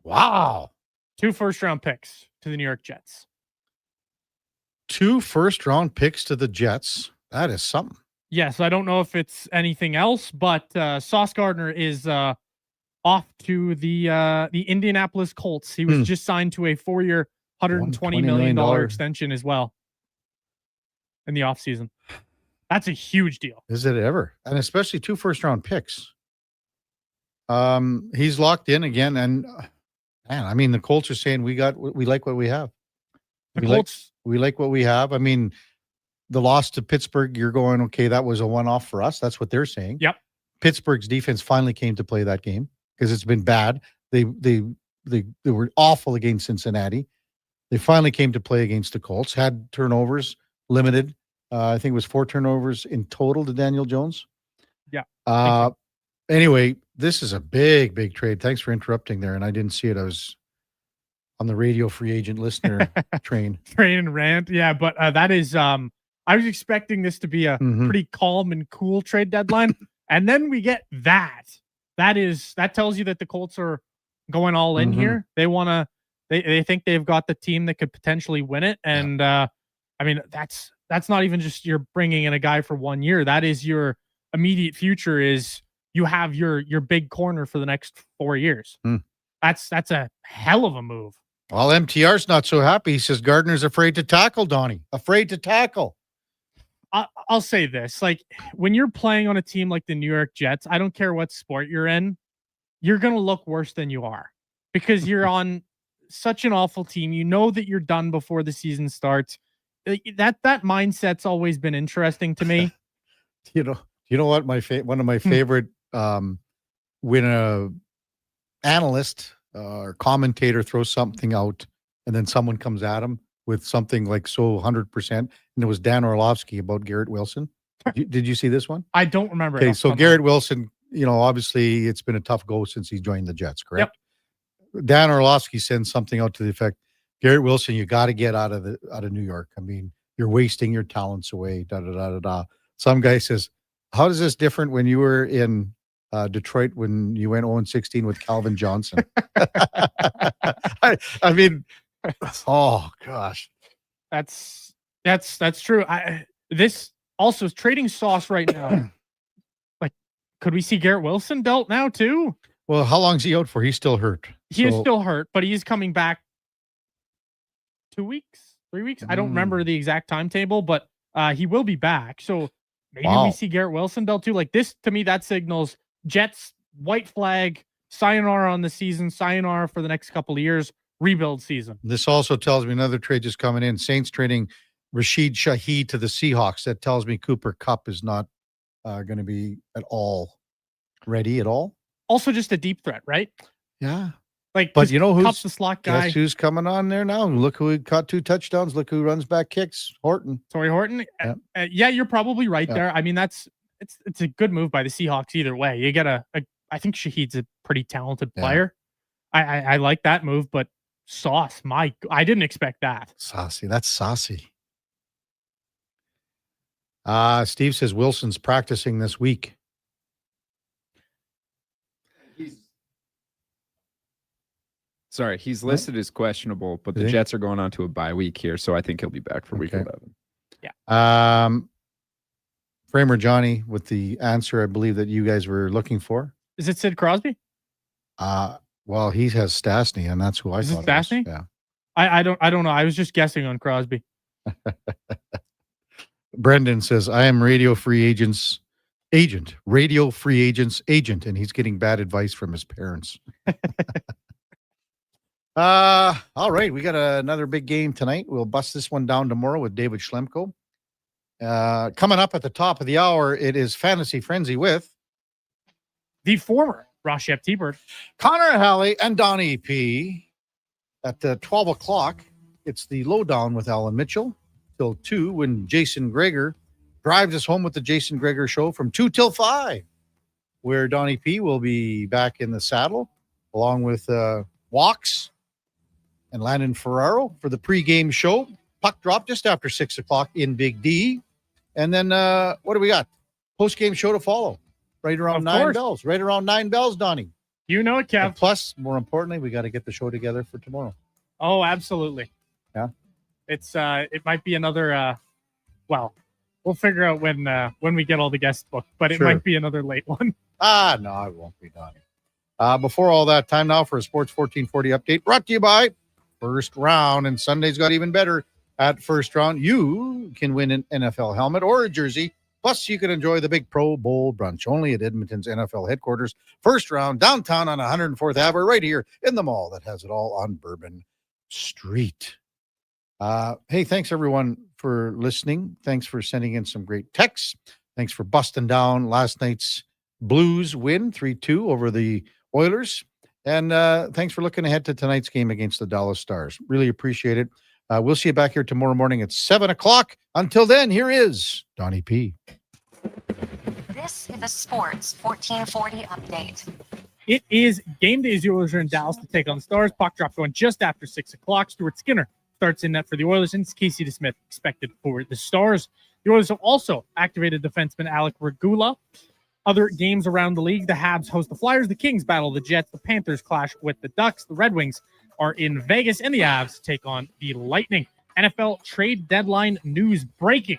Wow. 2 first-round picks to the New York Jets. 2 first-round picks to the Jets. That is something. Yes, I don't know if it's anything else, but Sauce Gardner is off to the Indianapolis Colts. He was just signed to a 4-year, $120 million extension as well in the offseason. That's a huge deal. Is it ever? And especially 2 first-round picks. He's locked in again, and man, I mean, the Colts are saying we like what we have. The Colts, we like what we have. I mean, the loss to Pittsburgh, you're going, okay, that was a one-off for us. That's what they're saying. Yep. Pittsburgh's defense finally came to play that game because it's been bad. They were awful against Cincinnati. They finally came to play against the Colts, had turnovers, limited. I think it was 4 turnovers in total to Daniel Jones. Yeah. Anyway, this is a big, big trade. Thanks for interrupting there. And I didn't see it. I was on the radio free agent listener train. Train and rant. Yeah, but that is I was expecting this to be a pretty calm and cool trade deadline. And then we get that. That tells you that the Colts are going all in here. They they think they've got the team that could potentially win it. And I mean, that's not even just you're bringing in a guy for 1 year. That is your immediate future is you have your big corner for the next 4 years. That's a hell of a move. Well, MTR's not so happy. He says Gardner's afraid to tackle, Donnie. Afraid to tackle. I'll say this. Like, when you're playing on a team like the New York Jets, I don't care what sport you're in, you're going to look worse than you are because you're on such an awful team. You know that you're done before the season starts. That mindset's always been interesting to me. You know what? One of my favorite when a analyst or commentator throws something out and then someone comes at him with something like so 100%, and it was Dan Orlovsky about Garrett Wilson. Did you see this one? I don't remember. Okay, so Garrett Wilson, obviously it's been a tough go since he joined the Jets, correct? Yep. Dan Orlovsky sends something out to the effect, Garrett Wilson, you got to get out of New York. I mean, you're wasting your talents away. Da da da da da. Some guy says, how is this different when you were in Detroit when you went 0-16 with Calvin Johnson? I mean, oh gosh, that's true. This also is trading sauce right now. Like, could we see Garrett Wilson dealt now too? Well, how long is he out for? He's still hurt. He is still hurt, but he is coming back 2 weeks, 3 weeks. I don't remember the exact timetable, but he will be back. So maybe we see Garrett Wilson dealt too. Like, this to me, that signals Jets white flag, sayonara on the season, sayonara for the next couple of years, rebuild season. This also tells me another trade is coming in. Saints trading Rashid Shaheed to the Seahawks. That tells me Cooper Kupp is not going to be at all ready at all. Also just a deep threat, right? Yeah. Like, but you know who's Kupp's the slot guy. Guess who's coming on there now? Look who caught 2 touchdowns. Look who runs back kicks. Horton. Torrey Horton. Yeah, you're probably right there. I mean, it's a good move by the Seahawks either way. You get I think Shaheed's a pretty talented player. I like that move, but Sauce, I didn't expect that. Saucy. That's saucy. Steve says Wilson's practicing this week. Sorry, he's listed as questionable, but the Jets are going on to a bye week here, so I think he'll be back for week 11. Yeah. Framer Johnny with the answer I believe that you guys were looking for. Is it Sid Crosby? Well, he has Stastny, and that's who I thought. Is it Stastny? Yeah. I don't know. I was just guessing on Crosby. Brendan says, I am Radio Free Agents agent, and he's getting bad advice from his parents. All right, we got another big game tonight. We'll bust this one down tomorrow with David Schlemko. Coming up at the top of the hour, it is Fantasy Frenzy with the former Rochette T-Bird, Connor Halley, and Donnie P. At 12 o'clock, it's the Lowdown with Alan Mitchell till 2 when Jason Greger drives us home with the Jason Greger Show from 2 till 5, where Donnie P will be back in the saddle along with Walks and Landon Ferraro for the pregame show. Puck drop just after 6 o'clock in Big D. And then what do we got? Postgame show to follow. Right around 9 bells. Right around 9 bells, Donnie. You know it, Kev. And plus, more importantly, we got to get the show together for tomorrow. Oh, absolutely. Yeah. It's it might be another well, we'll figure out when we get all the guests booked, but it might be another late one. No, it won't be, Donnie. Before all that, time now for a Sports 1440 update brought to you by First Round, and Sunday's got even better. At First Round, you can win an NFL helmet or a jersey. Plus, you can enjoy the big Pro Bowl brunch only at Edmonton's NFL headquarters. First Round, downtown on 104th Ave, right here in the mall that has it all on Bourbon Street. Hey, thanks everyone for listening. Thanks for sending in some great texts. Thanks for busting down last night's Blues win 3-2 over the Oilers. And thanks for looking ahead to tonight's game against the Dallas Stars. Really appreciate it. We'll see you back here tomorrow morning at 7 o'clock. Until then, here is Donnie P. This is a Sports 1440 update. It is game day as the Oilers are in Dallas to take on the Stars. Puck drop going just after 6 o'clock. Stuart Skinner starts in net for the Oilers, and it's Casey DeSmith expected for the Stars. The Oilers have also activated defenseman Alec Regula. Other games around the league, the Habs host the Flyers, the Kings battle the Jets, the Panthers clash with the Ducks, the Red Wings are in Vegas, and the Avs take on the Lightning. NFL trade deadline news breaking.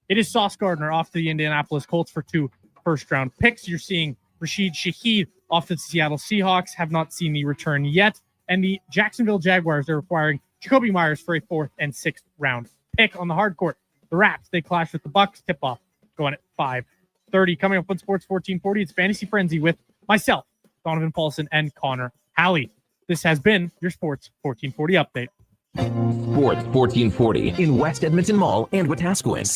It is Sauce Gardner off to the Indianapolis Colts for 2 first-round picks. You're seeing Rashid Shaheed off to the Seattle Seahawks, have not seen the return yet. And the Jacksonville Jaguars are requiring Jacoby Myers for a 4th and 6th round pick on the hard court. The Rats, they clash with the Bucks. Tip-off going at 5:30. Coming up on Sports 1440, it's Fantasy Frenzy with myself, Donovan Paulson, and Connor Halley. This has been your Sports 1440 update. Sports 1440 in West Edmonton Mall and Wetaskiwin.